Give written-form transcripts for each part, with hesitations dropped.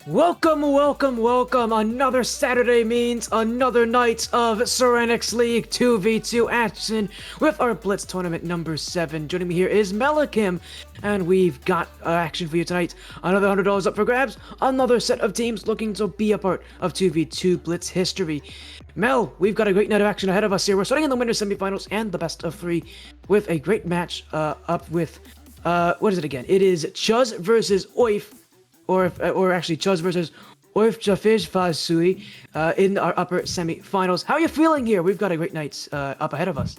Welcome. Another Saturday means another night of Serenyx League 2v2 action with our Blitz tournament number 7. Joining me here is Melekiym, and we've got action for you tonight. Another $100 up for grabs, another set of teams looking to be a part of 2v2 Blitz history. Mel, we've got a great night of action ahead of us here. We're starting in the winners semifinals and the best of 3 with a great match up with, what is it again? It is chuzz versus oif. Or actually chuzz versus oifjafejfajseui in our upper semi-finals. How are you feeling here? We've got a great night up ahead of us.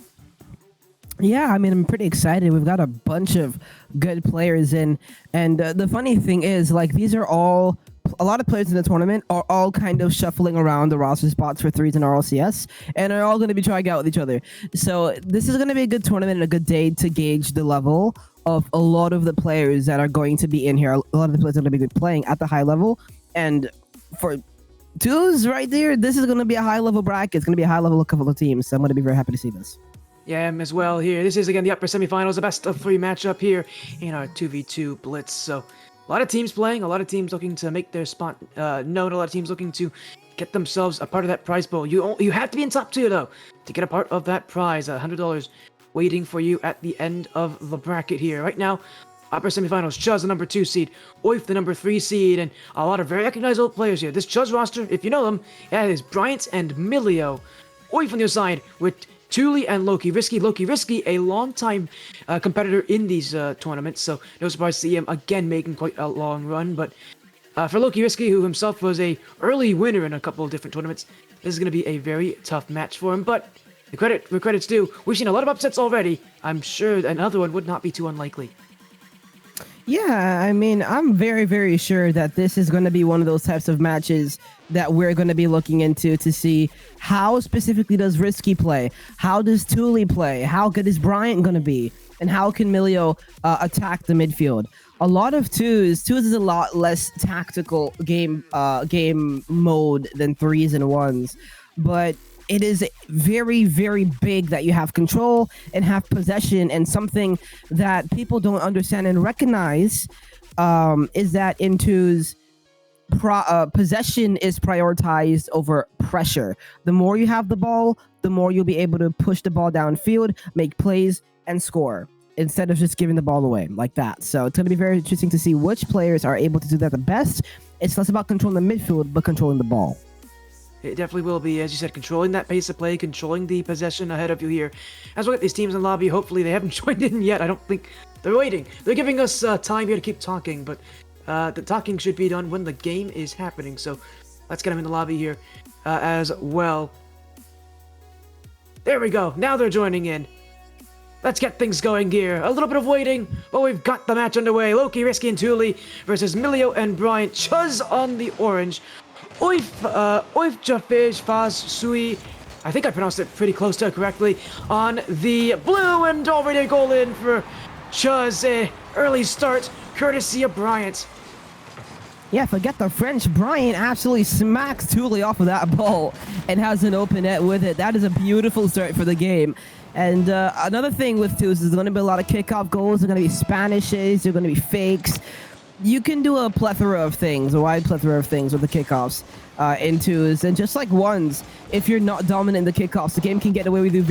Yeah, I mean, I'm pretty excited. We've got a bunch of good players in, and the funny thing is, like, these are all a lot of players in the tournament are all kind of shuffling around the roster spots for threes in RLCS, and are all going to be trying out with each other. So this is going to be a good tournament and a good day to gauge the level of a lot of the players that are going to be in here. A lot of the players that are going to be playing at the high level, and for twos right there, this is going to be a high level bracket. It's going to be a high level couple of teams. So I'm going to be very happy to see this. Yeah, as well here. This is again the upper semifinals, the best of 3 matchup here in our 2v2 Blitz. So a lot of teams playing, a lot of teams looking to make their spot known, a lot of teams looking to get themselves a part of that prize pool. You have to be in top 2 though to get a part of that prize. $100 waiting for you at the end of the bracket here. Right now, upper semifinals, chuzz the number 2 seed, oif the number 3 seed, and a lot of very recognizable players here. This chuzz roster, if you know them, that is Bryant and Melekiym. Oif on the other side with Thule and Loki Risky, a long-time competitor in these tournaments, so no surprise to see him again making quite a long run. But for Loki Risky, who himself was a early winner in a couple of different tournaments, this is going to be a very tough match for him. But where credit's due, we've seen a lot of upsets already. I'm sure another one would not be too unlikely. Yeah, I mean, I'm very, very sure that this is going to be one of those types of matches that we're going to be looking into to see how specifically does Risky play, how does Thule play, how good is Bryant going to be, and how can Melekiym attack the midfield. A lot of twos is a lot less tactical game mode than threes and ones, but it is very, very big that you have control and have possession, and something that people don't understand and recognize is that in twos, possession is prioritized over pressure. The more you have the ball, the more you'll be able to push the ball downfield, make plays, and score, instead of just giving the ball away like that. So it's going to be very interesting to see which players are able to do that the best. It's less about controlling the midfield, but controlling the ball. It definitely will be, as you said, controlling that pace of play, controlling the possession ahead of you here. As we get these teams in the lobby, hopefully they haven't joined in yet. I don't think they're waiting. They're giving us time here to keep talking, but the talking should be done when the game is happening. So let's get them in the lobby here as well. There we go. Now they're joining in. Let's get things going here. A little bit of waiting, but we've got the match underway. Loki, Risky, and Thule versus Melekiym and Bryant. Chuzz on the orange. Oifjafejfajseui, I think I pronounced it pretty close to it correctly, on the blue, and already a goal in for chuzz. Early start, courtesy of Bryant. Yeah, forget the French. Bryant absolutely smacks Thule off of that ball and has an open net with it. That is a beautiful start for the game. And another thing with twos is there's going to be a lot of kickoff goals. There's going to be Spanishes. There's going to be fakes. You can do a wide plethora of things with the kickoffs in twos, and just like ones, if you're not dominant in the kickoffs, the game can get away with you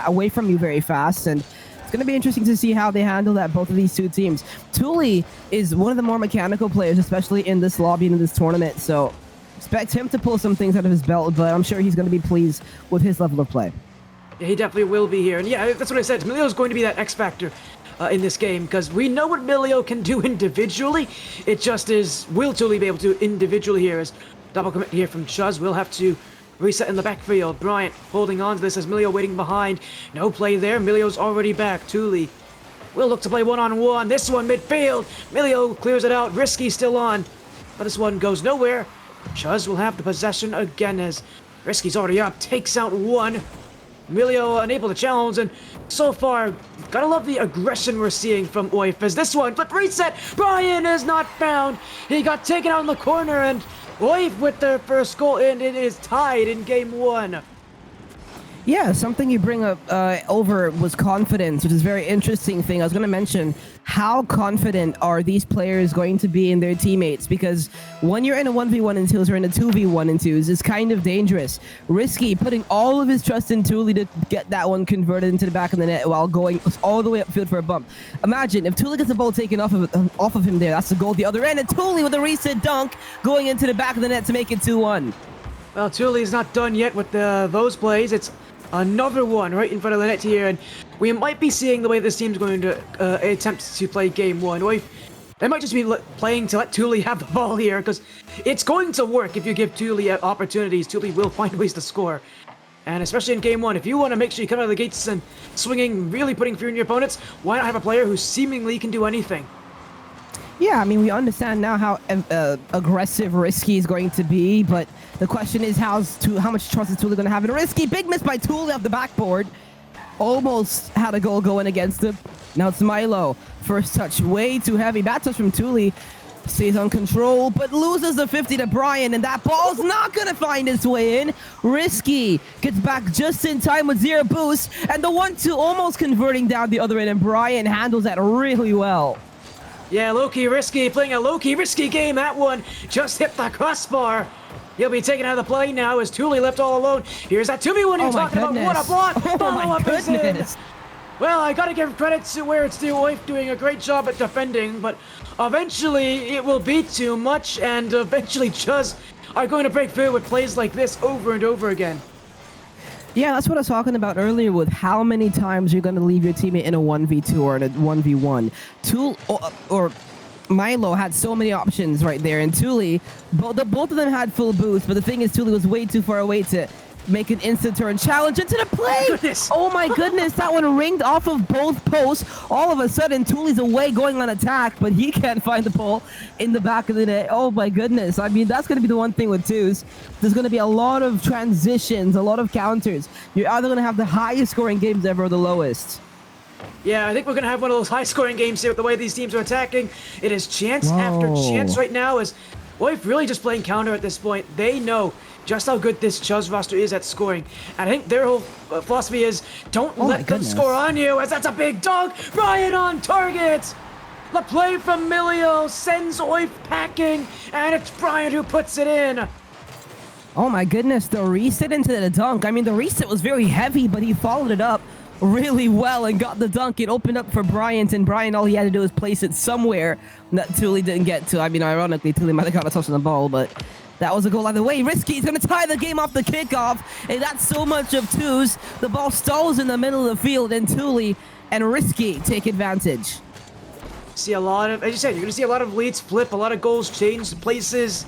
away from you very fast, and it's going to be interesting to see how they handle that, both of these two teams. Thule is one of the more mechanical players, especially in this lobby and in this tournament, so expect him to pull some things out of his belt, but I'm sure he's going to be pleased with his level of play. Yeah, he definitely will be here, and yeah, that's what I said. Melekym's going to be that X factor in this game, because we know what Melekiym can do individually. It just is, will Thule be able to individually here? As double commit here from chuzz, we'll have to reset in the backfield. Bryant holding on to this as Melekiym waiting behind. No play there. Melekiym's already back. Thule will look to play one-on-one. This one midfield. Melekiym clears it out. Risky still on, but this one goes nowhere. Chuzz will have the possession again as Risky's already up. Takes out one. Melekiym unable to challenge, and so far, gotta love the aggression we're seeing from oif as this one, but reset! Bryant is not found! He got taken out in the corner, and oif with their first goal, and it is tied in game 1. Yeah, something you bring up over was confidence, which is a very interesting thing. I was going to mention how confident are these players going to be in their teammates, because when you're in a 1v1 and 2s or in a 2v1 and 2s, it's kind of dangerous. Risky putting all of his trust in Thule to get that one converted into the back of the net while going all the way upfield for a bump. Imagine if Thule gets the ball taken off of him there, that's the goal at the other end, and Thule with a reset dunk going into the back of the net to make it 2-1. Well, Thule's not done yet with those plays. It's another one right in front of the net here, and we might be seeing the way this team's going to attempt to play game one. They might just be playing to let Thule have the ball here, because it's going to work if you give Thule opportunities. Thule will find ways to score. And especially in game one, if you want to make sure you come out of the gates and swinging, really putting fear in your opponents, why not have a player who seemingly can do anything? Yeah, I mean, we understand now how aggressive Risky is going to be, but the question is how much trust is Thule going to have in Risky? Big miss by Thule off the backboard. Almost had a goal going against him. Now it's Milo. First touch, way too heavy. Bad touch from Thule. Stays on control, but loses the 50 to Brian, and that ball's not going to find its way in. Risky gets back just in time with 0 boost, and the 1-2 almost converting down the other end, and Brian handles that really well. Yeah, low-key risky, playing a low-key risky game. That one just hit the crossbar. He'll be taken out of the play now as Thule left all alone. Here's that 2v1 you're talking about. What a block! Follow-up is in. Well, I gotta give credit to where it's due. Oif doing a great job at defending, but eventually it will be too much, and eventually chuzz are going to break through with plays like this over and over again. Yeah, that's what I was talking about earlier with how many times you're going to leave your teammate in a 1v2 or in a 1v1. Thule or Milo had so many options right there, and Thule, both of them had full boost, but the thing is Thule was way too far away to make an instant turn challenge into the play. Goodness. Oh my goodness, that one ringed off of both posts. All of a sudden, Thule's away going on attack, but he can't find the ball in the back of the net. Oh my goodness. I mean, that's going to be the one thing with twos. There's going to be a lot of transitions, a lot of counters. You're either going to have the highest scoring games ever or the lowest. Yeah, I think we're going to have one of those high-scoring games here with the way these teams are attacking. It is chance after chance right now as Oif really just playing counter at this point. They know just how good this chuzz roster is at scoring. And I think their whole philosophy is don't let them score on you, as that's a big dog. Brian on target. The play from Milio sends Oif packing, and it's Brian who puts it in. Oh my goodness, the reset into the dunk. I mean, the reset was very heavy, but he followed it up really well and got the dunk. It opened up for Bryant, and Brian, all he had to do was place it somewhere that Thule didn't get to. I mean, ironically, Thule might have got a touch on the ball, but that was a goal either way. Risky is going to tie the game off the kickoff, and that's so much of twos. The ball stalls in the middle of the field, and Thule and Risky take advantage. See a lot of, as you said, you're going to see a lot of leads flip, a lot of goals change places.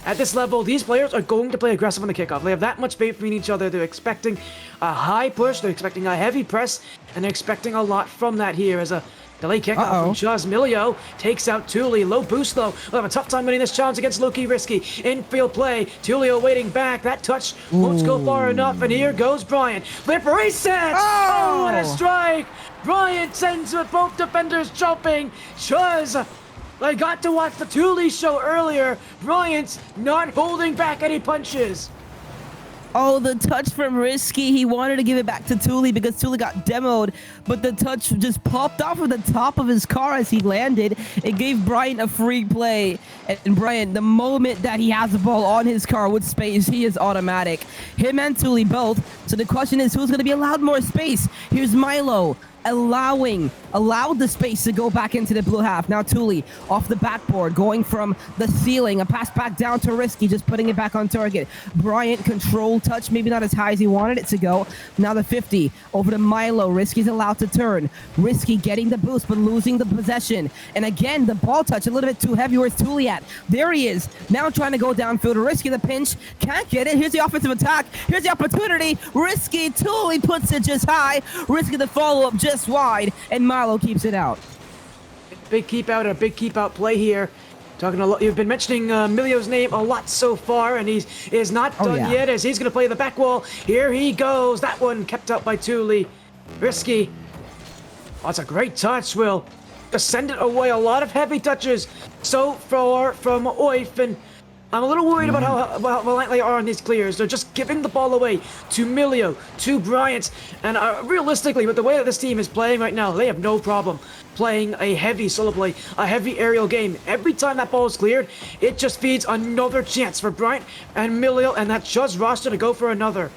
At this level, these players are going to play aggressive on the kickoff. They have that much faith in each other. They're expecting a high push, they're expecting a heavy press, and they're expecting a lot from that here as a delay kickoff from chuzz. Milio takes out Thule. Low boost, though. We'll have a tough time winning this challenge against low-key risky. Infield play. Thule waiting back. That touch won't go far enough, and here goes Brian. Flip reset! Oh, what a strike! Brian sends with both defenders jumping. chuzz, I got to watch the Thule show earlier. Bryant's not holding back any punches. Oh, the touch from Risky. He wanted to give it back to Thule because Thule got demoed, but the touch just popped off of the top of his car as he landed. It gave Brian a free play. And Brian, the moment that he has the ball on his car with space, he is automatic. Him and Thule both. So the question is, who's going to be allowed more space? Here's Milo. Allowed the space to go back into the blue half. Now Thule off the backboard, going from the ceiling, a pass back down to Risky, just putting it back on target. Bryant control touch, maybe not as high as he wanted it to go. Now the 50 over to Milo. Risky's allowed to turn. Risky getting the boost, but losing the possession. And again, the ball touch a little bit too heavy. Where's Thule at? There he is. Now trying to go downfield. Risky the pinch, can't get it. Here's the offensive attack. Here's the opportunity. Risky, Thule puts it just high. Risky the follow-up just wide, and Milo keeps it out. Big keep out, a big keep out play here. Talking a lot. You've been mentioning Milio's name a lot so far, and he is not done yet as he's going to play the back wall. Here he goes. That one kept out by Thule. Risky. Oh, it's a great touch. Will just send it away. A lot of heavy touches so far from Oif, and I'm a little worried about how reliant they are on these clears. They're just giving the ball away to Milio, to Bryant, and realistically, with the way that this team is playing right now, they have no problem playing a heavy solo play, a heavy aerial game. Every time that ball is cleared, it just feeds another chance for Bryant and Milio and that chuzz roster to go for another.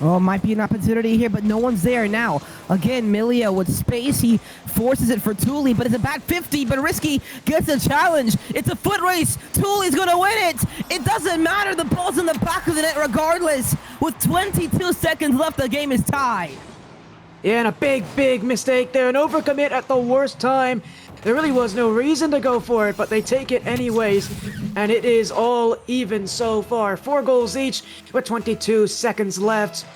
Oh, might be an opportunity here, but no one's there now. Again, Milio with space. He forces it for Thule, but it's a back 50, but Risky gets a challenge. It's a foot race. Thule's going to win it. It doesn't matter. The ball's in the back of the net regardless. With 22 seconds left, the game is tied. Yeah, and a big mistake there. An overcommit at the worst time. There really was no reason to go for it, but they take it anyways. And it is all even so far. 4 goals each with 22 seconds left.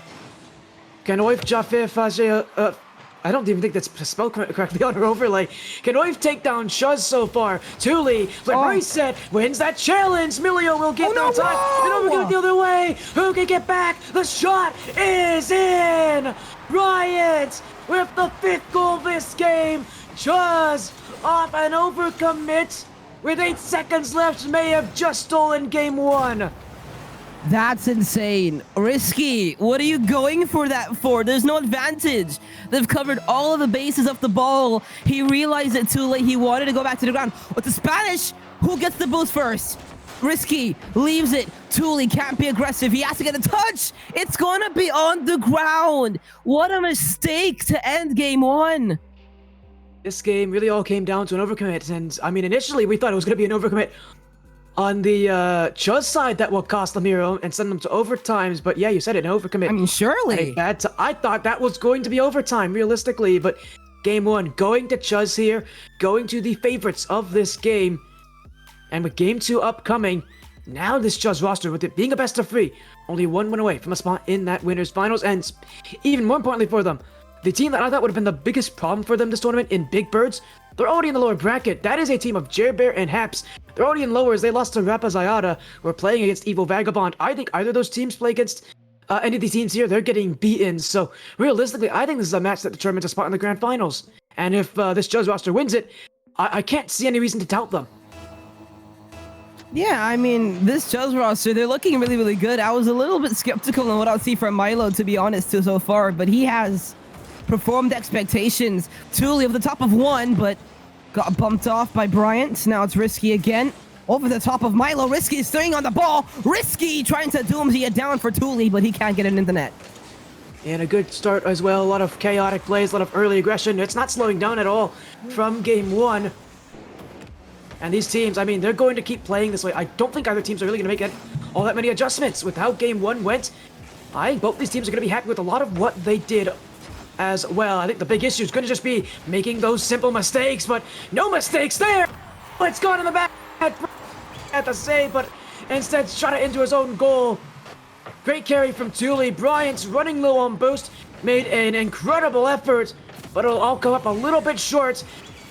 Can oifjafejfajseui, I don't even think that's spelled correctly on her overlay. Can Oif take down chuzz so far? Thule, but reset, wins that challenge. Milio will get there time. And overcommit the other way. Who can get back? The shot is in. Bryant with the 5th goal this game. Chuzz off an overcommit with 8 seconds left may have just stolen game 1. That's insane. Risky, what are you going for that for? There's no advantage. They've covered all of the bases of the ball. He realized it too late. He wanted to go back to the ground. With the Spanish, who gets the boost first? Risky leaves it. Thule can't be aggressive. He has to get a touch. It's going to be on the ground. What a mistake to end game 1. This game really all came down to an overcommit, and I mean, initially we thought it was going to be an overcommit on the chuzz side that will cost them hero and send them to overtimes, but yeah, you said it, an overcommit. I mean, surely. I thought that was going to be overtime, realistically, but game 1, going to chuzz here, going to the favorites of this game, and with game 2 upcoming, now this chuzz roster, with it being a best of 3, only 1 win away from a spot in that winners finals, and even more importantly for them, the team that I thought would have been the biggest problem for them this tournament in Big Birds, they're already in the lower bracket. That is a team of Jerbear and Haps. They're already in lowers. They lost to Rapaziada. We're playing against Evil Vagabond. I think either of those teams play against any of these teams here, they're getting beaten. So realistically, I think this is a match that determines a spot in the grand finals. And if this chuzz roster wins it, I can't see any reason to doubt them. Yeah, I mean, this chuzz roster, they're looking really, really good. I was a little bit skeptical on what I'll see from Milo, to be honest, so far, but he has performed expectations. Thule over the top of 1, but got bumped off by Bryant. Now it's Risky again. Over the top of Milo. Risky is staying on the ball. Risky trying to doomsday it down for Thule, but he can't get it in the net. And a good start as well. A lot of chaotic plays, a lot of early aggression. It's not slowing down at all from game 1. And these teams, I mean, they're going to keep playing this way. I don't think either teams are really going to make all that many adjustments. With how game 1 went, I think both these teams are going to be happy with a lot of what they did as well. I think the big issue is going to just be making those simple mistakes, but no mistakes there. It's gone in the back at the save, but instead shot it into his own goal. Great carry from Thule. Bryant's running low on boost, made an incredible effort, but it'll all come up a little bit short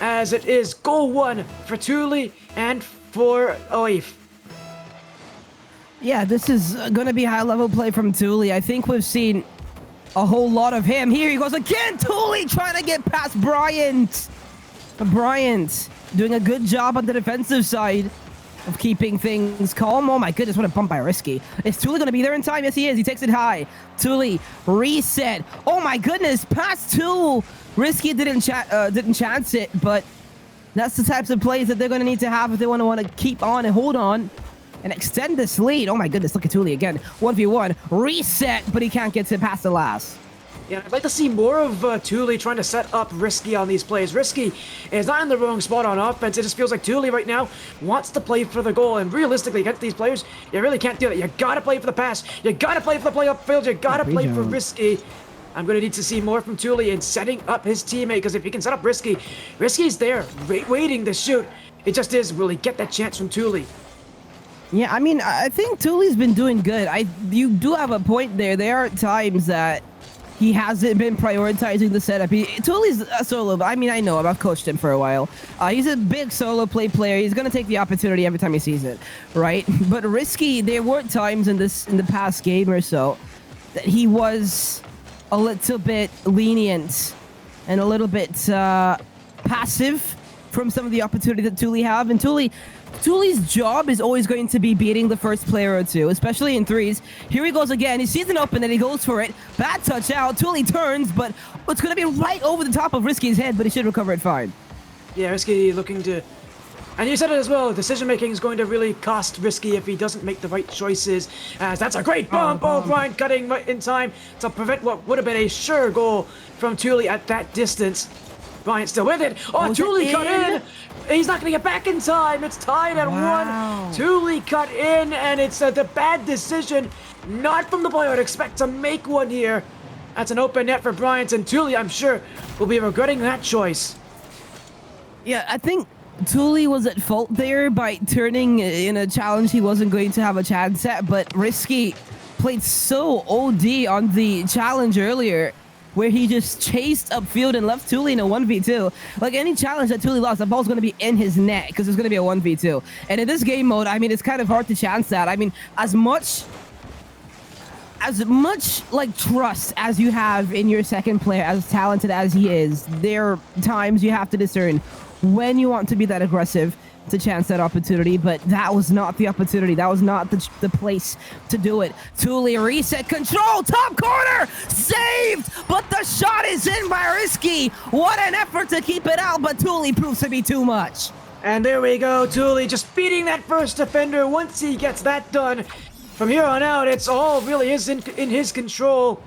as it is goal 1 for Thule and for Oif. Yeah, this is going to be high-level play from Thule. I think we've seen a whole lot of him. Here he goes again. Thule trying to get past Bryant. Bryant doing a good job on the defensive side of keeping things calm. Oh my goodness, what a bump by Risky. Is Thule going to be there in time? Yes, he is. He takes it high. Thule reset. Oh my goodness, past 2. Risky didn't chance it, but that's the types of plays that they're going to need to have if they want to keep on and hold on and extend this lead. Oh my goodness, look at Thule again. 1v1, reset, but he can't get to past the last. Yeah, I'd like to see more of Thule trying to set up Risky on these plays. Risky is not in the wrong spot on offense. It just feels like Thule right now wants to play for the goal. And realistically, against these players, you really can't do that. You gotta play for the pass. You gotta play for the play upfield. You gotta play for Risky. I'm going to need to see more from Thule in setting up his teammate, because if he can set up Risky, Risky's there, waiting to shoot. It just is, will he get that chance from Thule? Yeah, I mean, I think Thule's been doing good. You do have a point there. There are times that he hasn't been prioritizing the setup. Thule's a solo. I mean, I know him. I've coached him for a while. He's a big solo player. He's going to take the opportunity every time he sees it, right? But Risky, there were times in the past game or so that he was a little bit lenient and a little bit passive from some of the opportunity that Thule have. And Thule's job is always going to be beating the first player or two, especially in threes. Here he goes again. He sees an open and he goes for it. Bad touch out. Thule turns, but it's going to be right over the top of Risky's head, but he should recover it fine. Yeah, Risky looking to... And you said it as well, decision-making is going to really cost Risky if he doesn't make the right choices, as that's a great bump! Oh, Bryant cutting right in time to prevent what would have been a sure goal from Thule at that distance. Bryant still with it. Oh, Thule cut in! He's not going to get back in time. It's tied at one. Thule cut in, and it's the bad decision. Not from the player I'd expect to make one here. That's an open net for Bryant, and Thule, I'm sure, will be regretting that choice. Yeah, I think Thule was at fault there by turning in a challenge he wasn't going to have a chance at, but Risky played so OD on the challenge earlier where he just chased upfield and left Thule in a 1v2. Like any challenge that Thule lost, the ball's going to be in his net because it's going to be a 1v2. And in this game mode, I mean, it's kind of hard to chance that. I mean, as much like trust as you have in your second player, as talented as he is, there are times you have to discern when you want to be that aggressive to chance that opportunity, but that was not the opportunity. That was not the place to do it. Thule reset control, top corner, saved, but the shot is in by Risky. What an effort to keep it out, but Thule proves to be too much. And there we go, Thule just beating that first defender. Once he gets that done, from here on out, it's all really is in his control.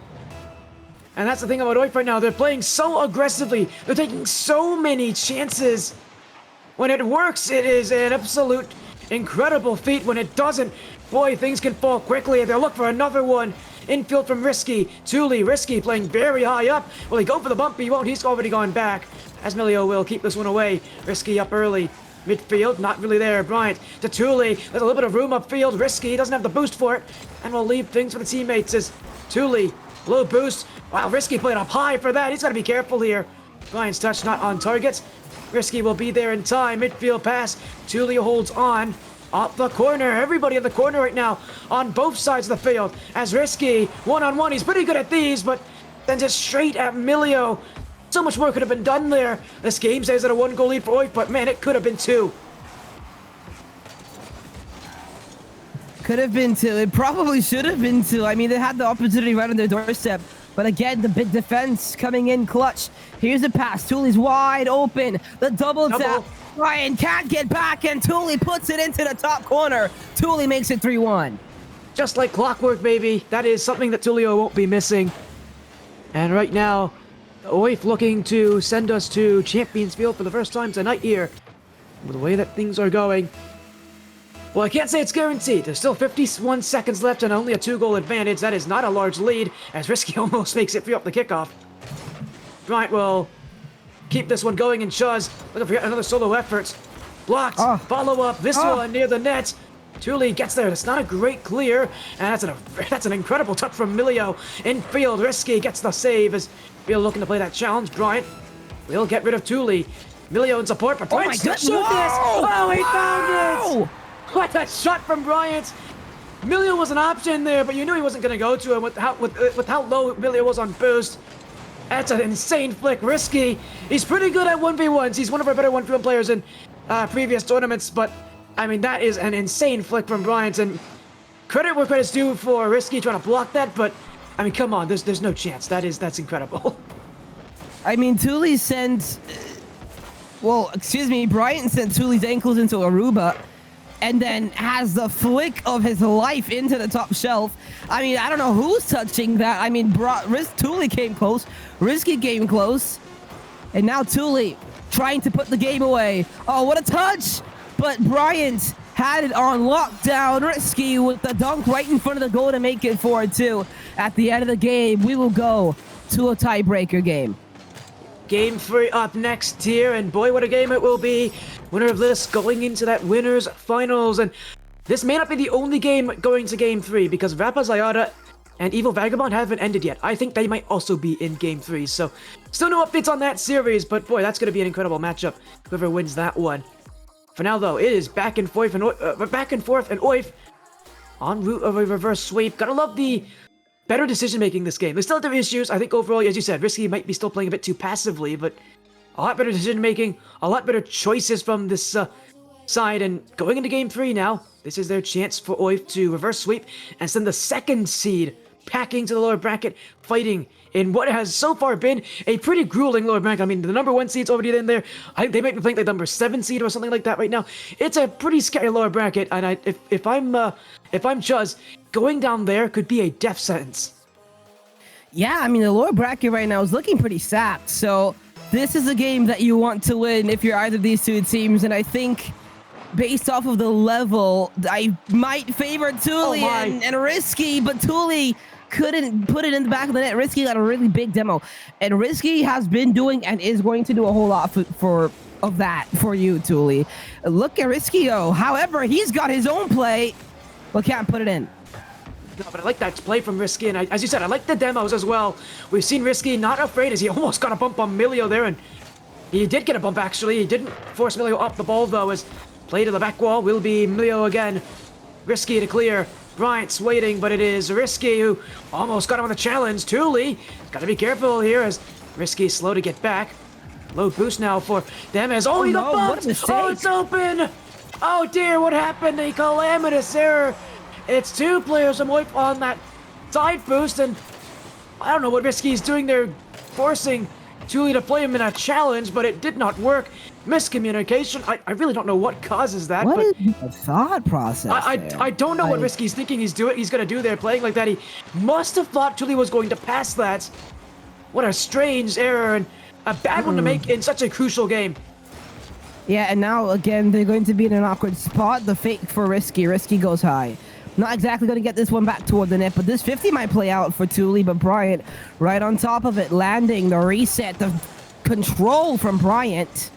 And that's the thing about oif right now. They're playing so aggressively. They're taking so many chances. When it works, it is an absolute incredible feat. When it doesn't, boy, things can fall quickly. They'll look for another one. Infield from Risky. Thule, Risky playing very high up. Will he go for the bump? He won't. He's already gone back. As Melekiym will keep this one away. Risky up early. Midfield, not really there. Bryant to Thule. There's a little bit of room upfield. Risky doesn't have the boost for it. And will leave things for the teammates as Thule, low boost. Wow, Risky played up high for that. He's got to be careful here. Bryant's touch not on target. Risky will be there in time. Midfield pass. Thule holds on. Off the corner. Everybody in the corner right now on both sides of the field. As Risky, one-on-one. He's pretty good at these, but then just straight at Melekiym. So much more could have been done there. This game stays at a 1-goal lead for oif, but man, it could have been 2. Could have been 2. It probably should have been 2. I mean, they had the opportunity right on their doorstep. But again, the big defense coming in clutch. Here's a pass. Thule's wide open. The double tap. Ryan can't get back, and Thule puts it into the top corner. Thule makes it 3-1. Just like clockwork, baby. That is something that Thule won't be missing. And right now, oif looking to send us to Champions Field for the first time tonight here. With the way that things are going. Well, I can't say it's guaranteed. There's still 51 seconds left and only a 2-goal advantage. That is not a large lead, as Risky almost makes it free up the kickoff. Bryant will keep this one going in chuzz. Looking for another solo effort. Blocked. Follow up. This one near the net. Thule gets there. That's not a great clear. And that's an incredible touch from Melekiym. Infield, Risky gets the save as we're looking to play that challenge. Bryant will get rid of Thule. Melekiym in support, but Bryant shoot this. Oh, he found it. What a shot from Bryant! Melekiym was an option there, but you knew he wasn't going to go to him with how low Melekiym was on boost. That's an insane flick. Risky. He's pretty good at 1v1s. He's one of our better 1v1 players in previous tournaments, but I mean, that is an insane flick from Bryant, and credit where credit's due for Risky trying to block that, but I mean, come on, there's no chance. That's incredible. I mean, Thule sent... Bryant sent Thule's ankles into Aruba, and then has the flick of his life into the top shelf. I mean, I don't know who's touching that. I mean, Thule came close. Risky came close. And now Thule trying to put the game away. Oh, what a touch! But Bryant had it on lockdown. Risky with the dunk right in front of the goal to make it 4-2. At the end of the game, we will go to a tiebreaker game. Game 3 up next here, and boy, what a game it will be. Winner of this going into that winners finals, and this may not be the only game going to Game 3 because Rapaziada and Evil Vagabond haven't ended yet. I think they might also be in Game 3, so still no updates on that series, but boy, that's going to be an incredible matchup, whoever wins that one. For now, though, it is back and forth and oif en route of a reverse sweep. Gotta love the better decision-making this game. There's still other issues. I think overall, as you said, Risky might be still playing a bit too passively, but a lot better decision making, a lot better choices from this side. And going into game 3 now, this is their chance for Oif to reverse sweep and send the second seed packing to the lower bracket, fighting in what has so far been a pretty grueling lower bracket. I mean, the number 1 seed's already in there. I think they might be playing like number 7 seed or something like that right now. It's a pretty scary lower bracket, and if I'm chuzz, going down there could be a death sentence. Yeah, I mean, the lower bracket right now is looking pretty stacked, so this is a game that you want to win if you're either of these two teams, and I think based off of the level, I might favor Thule and Risky, but Thule couldn't put it in the back of the net. Risky got a really big demo, and Risky has been doing and is going to do a whole lot of that for you, Thule. Look at Risky, though. However, he's got his own play, but can't put it in. No, but I like that play from Risky, and as you said, I like the demos as well. We've seen Risky not afraid as he almost got a bump on Milio there, and he did get a bump, actually. He didn't force Milio off the ball, though, as play to the back wall will be Milio again. Risky to clear. Bryant's waiting, but it is Risky who almost got him on the challenge. Thule, got to be careful here as Risky slow to get back. Low boost now for them as, he got bumped! Oh, it's open! Oh dear, what happened? A calamitous error. It's 2 players from Oif on that side boost, and I don't know what Risky's doing there, forcing Thule to play him in a challenge, but it did not work. Miscommunication. I really don't know what causes that. What is the thought process? I don't know what Risky's thinking he's gonna do there, playing like that. He must have thought Thule was going to pass that. What a strange error, and a bad one to make in such a crucial game. Yeah, and now again they're going to be in an awkward spot. The fake for Risky. Risky goes high. Not exactly going to get this one back toward the net, but this 50 might play out for Thule, but Bryant right on top of it, landing the reset, the control from Bryant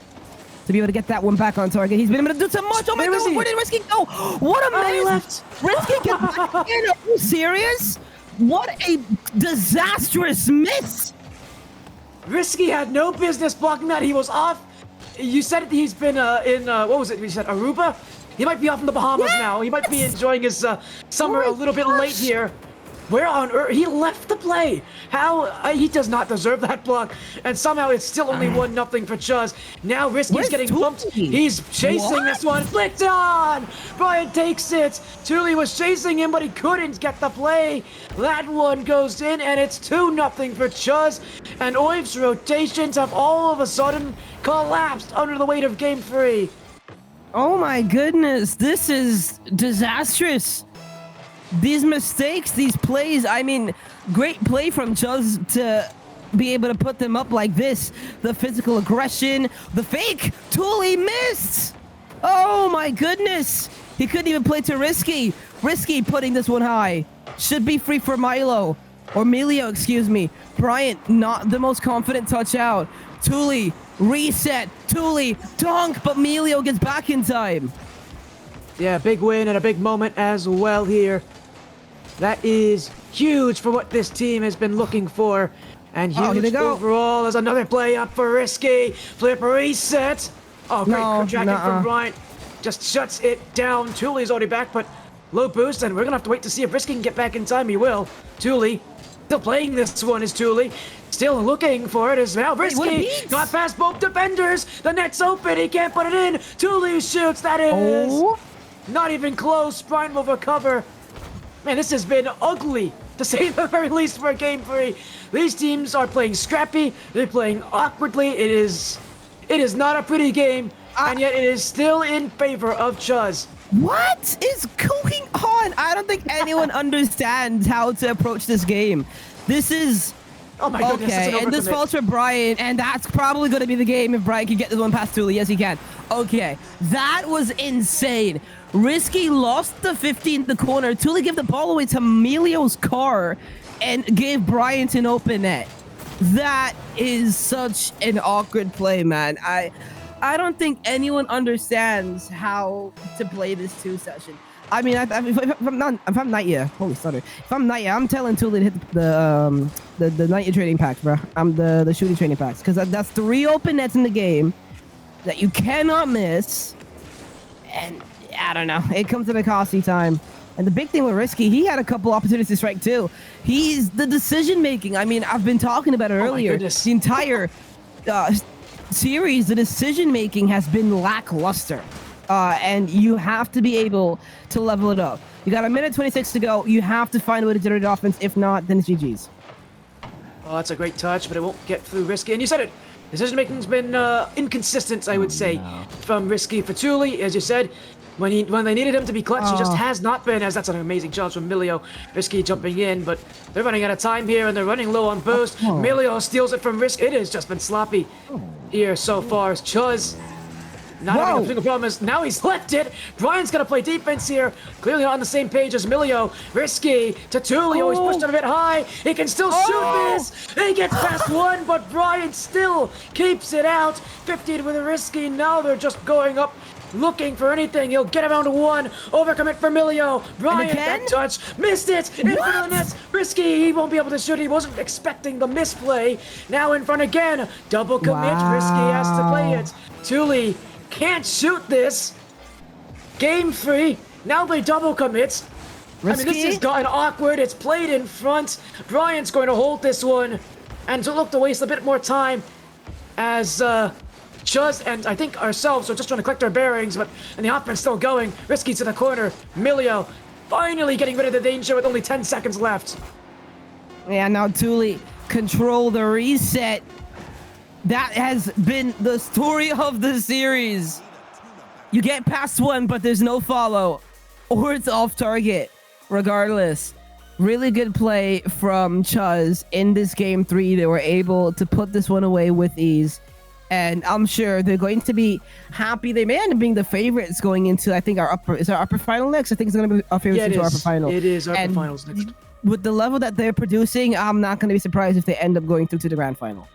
to be able to get that one back on target. He's been able to do so much. Oh my God, where did Risky go? What a mess! Risky get back in. Are you serious? What a disastrous miss! Risky had no business blocking that. He was off. You said he's been in, what was it? You said Aruba? He might be off in the Bahamas now. He might be enjoying his summer a little bit late here. Where on earth? He left the play. How? He does not deserve that block. And somehow it's still only 1-0 for chuzz. Now Risky's getting bumped. He's chasing this one. Blitz on! Brian takes it. Thule was chasing him, but he couldn't get the play. That one goes in, and it's 2-0 for chuzz. And Oif's rotations have all of a sudden collapsed under the weight of game 3. Oh my goodness, this is disastrous. These mistakes, these plays, I mean, great play from chuzz to be able to put them up like this. The physical aggression, the fake, Thule missed. Oh my goodness. He couldn't even play to Risky. Risky putting this one high. Should be free for Milo, or Milio, excuse me. Bryant, not the most confident touch out. Thule, reset, Thule, dunk, but Milio gets back in time. Yeah, big win and a big moment as well here. That is huge for what this team has been looking for. And huge overall. There's another play up for Risky. Flip reset. Oh, great tracking from Bryant. Just shuts it down. Thule's already back, but low boost, and we're going to have to wait to see if Risky can get back in time. He will. Thule still playing this one is Thule. Still looking for it as now. Risky got past both defenders. The net's open. He can't put it in. Thule shoots. That is not even close. Bryant will recover. Man, this has been ugly, to say the very least, for game 3. These teams are playing scrappy. They're playing awkwardly. It is not a pretty game, and yet it is still in favor of chuzz. What is going on? I don't think anyone understands how to approach this game. This is... Oh my goodness, okay, and this falls for Bryant, and that's probably going to be the game if Bryant can get this one past Thule. Yes, he can. Okay, that was insane. Risky lost the 50 in the corner. Thule gave the ball away to Milio's car and gave Bryant an open net. That is such an awkward play, man. I don't think anyone understands how to play this 2 session. I mean, if I'm Nightya, holy stutter. If I'm Nightya, I'm telling Thule to hit the Nightya trading packs, bro. I'm the shooting trading packs, because that's 3 open nets in the game that you cannot miss. And I don't know, it comes at a costly time. And the big thing with Risky, he had a couple opportunities to strike too. He's the decision making. I mean, I've been talking about it earlier. The entire series, the decision making has been lackluster, and you have to be able to level it up. You got a minute 26 to go. You have to find a way to generate offense. If not, then it's GG's. Oh, that's a great touch, but it won't get through Risky. And you said it. Decision making's been inconsistent, I would say, from Risky. For Thule, as you said, when they needed him to be clutch, he just has not been. As that's an amazing challenge from Milio. Risky jumping in, but they're running out of time here, and they're running low on boost. Milio steals it from Risky. It has just been sloppy here so far. chuzz not having a single problem is now he's left it. Brian's gonna play defense here. Clearly not on the same page as Milio. Risky to Tulio. He's pushed it a bit high. He can still shoot this. He gets past one, but Brian still keeps it out. 50 with a Risky. Now they're just going up, looking for anything. He'll get around to one. Overcommit for Milio. Brian, that touch. Missed it. In front of the net. Risky, he won't be able to shoot. He wasn't expecting the misplay. Now in front again. Double commit. Risky has to play it. Thule can't shoot this. Game free. Now they double commit. Risky? I mean, this has gotten awkward. It's played in front. Brian's going to hold this one. And to look to waste a bit more time as chuzz and I think ourselves are just trying to collect our bearings, and the offense still going. Risky to the corner. Milio finally getting rid of the danger with only 10 seconds left. Yeah, now Thule control the reset. That has been the story of the series. You get past one, but there's no follow, or it's off target. Regardless, really good play from chuzz in this game 3. They were able to put this one away with ease, and I'm sure they're going to be happy. They may end up being the favorites going into, I think, our upper final next. I think it's going to be our favorites into our upper final. It is our upper finals next. With the level that they're producing, I'm not going to be surprised if they end up going through to the grand final.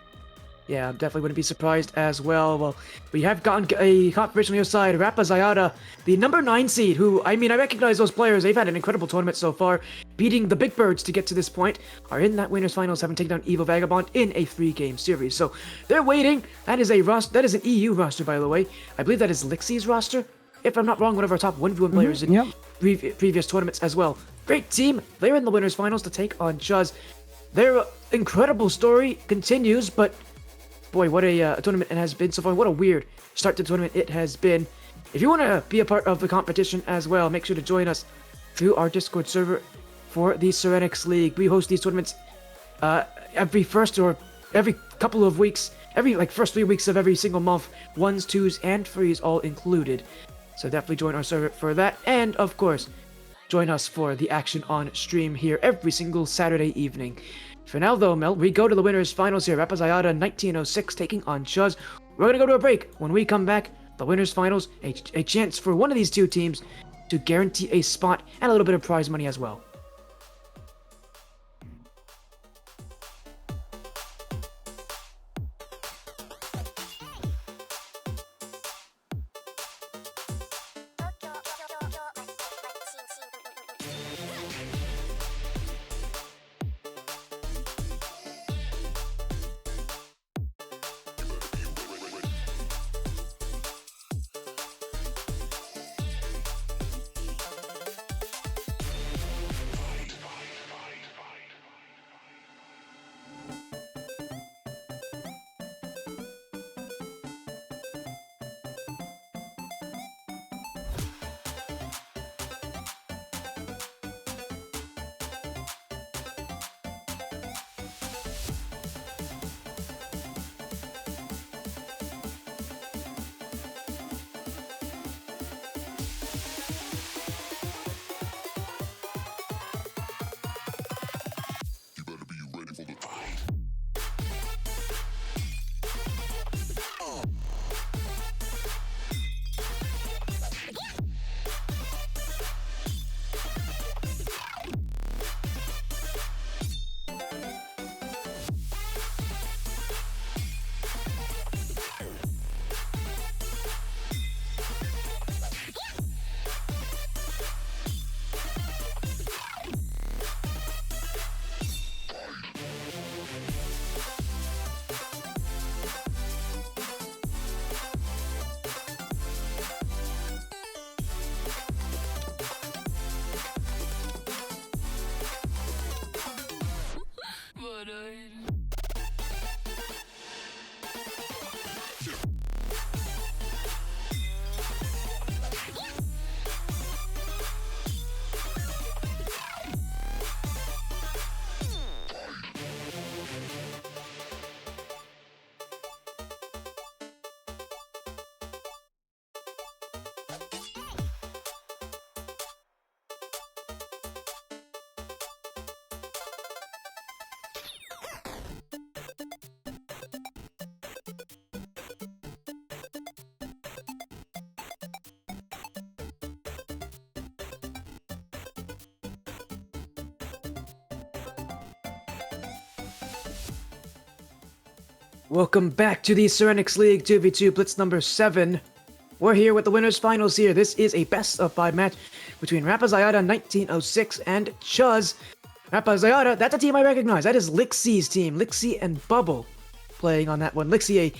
Yeah, definitely wouldn't be surprised as well. Well, we have gotten a confirmation on your side. Rapaziada, the number 9 seed, who, I mean, I recognize those players. They've had an incredible tournament so far, beating the big birds to get to this point, are in that winners finals, having taken down Evo Vagabond in a 3-game series. So they're waiting. That is an EU roster, by the way. I believe that is Lixie's roster, if I'm not wrong, one of our top 1v1 players in previous tournaments as well. Great team. They're in the winners finals to take on chuzz. Their incredible story continues, but boy, what a tournament it has been so far. What a weird start to the tournament it has been. If you want to be a part of the competition as well, make sure to join us through our Discord server for the Serenyx League. We host these tournaments every couple of weeks, every first 3 weeks of every single month. 1s, 2s, and 3s all included. So definitely join our server for that. And of course, join us for the action on stream here every single Saturday evening. For now, though, Mel, we go to the winners' finals here. Rapaziada 1906 taking on chuzz. We're going to go to a break. When we come back, the winners' finals, a chance for one of these two teams to guarantee a spot and a little bit of prize money as well. Welcome back to the Serenyx League 2v2 Blitz number 7. We're here with the winners finals here. This is a best of 5 match between Rapaziada 1906 and chuzz. Rapaziada, that's a team I recognize. That is Lixie's team. Lixie and Bubble playing on that one. Lixie,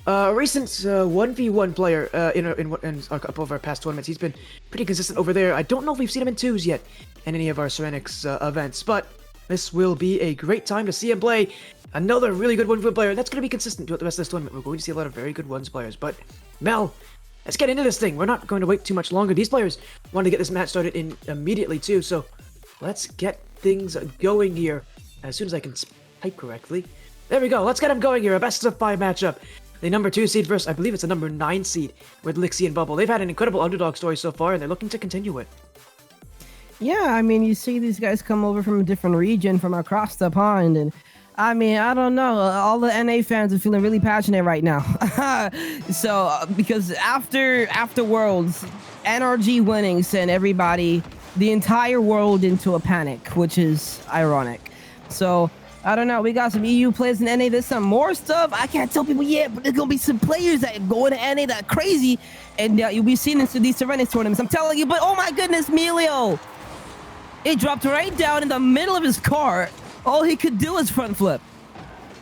a recent 1v1 player in a couple of our past tournaments. He's been pretty consistent over there. I don't know if we've seen him in 2s yet in any of our Serenyx events, but this will be a great time to see him play. Another really good 1v1 player. That's going to be consistent throughout the rest of this tournament. We're going to see a lot of very good 1s players. But, Mel, let's get into this thing. We're not going to wait too much longer. These players want to get this match started in immediately, too. So, let's get things going here as soon as I can type correctly. There we go. Let's get them going here. A best of 5 matchup. The number 2 seed versus, I believe it's a number 9 seed with Lixie and Bubble. They've had an incredible underdog story so far, and they're looking to continue it. Yeah, I mean, you see these guys come over from a different region, from across the pond, and I mean, I don't know. All the NA fans are feeling really passionate right now. Because after Worlds, NRG winning sent everybody, the entire world into a panic, which is ironic. So, I don't know. We got some EU players in NA. There's some more stuff. I can't tell people yet, but there's going to be some players that go into NA that are crazy, and you'll be seeing this in these Serenyx tournaments. I'm telling you, but oh my goodness, Melio! It dropped right down in the middle of his car. All he could do is front flip.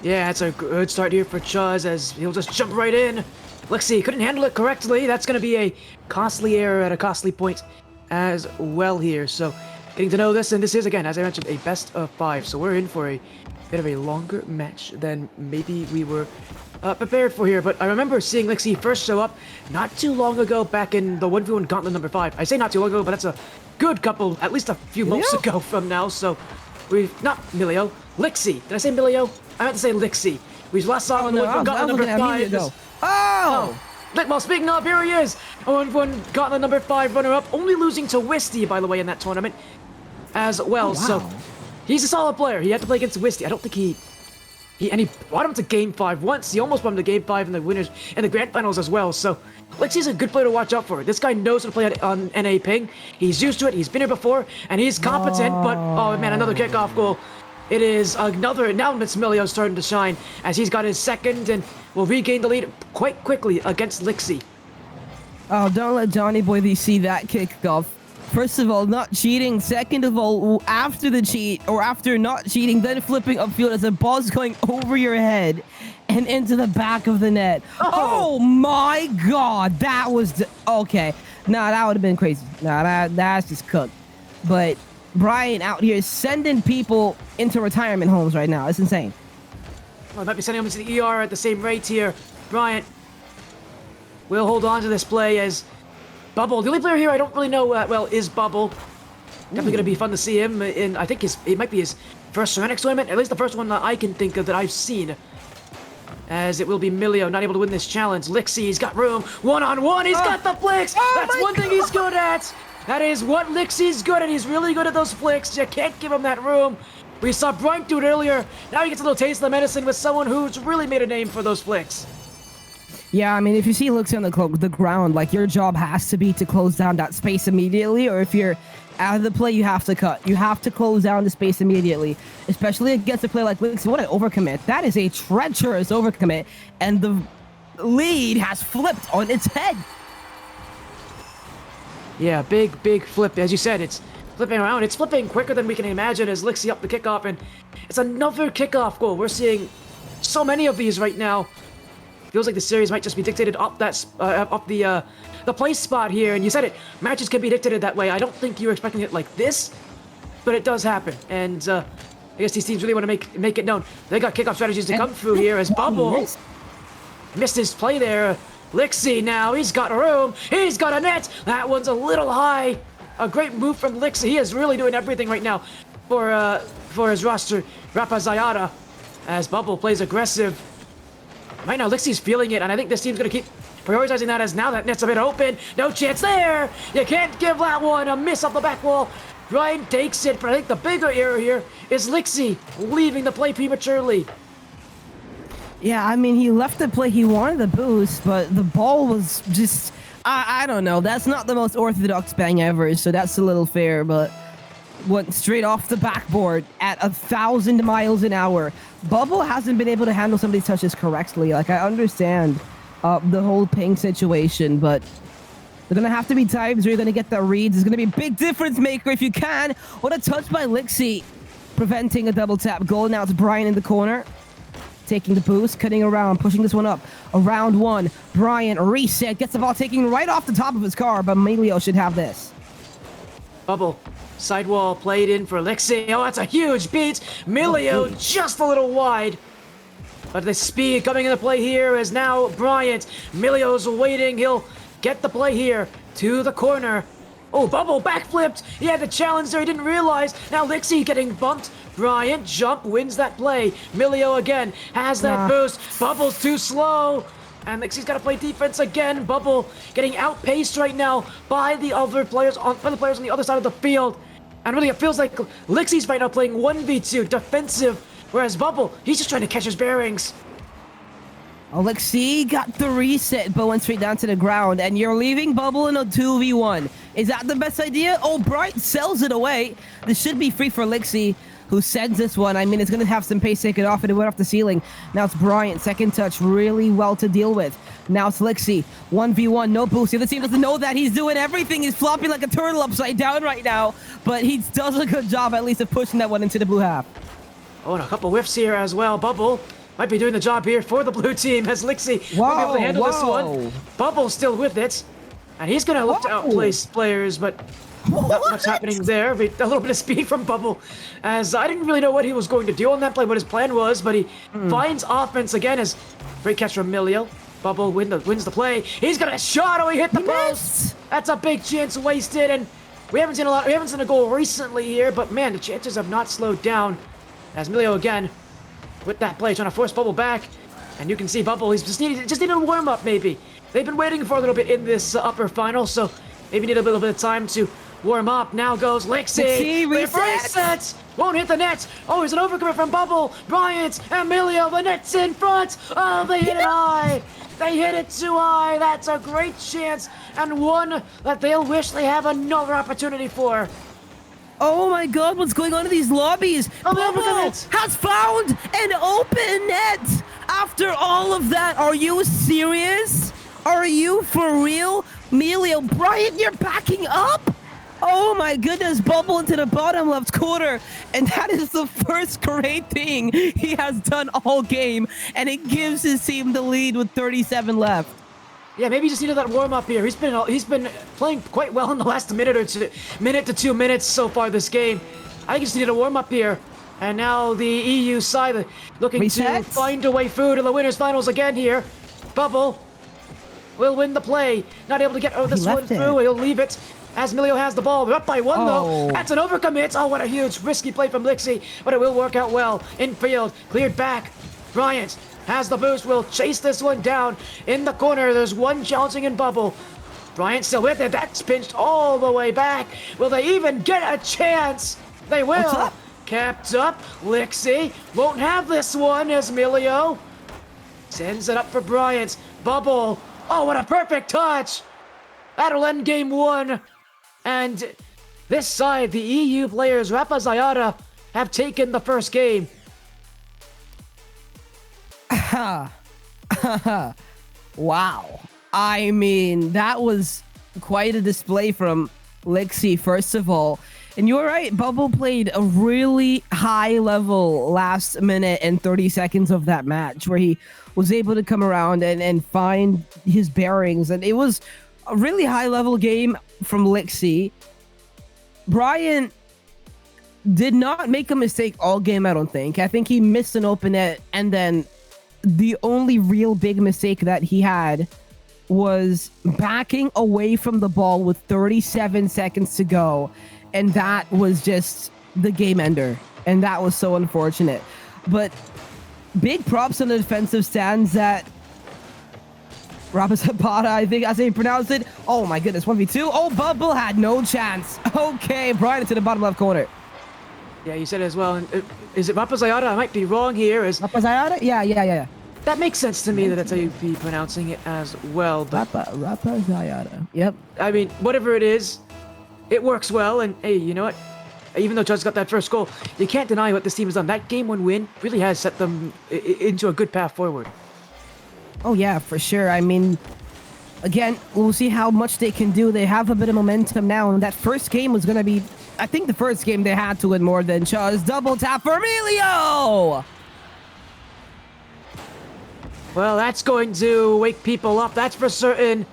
Yeah, that's a good start here for chuzz as he'll just jump right in. Lixie couldn't handle it correctly. That's going to be a costly error at a costly point as well here. So getting to know this, and this is, again, as I mentioned, a best of 5. So we're in for a bit of a longer match than maybe we were prepared for here. But I remember seeing Lixie first show up not too long ago back in the 1v1 Gauntlet number 5. I say not too long ago, but that's a good couple, at least a few months ago from now. So we've, not Melio, Lixie. Did I say Melio? I meant to say Lixie. We last saw him in the 1v1 Gauntlet number 5. Well, speaking of, here he is. A 1v1 Gauntlet number 5 runner-up, only losing to Wisty, by the way, in that tournament as well. Oh, wow. So he's a solid player. He had to play against Wisty. I don't think he brought him to Game 5 once. He almost brought him to Game 5 in the winners in the Grand Finals as well. So Lixie's a good player to watch out for. This guy knows how to play on NA ping. He's used to it. He's been here before, and he's competent. But oh man, another kickoff goal. It is another. Now it's Melio starting to shine as he's got his second and will regain the lead quite quickly against Lixie. Oh, don't let Johnny Boy see that kickoff. First of all, not cheating. Second of all, after the cheat, or after not cheating, then flipping upfield as the ball's going over your head and into the back of the net. Oh my God, that was okay. Nah, that would have been crazy. Nah, that's just cooked. But Brian out here sending people into retirement homes right now. It's insane. Well, I might be sending them to the ER at the same rate here. Bryant will hold on to this play as Bubble. The only player here I don't really know well is Bubble. Definitely going to be fun to see him in, I think it might be his first Serenyx tournament, at least the first one that I can think of that I've seen. As it will be Melio, not able to win this challenge. Lixie, he's got room. One-on-one, he's got the flicks! That's one thing he's good at! That is what Lixie's good at. He's really good at those flicks. You can't give him that room. We saw Bryant do it earlier. Now he gets a little taste of the medicine with someone who's really made a name for those flicks. Yeah, I mean, if you see Lixie on the ground, like, your job has to be to close down that space immediately, or if you're out of the play, you have to cut. You have to close down the space immediately, especially against a player like Lixie. What an overcommit. That is a treacherous overcommit, and the lead has flipped on its head. Yeah, big flip. As you said, it's flipping around. It's flipping quicker than we can imagine as Lixie up the kickoff, and it's another kickoff goal. We're seeing so many of these right now. Feels like the series might just be dictated up the place spot here. And you said it, matches can be dictated that way. I don't think you were expecting it like this, but it does happen. And I guess these teams really want to make it known. They got kickoff strategies to come through here as Bubble missed his play there. Lixie now, he's got a room. He's got a net. That one's a little high. A great move from Lixie. He is really doing everything right now for his roster. Rapaziada as Bubble plays aggressive. Right now, Lixie's feeling it, and I think this team's going to keep prioritizing that as now that net's a bit open. No chance there! You can't give that one a miss off the back wall. Ryan takes it, but I think the bigger error here is Lixie leaving the play prematurely. Yeah, I mean, he left the play. He wanted the boost, but the ball was just... I don't know. That's not the most orthodox bang ever, so that's a little fair, but went straight off the backboard at 1,000 miles an hour. Bubble hasn't been able to handle some of these touches correctly. Like, I understand the whole ping situation, but they're going to have to be times where you're going to get the reads. It's going to be a big difference maker if you can. What a touch by Lixie, preventing a double tap goal. Now it's Brian in the corner, taking the boost, cutting around, pushing this one up. Around one, Brian reset, gets the ball taking right off the top of his car, but Melio should have this. Bubble. Sidewall played in for Lixie. Oh, that's a huge beat. Melio just a little wide. But the speed coming into play here is now Bryant. Melio's waiting. He'll get the play here to the corner. Oh, Bubble backflipped. He had the challenge there. He didn't realize. Now Lixie getting bumped. Bryant jump wins that play. Melio again has that boost. Bubble's too slow. And Lixie's got to play defense again. Bubble getting outpaced right now by the other players on the other side of the field. And really, it feels like Lixie's right now playing 1v2 defensive, whereas Bubble, he's just trying to catch his bearings. Alexi got the reset, but went straight down to the ground, and you're leaving Bubble in a 2v1. Is that the best idea? Oh, Bright sells it away. This should be free for Lixie, who sends this one. I mean, it's going to have some pace take it off, and it went off the ceiling. Now it's Bryant, second touch, really well to deal with. Now it's Lixie, 1v1, no boost. The other team doesn't know that. He's doing everything. He's flopping like a turtle upside down right now, but he does a good job, at least, of pushing that one into the blue half. Oh, and a couple whiffs here as well. Bubble might be doing the job here for the blue team as Lixie will be able to handle this one. Bubble still with it, and he's going to look to outplace players, but not much happening there. A little bit of speed from Bubble, as I didn't really know what he was going to do on that play, what his plan was, but he finds offense again as great catch from Melio. Bubble wins the play. He's got a shot. Oh, he hit the post. That's a big chance wasted, and we haven't seen a goal recently here, but man, the chances have not slowed down as Melio again with that play, trying to force Bubble back. And you can see Bubble, he's just needed a warm-up maybe. They've been waiting for a little bit in this upper final, so maybe need a little bit of time to warm up. Now goes Lixie. Resets. Won't hit the net. Oh, here's an overcommit from Bubble. Bryant and Melio, the net's in front. Oh, they hit it high. They hit it too high. That's a great chance, and one that they'll wish they have another opportunity for. Oh my god, what's going on in these lobbies? Oh, Bubble has found an open net after all of that. Are you serious? Are you for real? Melio, Bryant, you're backing up? Oh my goodness, Bubble into the bottom left corner. And that is the first great thing he has done all game. And it gives his team the lead with 37 left. Yeah, maybe he just needed that warm-up here. He's been playing quite well in the last minute to 2 minutes so far this game. I think he just needed a warm-up here. And now the EU side looking to find a way through to the winners finals again here. Bubble will win the play. Not able to get this one through. He'll leave it as Melio has the ball. They're up by one though. That's an overcommit. Oh, what a huge risky play from Lixie, but it will work out well. Infield, cleared back. Bryant has the boost, will chase this one down in the corner. There's one challenging in Bubble. Bryant still with it. That's pinched all the way back. Will they even get a chance? They will. Kept up. Lixie won't have this one as Melio sends it up for Bryant. Bubble. Oh, what a perfect touch. That'll end game one. And this side, the EU players, Rapaziada, have taken the first game. Wow. I mean, that was quite a display from Lixie, first of all. And you're right, Bubble played a really high level last minute and 30 seconds of that match where he was able to come around and find his bearings. And it was a really high level game from Lixie. Brian did not make a mistake all game, I don't think. I think he missed an open net, and then the only real big mistake that he had was backing away from the ball with 37 seconds to go. And that was just the game ender. And that was so unfortunate. But big props on the defensive stands that Rapaziada, I think as they pronounce it. Oh my goodness, 1v2. Oh, Bubble had no chance. Okay, Brian into the bottom left corner. Yeah, you said it as well. And is it Rapaziada? I might be wrong here. Rapaziada? Yeah. That makes sense to me that that's how you'd be pronouncing it as well. But Rapaziada. Yep. I mean, whatever it is, it works well. And hey, you know what? even though chuzz got that first goal, you can't deny what this team has done. That Game 1 win really has set them into a good path forward. Oh yeah, for sure. I mean, again, we'll see how much they can do. They have a bit of momentum now, and that first game was going to be, I think the first game they had to win more than chuzz. Double tap for Emilio! Well, that's going to wake people up, that's for certain.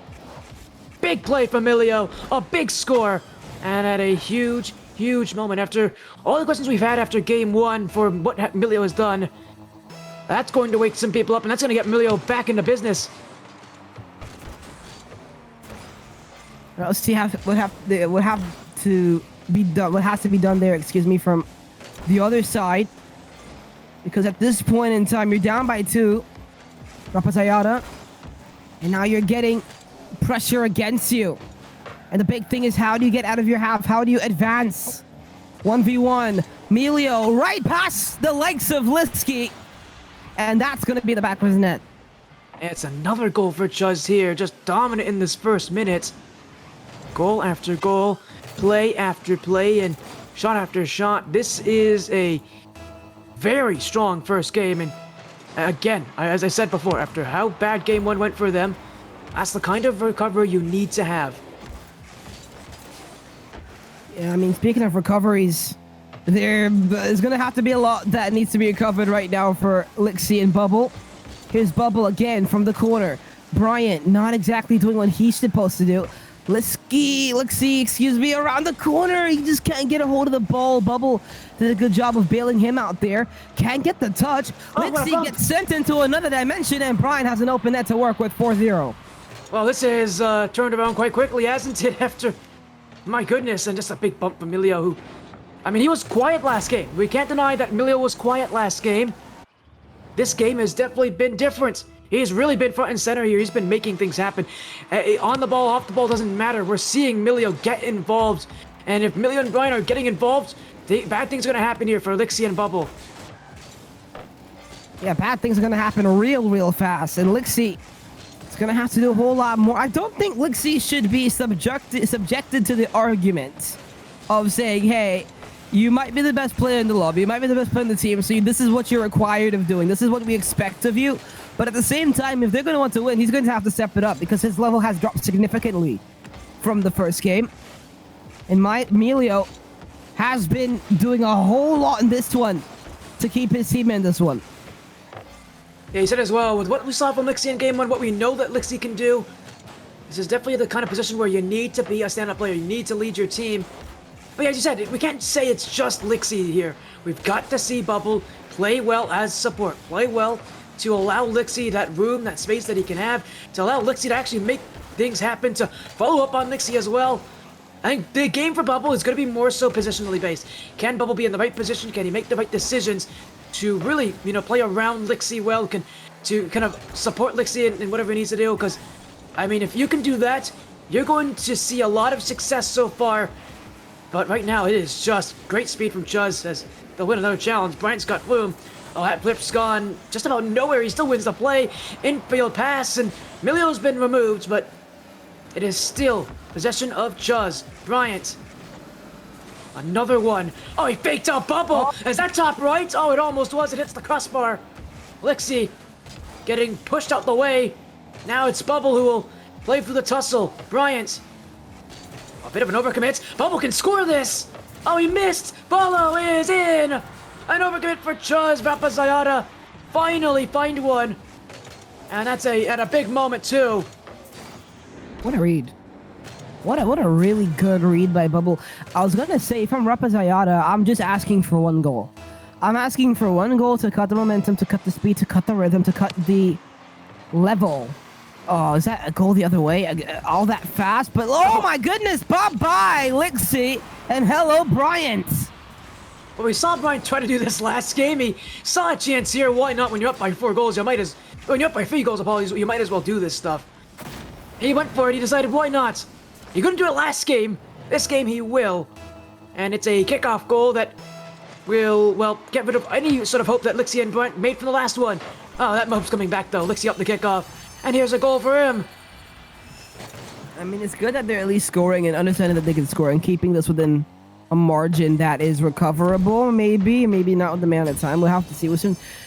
Big play from Emilio, a big score, and at a huge, huge moment after all the questions we've had after Game 1 for what Emilio has done. That's going to wake some people up, and that's going to get Emilio back into business. Let's see what has to be done there, excuse me, from the other side. Because at this point in time, you're down by 2. Rapaziada. And now you're getting pressure against you. And the big thing is, how do you get out of your half? How do you advance? 1v1. Emilio right past the legs of Litsky. And that's going to be the back of his net. And it's another goal for chuzz here, just dominant in this first minute. Goal after goal, play after play, and shot after shot. This is a very strong first game, and again, as I said before, after how bad Game 1 went for them, that's the kind of recovery you need to have. Yeah, I mean, speaking of recoveries, there is going to have to be a lot that needs to be recovered right now for Lixie and Bubble. Here's Bubble again from the corner. Bryant not exactly doing what he's supposed to do. Lixie, excuse me, around the corner. He just can't get a hold of the ball. Bubble did a good job of bailing him out there. Can't get the touch. Lixie gets sent into another dimension, and Bryant has an open net to work with 4-0. Well, this is turned around quite quickly, hasn't it? After, my goodness, and just a big bump from Emilio, who, I mean, he was quiet last game. We can't deny that Emilio was quiet last game. This game has definitely been different. He's really been front and center here. He's been making things happen. On the ball, off the ball, doesn't matter. We're seeing Emilio get involved. And if Emilio and Brian are getting involved, bad things are going to happen here for Lixie and Bubble. Yeah, bad things are going to happen real fast. And Lixie is going to have to do a whole lot more. I don't think Lixie should be subjected to the argument of saying, hey, you might be the best player in the lobby. You might be the best player in the team. So this is what you're required of doing. This is what we expect of you. But at the same time, if they're going to want to win, he's going to have to step it up because his level has dropped significantly from the first game. And Emilio has been doing a whole lot in this one to keep his team in this one. Yeah, he said as well, with what we saw from Lixie in Game 1, what we know that Lixie can do, this is definitely the kind of position where you need to be a stand-up player. You need to lead your team. But yeah, as you said, we can't say it's just Lixie here. We've got to see Bubble play well as support. Play well to allow Lixie that room, that space that he can have, to allow Lixie to actually make things happen, to follow up on Lixie as well. I think the game for Bubble is going to be more so positionally based. Can Bubble be in the right position? Can he make the right decisions to really, play around Lixie well, to kind of support Lixie in whatever he needs to do? Because, I mean, if you can do that, you're going to see a lot of success so far. But right now, it is just great speed from chuzz as they'll win another challenge. Bryant's got Bloom. Oh, that blip's gone just about nowhere. He still wins the play. Infield pass, and Emilio's been removed, but it is still possession of chuzz. Bryant. Another one. Oh, he faked out Bubble. Is that top right? Oh, it almost was. It hits the crossbar. Lixie getting pushed out the way. Now it's Bubble who will play through the tussle. Bryant. A bit of an overcommit. Bubble can score this. Oh, he missed. Bolo is in. An overcommit for chuzz. Rapaziada finally find one. And that's at a big moment too. What a read. What a really good read by Bubble. I was going to say, from Rapaziada, I'm just asking for one goal. I'm asking for one goal to cut the momentum, to cut the speed, to cut the rhythm, to cut the level. Oh, is that a goal the other way? All that fast? But oh my goodness, bye-bye, Lixie, and hello, Bryant. Well, we saw Bryant try to do this last game. He saw a chance here. Why not? When you're up by 4 goals, when you're up by 3 goals, apologies, you might as well do this stuff. He went for it. He decided, why not? He couldn't do it last game. This game he will. And it's a kickoff goal that will, well, get rid of any sort of hope that Lixie and Bryant made from the last one. Oh, that hope's coming back, though. Lixie up the kickoff. And here's a goal for him. I mean, it's good that they're at least scoring and understanding that they can score and keeping this within a margin that is recoverable. Maybe not with the amount of time. We'll have to see with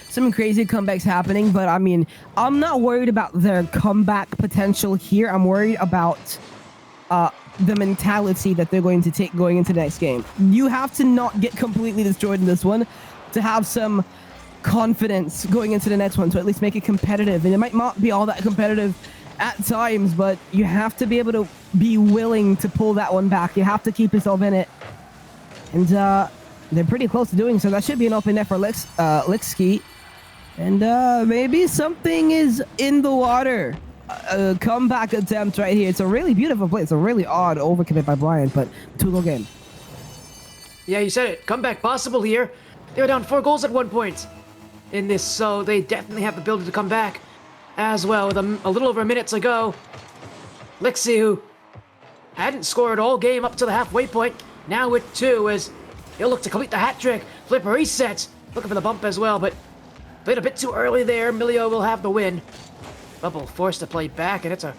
some crazy comebacks happening. But I mean, I'm not worried about their comeback potential here. I'm worried about the mentality that they're going to take going into the next game. You have to not get completely destroyed in this one to have some confidence going into the next one, to at least make it competitive. And it might not be all that competitive at times, but you have to be able to be willing to pull that one back. You have to keep yourself in it. And they're pretty close to doing so. That should be an open net for Melekiym. And maybe something is in the water. A comeback attempt right here. It's a really beautiful play. It's a really odd overcommit by Bryant, but 2-goal game. Yeah, you said it. Comeback possible here. They were down 4 goals at one point in this, so they definitely have the ability to come back as well. With a little over a minute to go, Melekiym, who hadn't scored all game up to the halfway point, now with 2, as he'll look to complete the hat trick. Flip a reset, looking for the bump as well, but played a bit too early there. Melekiym will have the win. Bubble forced to play back, and it's a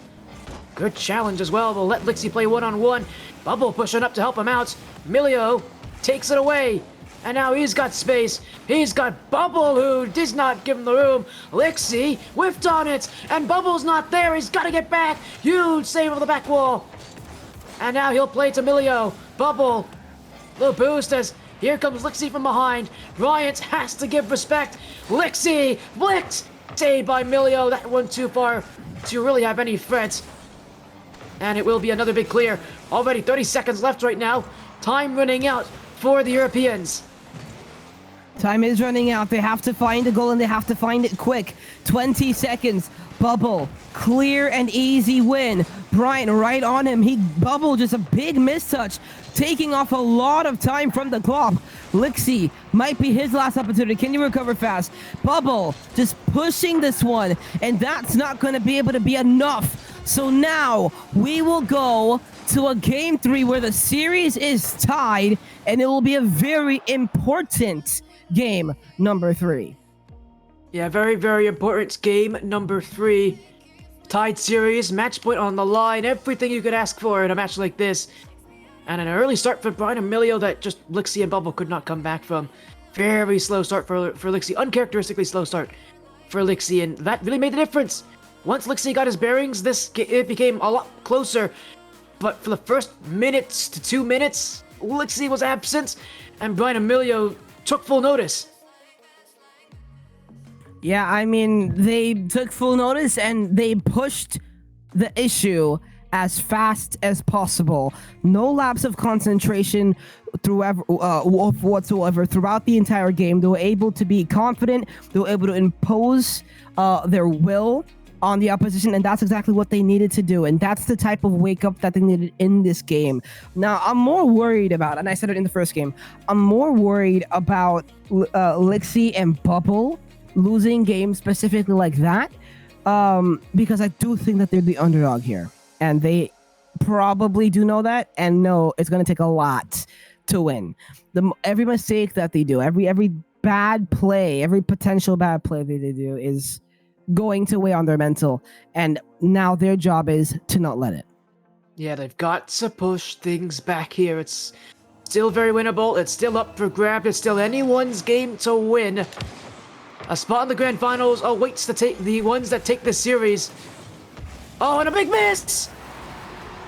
good challenge as well. They'll let Melekiym play one-on-one. Bubble pushing up to help him out. Melekiym takes it away, and now he's got space. He's got Bubble, who does not give him the room. Melekiym whiffed on it, and Bubble's not there. He's got to get back. Huge save over the back wall. And now he'll play to Melekiym. Bubble, little boost as here comes Melekiym from behind. Bryant has to give respect. Melekiym, Blitz, saved by Melekiym. That one too far to really have any threats. And it will be another big clear. Already 30 seconds left right now. Time running out for the Europeans. Time is running out. They have to find a goal, and they have to find it quick. 20 seconds. Bubble, clear and easy win. Bryant right on him. Bubble, just a big mistouch, taking off a lot of time from the clock. Melekiym might be his last opportunity. Can you recover fast? Bubble just pushing this one, and that's not going to be able to be enough. So now we will go to a game 3 where the series is tied, and it will be a very important game number 3. Yeah, very, very important game number 3. Tied series, match point on the line, everything you could ask for in a match like this. And an early start for Bryant and Melekiym that just Melekiym and Bubble could not come back from. Very slow start for Melekiym, uncharacteristically slow start for Melekiym, and that really made the difference. Once Melekiym got his bearings, it became a lot closer. But for the first minutes to 2 minutes, Melekiym was absent, and Bryant and Melekiym took full notice. Yeah, I mean, they took full notice and they pushed the issue as fast as possible. No lapse of concentration whatsoever throughout the entire game. They were able to be confident. They were able to impose their will on the opposition, and that's exactly what they needed to do. And that's the type of wake up that they needed in this game. Now, I'm more worried about, and I said it in the first game, I'm more worried about Melekiym and Bubble losing games specifically like that, because I do think that they're the underdog here, and they probably do know that and know it's going to take a lot to win. Every mistake that they do, every bad play, every potential bad play that they do is going to weigh on their mental, and now their job is to not let it. Yeah, they've got to push things back here. It's still very winnable. It's still up for grabs. It's still anyone's game to win. A spot in the grand finals awaits to take the ones that take this series. Oh, and a big miss!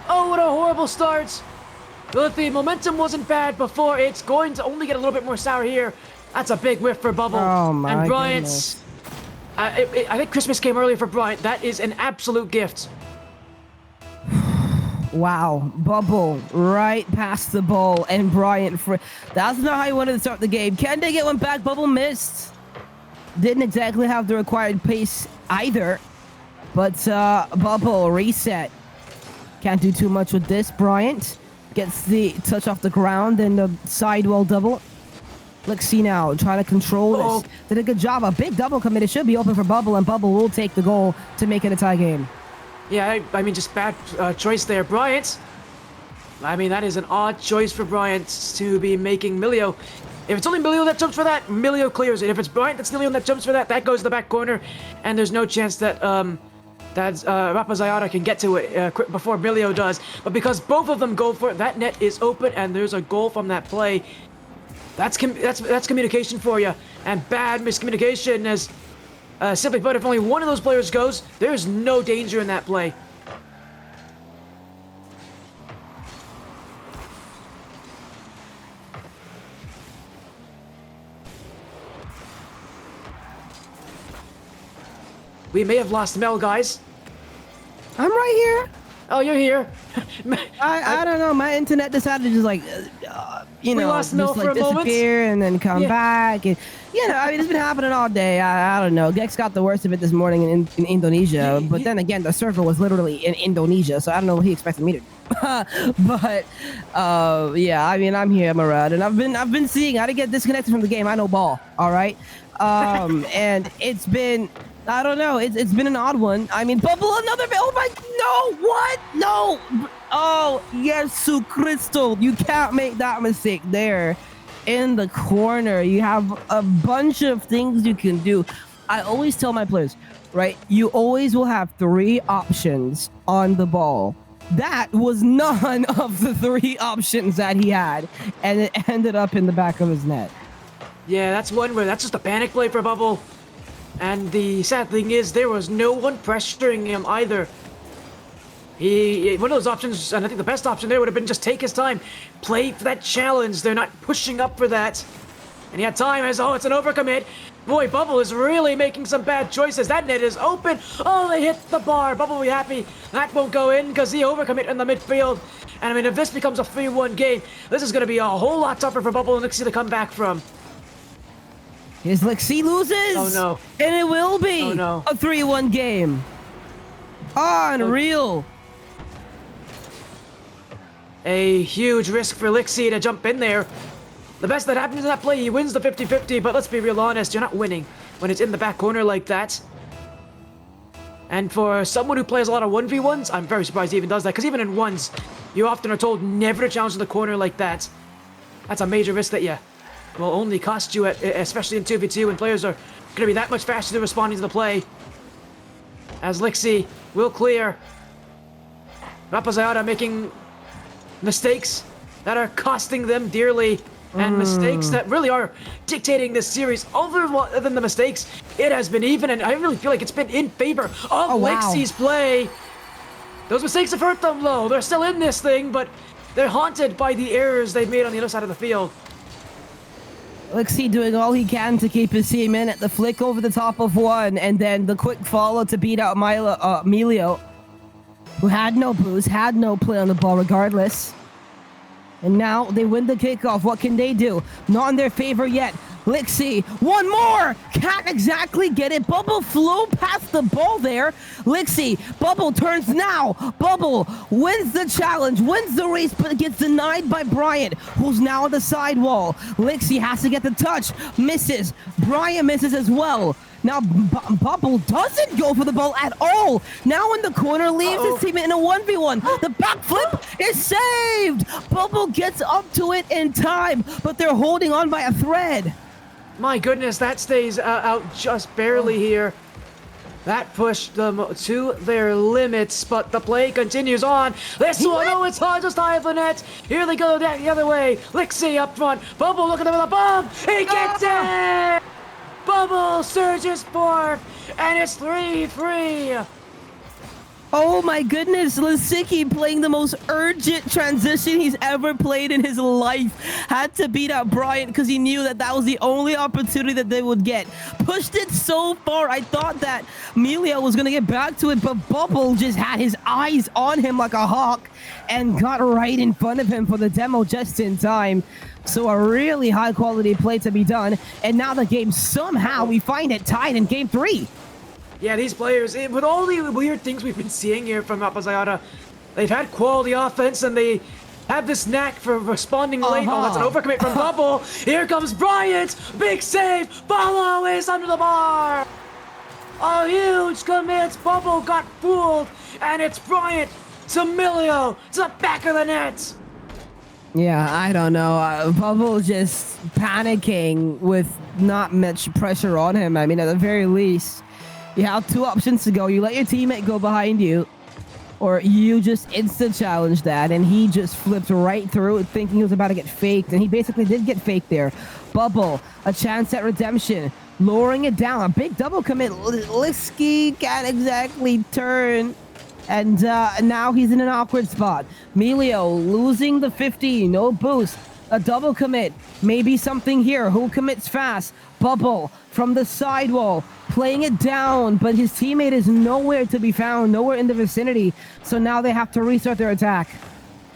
Oh, what a horrible start. But the momentum wasn't bad before. It's going to only get a little bit more sour here. That's a big whiff for Bubble. Oh, my and Bryant's. goodness. I think Christmas came earlier for Bryant. That is an absolute gift. Wow, Bubble right past the ball, and Bryant that's not how you wanted to start the game. Can they get one back? Bubble missed. Didn't exactly have the required pace either, but Bubble reset. Can't do too much with this. Bryant gets the touch off the ground and the sidewall double. Let's see now, trying to control this. Did a good job. A big double commit. It should be open for Bubble, and Bubble will take the goal to make it a tie game. Yeah, I mean, just bad choice there. Bryant. I mean, that is an odd choice for Bryant to be making Melekiym. If it's only Melekiym that jumps for that, Melekiym clears it. If it's Bryant that's the only one that jumps for that, that goes to the back corner, and there's no chance that that Rapaziada can get to it quick before Milio does. But because both of them go for it, that net is open, and there's a goal from that play. That's communication for you, and bad miscommunication. As simply put, if only one of those players goes, there's no danger in that play. We may have lost Mel, guys. I'm right here. Oh, you're here. I don't know. My internet decided to just like, lost Mel just for like a moment. disappear and then come back. And, I mean, it's been happening all day. I don't know. Gex got the worst of it this morning in Indonesia. But then again, the server was literally in Indonesia. So I don't know what he expected me to do. But yeah, I mean, I'm here, Murad, and I've been seeing how to get disconnected from the game. I know ball. All right. And it's been, I don't know. It's been an odd one. I mean, Bubble, another. Oh my! No! What? No! Oh, yes, Cristo! You can't make that mistake there. In the corner, you have a bunch of things you can do. I always tell my players, right? You always will have 3 options on the ball. That was none of the 3 options that he had, and it ended up in the back of his net. Yeah, that's one where that's just a panic play for Bubble. And the sad thing is, there was no one pressuring him either. One of those options, and I think the best option there would have been just take his time, play for that challenge. They're not pushing up for that. And he had time as, it's an overcommit. Boy, Bubble is really making some bad choices. That net is open. Oh, they hit the bar. Bubble will be happy. That won't go in because he overcommit in the midfield. And I mean, if this becomes a 3-1 game, this is going to be a whole lot tougher for Bubble and Lixie to come back from. His Lixie loses. Oh no. And it will be a 3-1 game. Unreal. A huge risk for Lixie to jump in there. The best that happens in that play, he wins the 50-50, but let's be real honest, you're not winning when it's in the back corner like that. And for someone who plays a lot of 1v1s, I'm very surprised he even does that, because even in ones, you often are told never to challenge in the corner like that. That's a major risk that will only cost you, especially in 2v2, when players are going to be that much faster responding to the play. As Lixie will clear. Rapaziada making mistakes that are costing them dearly. And mistakes that really are dictating this series. Other than the mistakes, it has been even, and I really feel like it's been in favor of Lixie's play. Those mistakes have hurt them, though. They're still in this thing, but they're haunted by the errors they've made on the other side of the field. Lixie doing all he can to keep his team in at the flick over the top of one, and then the quick follow to beat out Melio, who had no boost, had no play on the ball regardless. And now they win the kickoff. What can they do? Not in their favor yet. Lixie, one more! Can't exactly get it. Bubble flew past the ball there. Lixie, Bubble turns now. Bubble wins the challenge, wins the race, but gets denied by Bryant, who's now on the sidewall. Lixie has to get the touch. Misses. Bryant misses as well. Now, Bubble doesn't go for the ball at all. Now in the corner, leaves his team in a 1v1. The backflip is saved. Bubble gets up to it in time, but they're holding on by a thread. My goodness, that stays out just barely here. That pushed them to their limits, but the play continues on. This one, it's just high of the net. Here they go the other way. Lixie up front. Bubble looking for the bomb. He gets it! Bubble surges forth, and it's 3-3. Oh my goodness, Lisicki playing the most urgent transition he's ever played in his life. Had to beat out Bryant because he knew that was the only opportunity that they would get. Pushed it so far, I thought that Melio was going to get back to it, but Bubble just had his eyes on him like a hawk and got right in front of him for the demo just in time. So a really high quality play to be done. And now the game, somehow we find it tied in game 3. Yeah, these players, with all the weird things we've been seeing here from Rapaziada, they've had quality offense and they have this knack for responding late. Oh, that's an overcommit from Bubble. Here comes Bryant. Big save. Follow is under the bar. A huge commit. Bubble got fooled. And it's Bryant to Melio to the back of the net. Yeah, I don't know. Bubble just panicking with not much pressure on him. I mean, at the very least, You have two options to go. You let your teammate go behind you, or you just instant challenge that, and he just flipped right through it, thinking he was about to get faked, and he basically did get faked there. Bubble, a chance at redemption, lowering it down. A big double commit. Liski can't exactly turn, and now he's in an awkward spot. Melio losing the 50, no boost. A double commit, maybe something here. Who commits fast? Bubble from the sidewall, playing it down, but his teammate is nowhere to be found, nowhere in the vicinity. So now they have to restart their attack.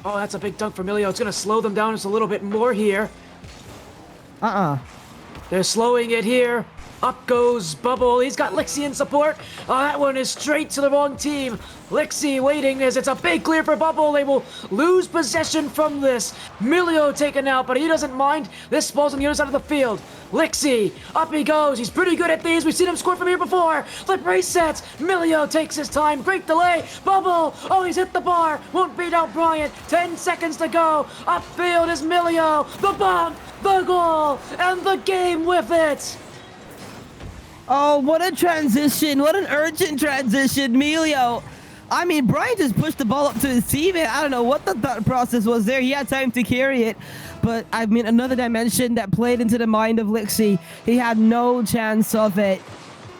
Oh, that's a big dunk for Melio. It's going to slow them down just a little bit more here. They're slowing it here. Up goes Bubble. He's got Lixie in support. Oh, that one is straight to the wrong team. Lixie waiting as it's a big clear for Bubble. They will lose possession from this. Melio taken out, but he doesn't mind. This ball's on the other side of the field. Lixie, up he goes. He's pretty good at these. We've seen him score from here before. Flip resets. Melio takes his time. Great delay. Bubble. Oh, he's hit the bar. Won't beat out Bryant. 10 seconds to go. Upfield is Melio. The bump, the goal, and the game with it. Oh, what a transition. What an urgent transition. Melio. I mean, Brian just pushed the ball up to his teammate. I don't know what the thought process was there. He had time to carry it. But, I mean, another dimension that played into the mind of Lixie. He had no chance of it.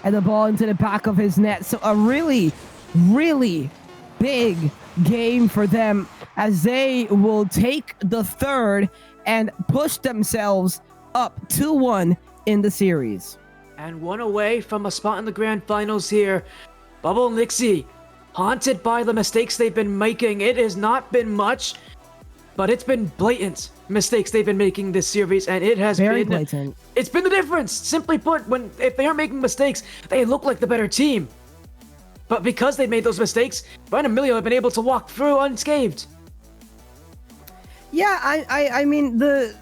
And the ball into the back of his net. So a really, really big game for them as they will take the third and push themselves up 2-1 in the series. And one away from a spot in the grand finals here. Bubble and Lixie, haunted by the mistakes they've been making. It has not been much, but it's been blatant mistakes they've been making this series, and it has Very been blatant. It's been the difference. Simply put, if they aren't making mistakes, they look like the better team. But because they made those mistakes, Brian and Melio have been able to walk through unscathed. Yeah, I mean the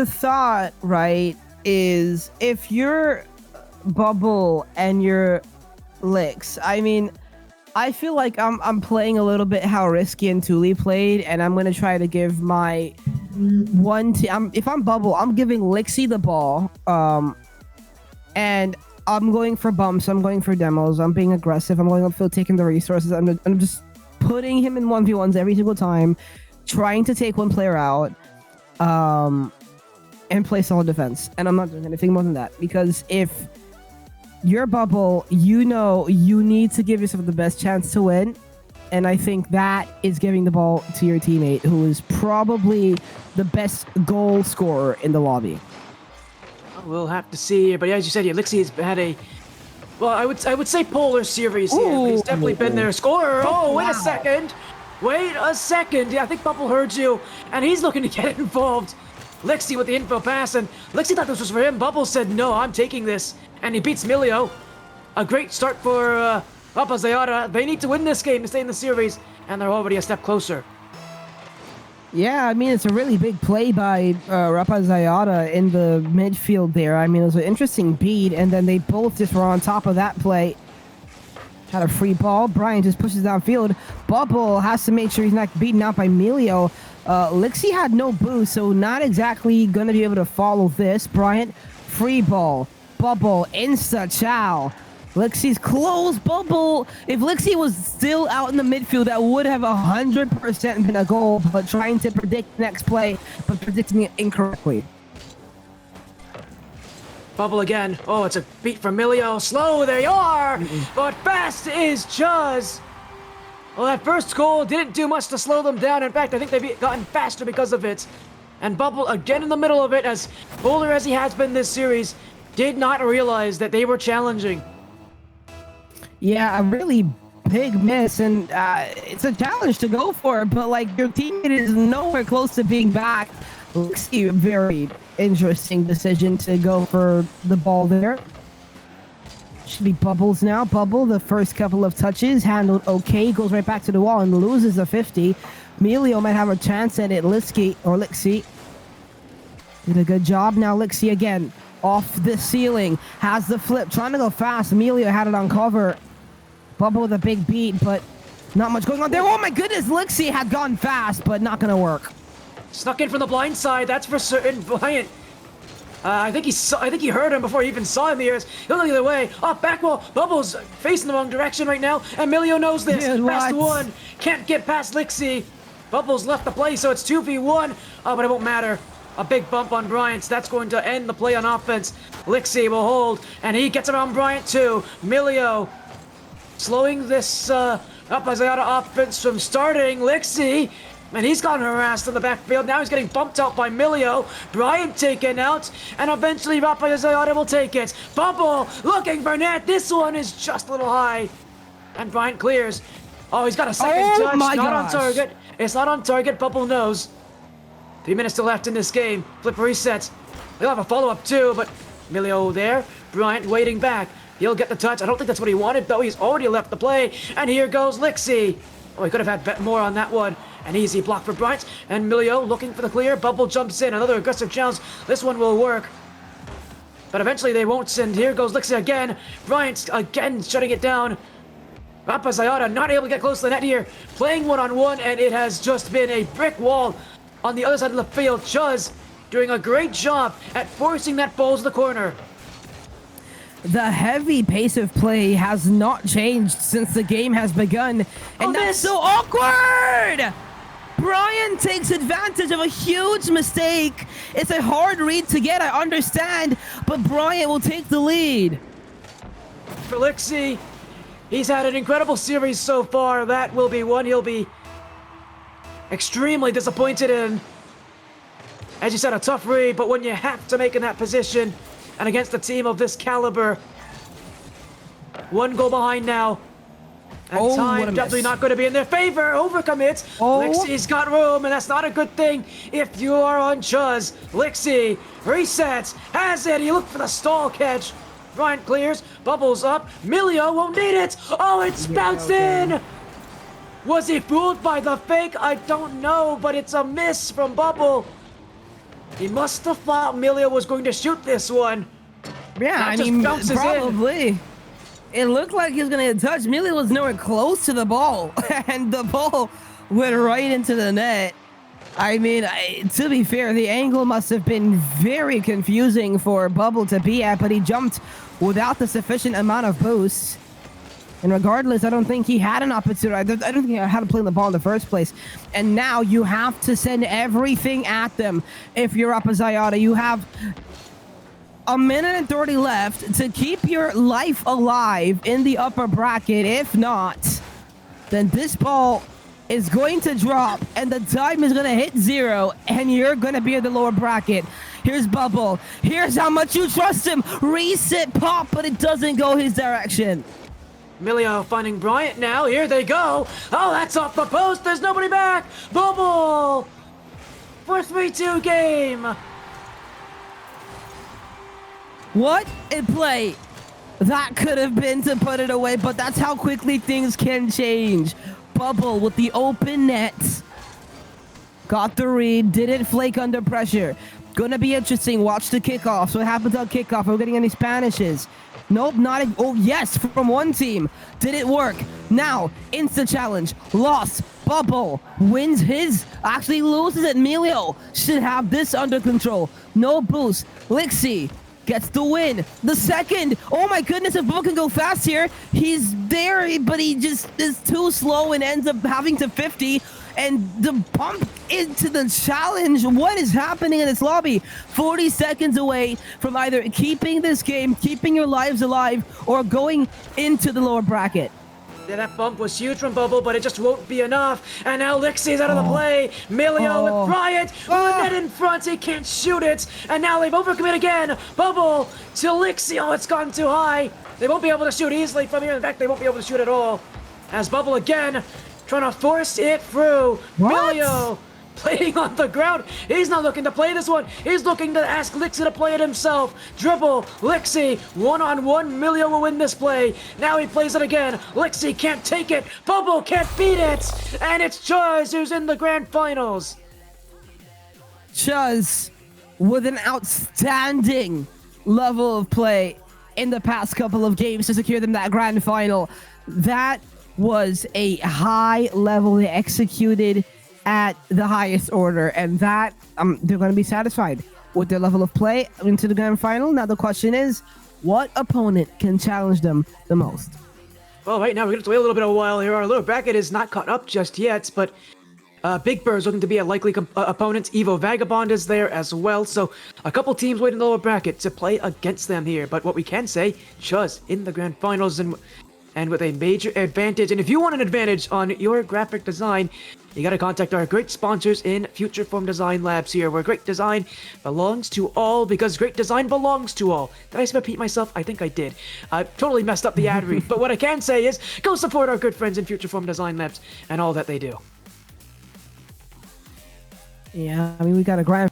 thought, right, is if you're Bubble and your Lix, I mean, I feel like I'm playing a little bit how Risky and Thule played, and I'm gonna try to give my one team. If I'm Bubble, I'm giving Lixie the ball, and I'm going for bumps. I'm going for demos. I'm being aggressive. I'm going upfield, taking the resources. I'm just putting him in 1v1s every single time, trying to take one player out, and play solid defense. And I'm not doing anything more than that, because if you're Bubble, you know you need to give yourself the best chance to win. And I think that is giving the ball to your teammate, who is probably the best goal scorer in the lobby. We'll have to see. But as you said, Lixie has had a, well, I would say polar series here. But he's definitely been their scorer. Oh, wait a second. Wait a second. Yeah, I think Bubble heard you, and he's looking to get involved. Lixie with the info pass, and Lixie thought this was for him. Bubble said, no, I'm taking this. And he beats Melio. A great start for Rapaziada. They need to win this game to stay in the series, and they're already a step closer. Yeah, I mean, it's a really big play by Rapaziada in the midfield there. I mean, it was an interesting beat, and then they both just were on top of that play. Had a free ball. Brian just pushes downfield. Bubble has to make sure he's not beaten out by Melio. Lixie had no boost, so not exactly going to be able to follow this. Bryant, free ball. Bubble, insta-chow. Lixie's close. Bubble. If Lixie was still out in the midfield, that would have 100% been a goal, but trying to predict the next play, but predicting it incorrectly. Bubble again. Oh, it's a beat from Melio. Slow, there you are. But fast is chuzz. Well, that first goal didn't do much to slow them down. In fact, I think they've gotten faster because of it. And Bubble, again in the middle of it, as bowler as he has been this series, did not realize that they were challenging. Yeah, a really big miss, and it's a challenge to go for, but like your teammate is nowhere close to being back. Lixie, very interesting decision to go for the ball there. Should be Bubbles now. Bubble, the first couple of touches, handled okay, goes right back to the wall and loses a 50. Melio might have a chance at it. Lixie did a good job. Now Lixie again, off the ceiling, has the flip, trying to go fast. Melio had it on cover. Bubble with a big beat, but not much going on there. Oh my goodness, Lixie had gone fast, but not gonna work. Snuck in from the blind side, that's for certain. Bryant I think he heard him before he even saw him in the ears. He'll go the other way. Off back wall. Bubbles facing the wrong direction right now, and Milio knows this. Dude, Past what? one. Can't get past Lixie. Bubbles left the play, so it's 2v1. Oh, but it won't matter. A big bump on Bryant. That's going to end the play on offense. Lixie will hold, and he gets around Bryant too. Milio slowing this Rapaziada offense from starting. Lixie, and he's gotten harassed in the backfield. Now he's getting bumped out by Milio. Bryant taken out, and eventually Rapaziada will take it. Bubble looking for net. This one is just a little high, and Bryant clears. Oh, he's got a second touch. My Not gosh. on target. It's not on target. Bubble knows. 3 minutes still left in this game. Flip resets. They'll have a follow-up too, but Milio there. Bryant waiting back. He'll get the touch. I don't think that's what he wanted, though. He's already left the play, and here goes Lixie. Oh, he could have had more on that one. An easy block for Bryant, and Milio looking for the clear. Bubble jumps in. Another aggressive challenge. This one will work. But eventually they won't, and here goes Lixie again. Bryant again shutting it down. Rapaziada not able to get close to the net here. Playing one-on-one, and it has just been a brick wall on the other side of the field. Chuzz doing a great job at forcing that ball to the corner. The heavy pace of play has not changed since the game has begun, and that's so awkward! Brian takes advantage of a huge mistake. It's a hard read to get, I understand, but Brian will take the lead. For Lixie, he's had an incredible series so far. That will be one he'll be extremely disappointed in. As you said, a tough read, but when you have to make in that position and against a team of this caliber, 1 goal behind now. And Oh, what a time miss. definitely not going to be in their favor. Overcommit. Oh. Lixie's got room, and that's not a good thing if you are on Chuzz. Lixie resets, has it. He looked for the stall catch. Bryant clears, bubbles up. Milio won't need it. Oh, it's bounced in. Was he fooled by the fake? I don't know, but it's a miss from Bubble. He must have thought Milio was going to shoot this one. Yeah, That I just mean, bounces in. probably. It looked like he was going to get touched. Millie was nowhere close to the ball, and the ball went right into the net. I mean, to be fair, the angle must have been very confusing for Bubble to be at, but he jumped without the sufficient amount of boost. And regardless, I don't think he had an opportunity. I don't think he had to play the ball in the first place. And now you have to send everything at them. If you're Rapaziada, you have a minute and 30 left to keep your life alive in the upper bracket. If not, then this ball is going to drop and the time is going to hit 0 and you're going to be in the lower bracket. Here's Bubble. Here's how much you trust him. Reset pop, but it doesn't go his direction. Milio finding Bryant now. Here they go. Oh, that's off the post. There's nobody back. Bubble for 3-2 game. What a play. That could have been to put it away, but that's how quickly things can change. Bubble with the open net. Got the read, didn't flake under pressure. Gonna be interesting. Watch the kickoff. So what happens on kickoff? Are we getting any Spanishes? Nope, not a, oh yes, from one team. Did it work? Now, insta challenge. Lost. Bubble wins his, actually loses it. Milio should have this under control. No boost. Lixie gets the win. The second. Oh my goodness, if Bubble can go fast here. He's there, but he just is too slow and ends up having to 50. And the bump into the challenge. What is happening in this lobby? 40 seconds away from either keeping this game, keeping your lives alive, or going into the lower bracket. Yeah, that bump was huge from Bubble, but it just won't be enough. And now Lixie's out of the play. Milio with Bryant. With the net in front. He can't shoot it. And now they've overcommit again. Bubble to Lixie. Oh, it's gone too high. They won't be able to shoot easily from here. In fact, they won't be able to shoot at all. As Bubble again trying to force it through. What? Milio playing on the ground. He's not looking to play this one. He's looking to ask Lixie to play it himself. Dribble, Lixie, one-on-one. Milio will win this play. Now he plays it again. Lixie can't take it. Bubble can't beat it. And it's Chuzz who's in the grand finals. Chuzz with an outstanding level of play in the past couple of games to secure them that grand final. That was a high level they executed at the highest order, and that they're going to be satisfied. with their level of play into the grand final. Now the question is, what opponent can challenge them the most? Well, right now we're going to wait a little bit of a while here. Our little bracket is not caught up just yet, but Big Bird's looking to be a likely opponent. Evo Vagabond is there as well, so a couple teams waiting in the lower bracket to play against them here. But what we can say, chuzz in the grand finals and with a major advantage. And if you want an advantage on your graphic design, you gotta contact our great sponsors in Future Form Design Labs here, where great design belongs to all, because great design belongs to all. Did I just repeat myself? I think I did. I totally messed up the ad read, but what I can say is, go support our good friends in Future Form Design Labs and all that they do. Yeah, I mean, we got a grand.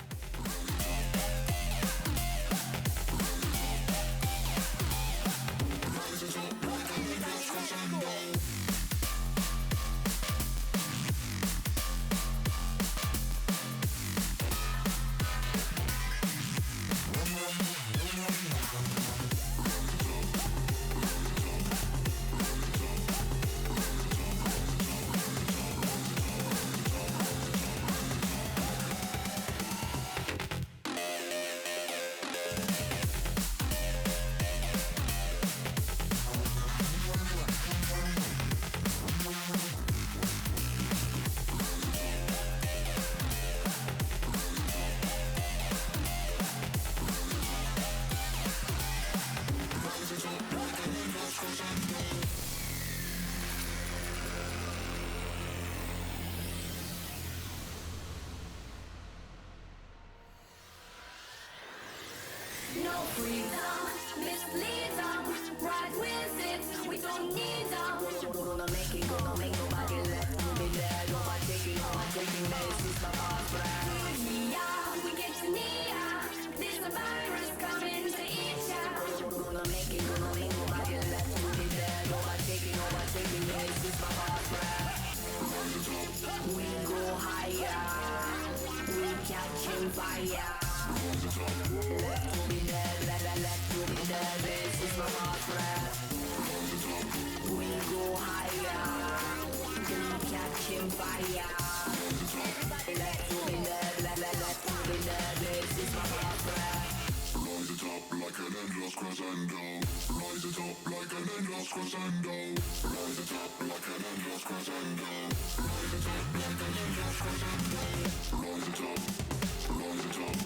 No freedom, mislead them, ride with it, we don't need them. Gonna make it, gonna make nobody left to be there. Nobody taking this is my heart. Yeah, we get you near. There's a virus coming to eat ya. Gonna make it, gonna make nobody left to be there. Nobody taking this is my heart. We go higher, we catching fire. Left to be dead, left to be dead. This is my heart rap. We go higher, we catching fire. Left to be dead, left to be dead. This is my heart rap. Rise it up like an endless crescendo. Rise it up like an endless crescendo. Rise it up like an endless crescendo. Rise it up like an endless crescendo. Rise it up, rise it up.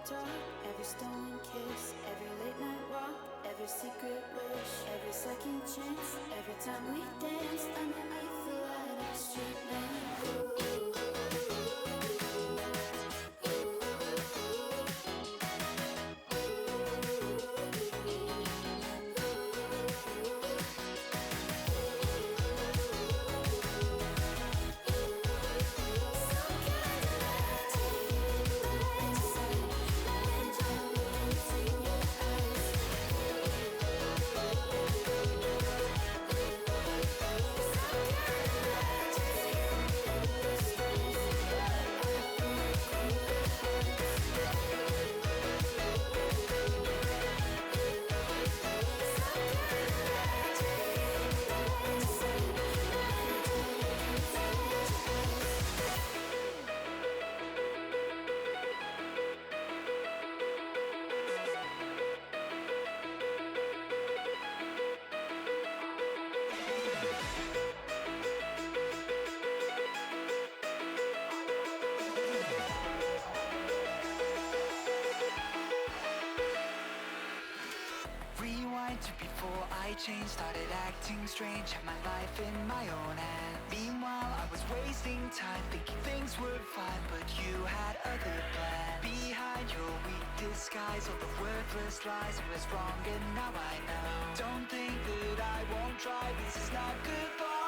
talk, every stolen kiss, every late night walk, every secret wish, every second chance, every time we dance underneath the light of the street lamp. Change, started acting strange, had my life in my own hand. Meanwhile, I was wasting time, thinking things were fine, but you had other plans. Behind your weak disguise, all the worthless lies, I was wrong and now I know. Don't think that I won't try, this is not goodbye.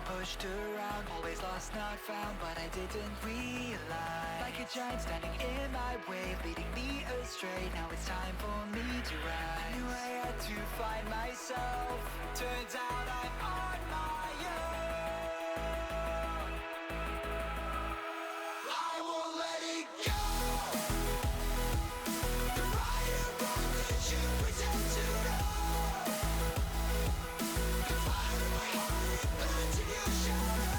Pushed around, always lost, not found, but I didn't realize. Like a giant standing in my way, leading me astray. Now it's time for me to rise. I knew I had to find myself. Turns out I'm on my own. I won't let it go. The right and wrong that you pretend to know. The fire in my heart, it burns in your shadow.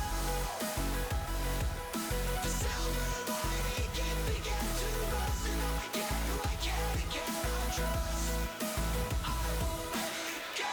The silver lining can begin to rust, and now I get who I can and cannot trust. I won't let it go.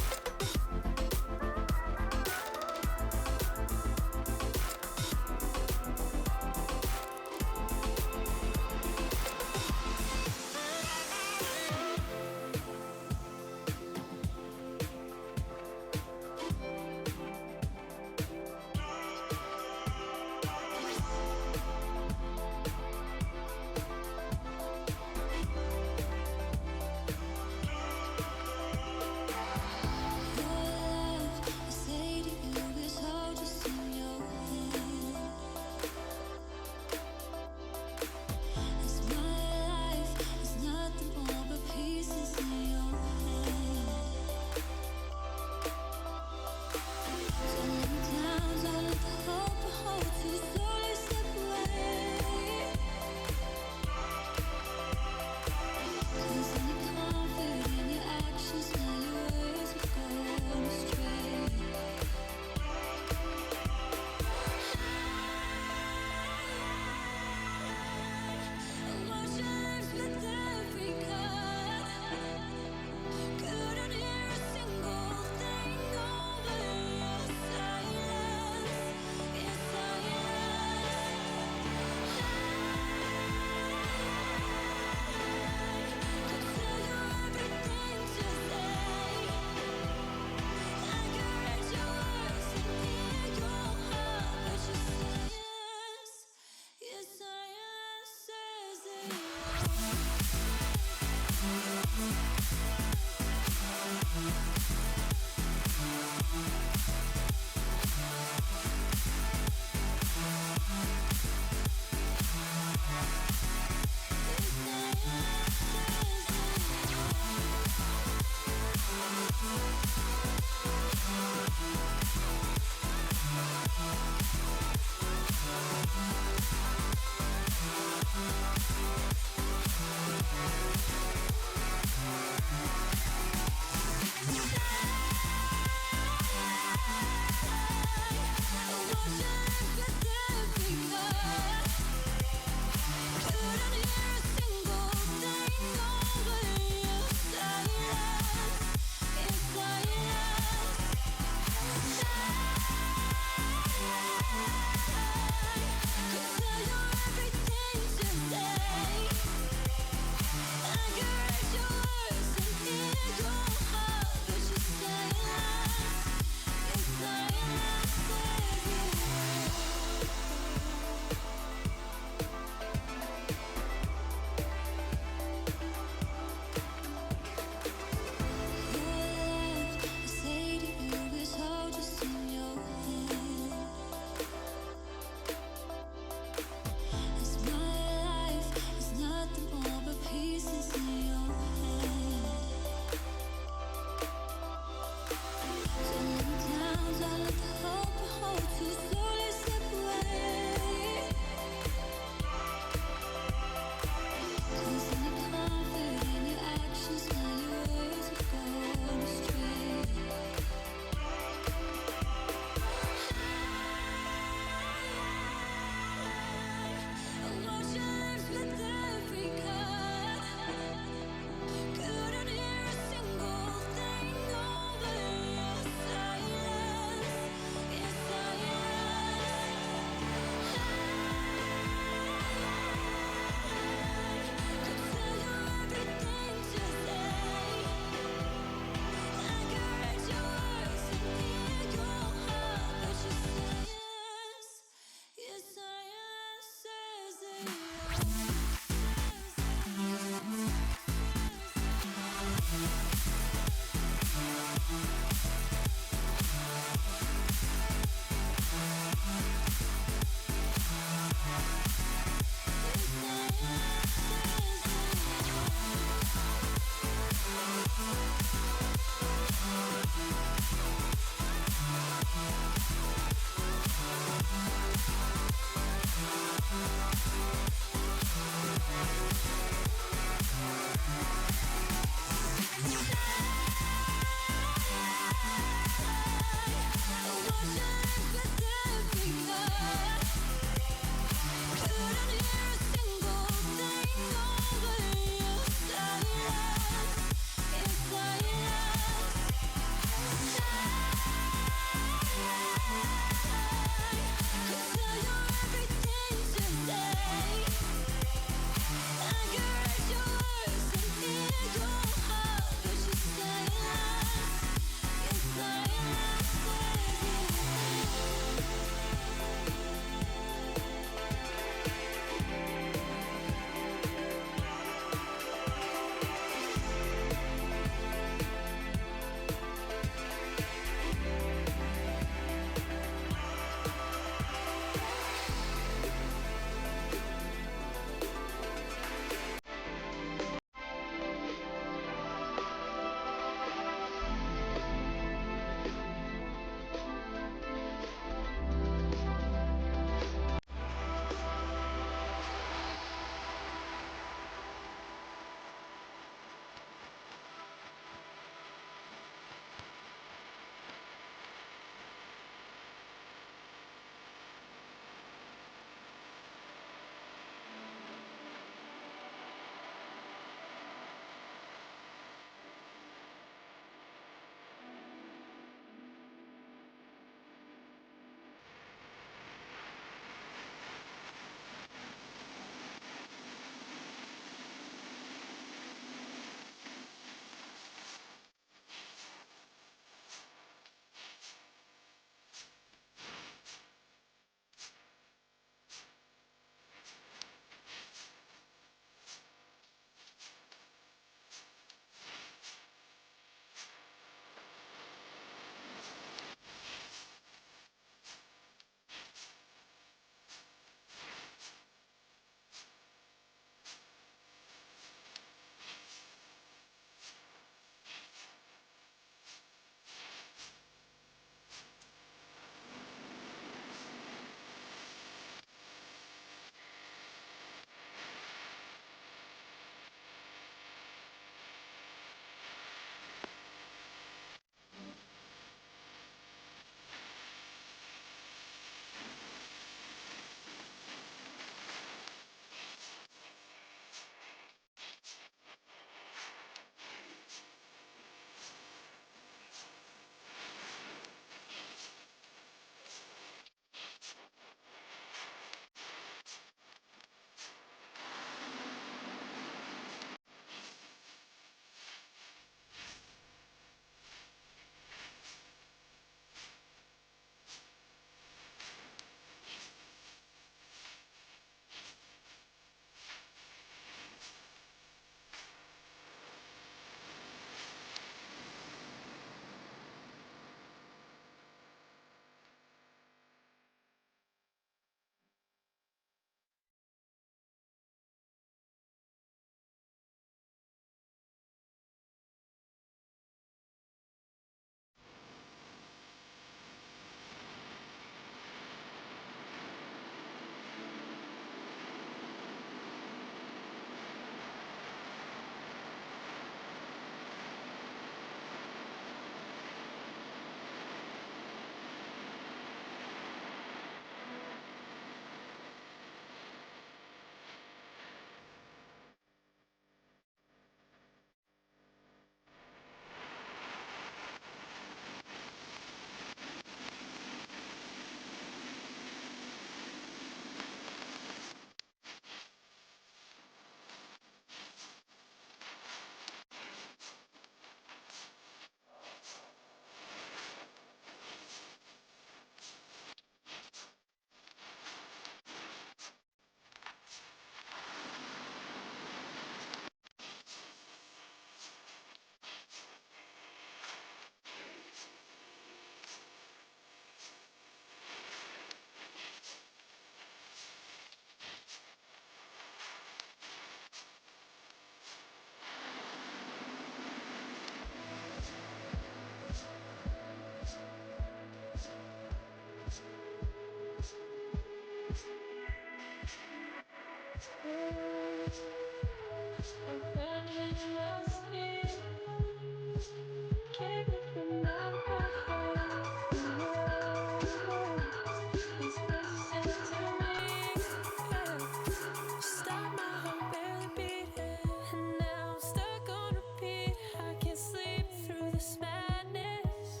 Stop my heart barely beating, and now I'm stuck on repeat. I can't sleep through this madness.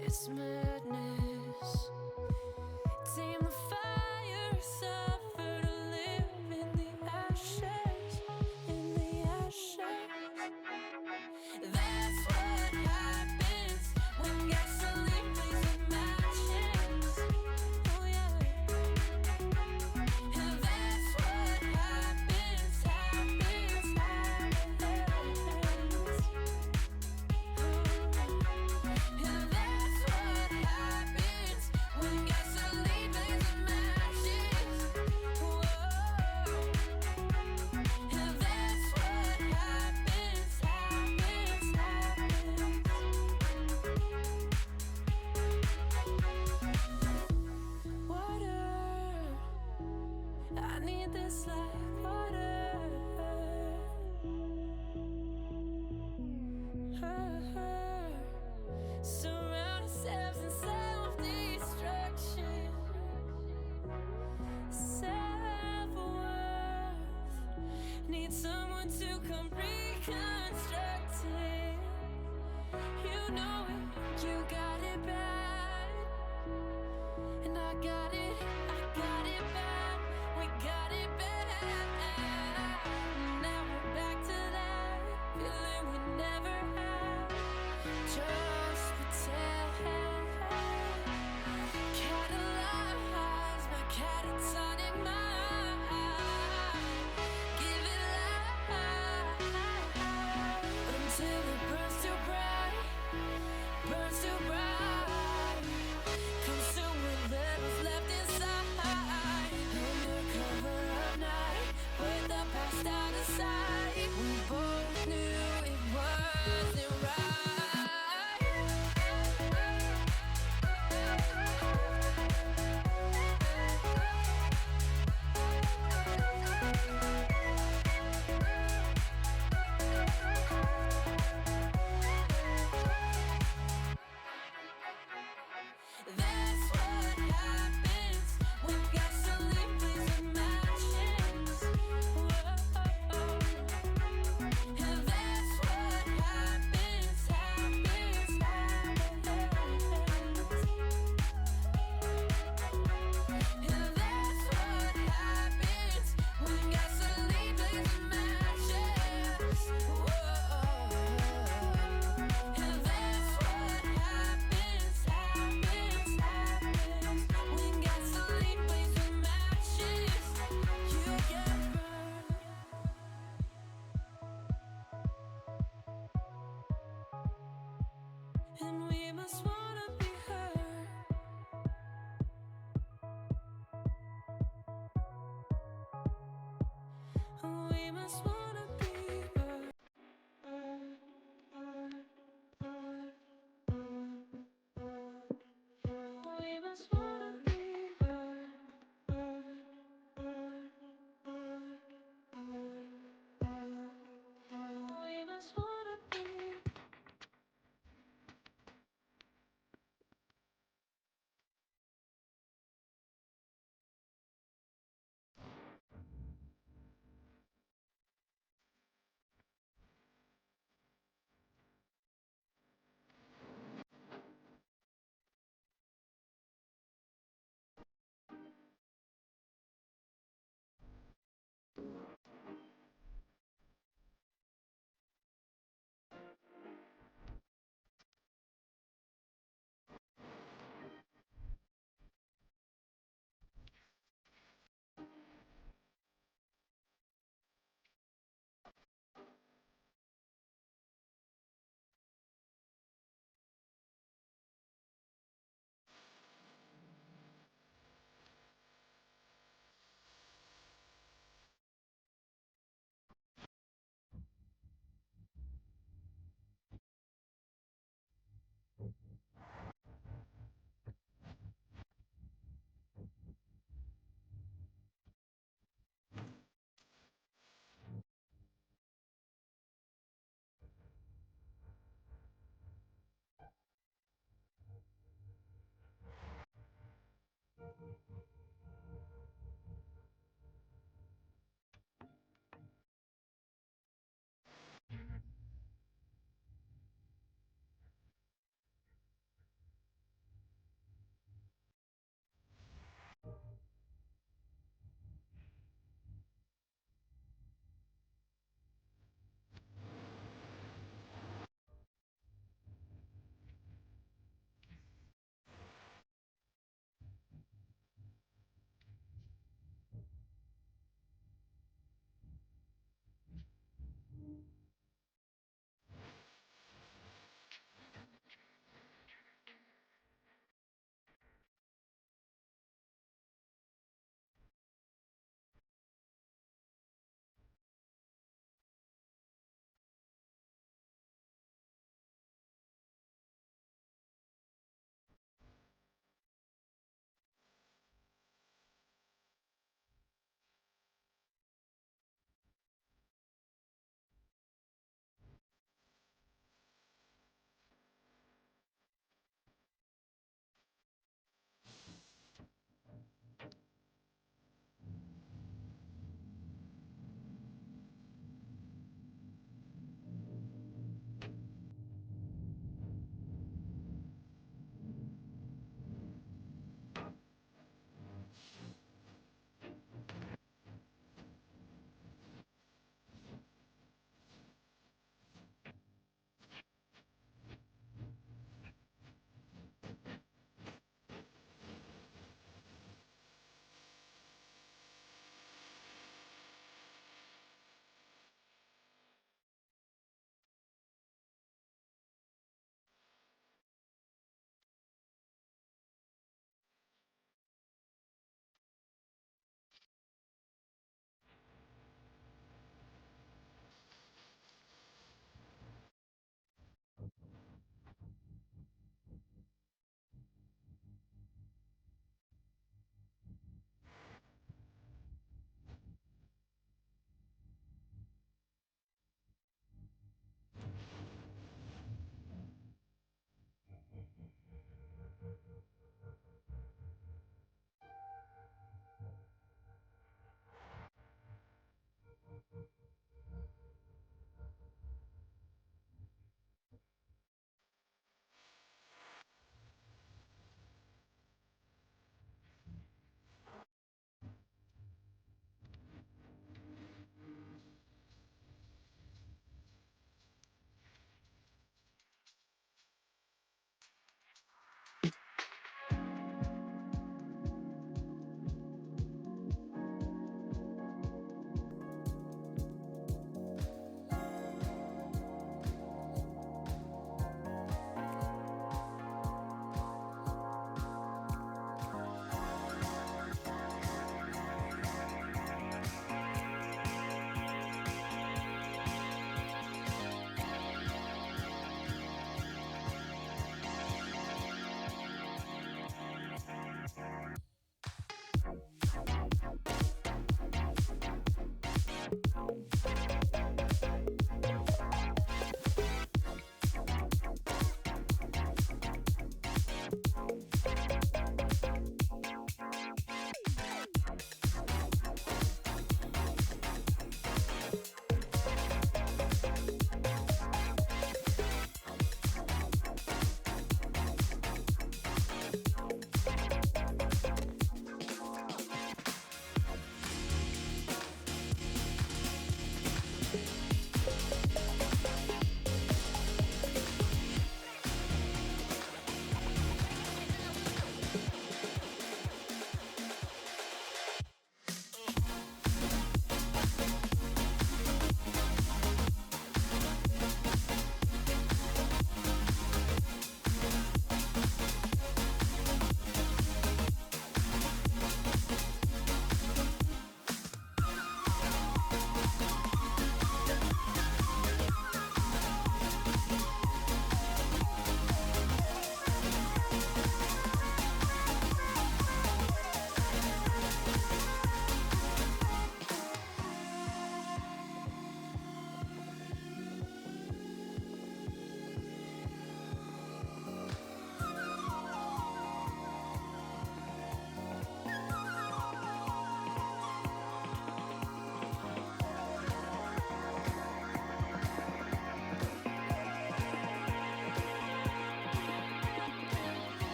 It's madness. Tame the fire, suffer to live in the ashes, in the ashes. That's what happens when gasoline plays with matches. Oh yeah. And that's what happens, happens, happens. And that's what happens when gasoline plays with matches. Whoa. And that's what happens, happens, happens. Water, I need this like water. Surround ourselves in self-destruction. Self-worth, need someone to come reconstruct it. You know it, you got it bad. And I got it bad. We got it bad. Now we're back to that feeling we never had. Just pretend. Catalyze my catatonic mind. Give it life until it burns too bright. Burns too bright. Consume whatever's left inside. Under cover of night, with the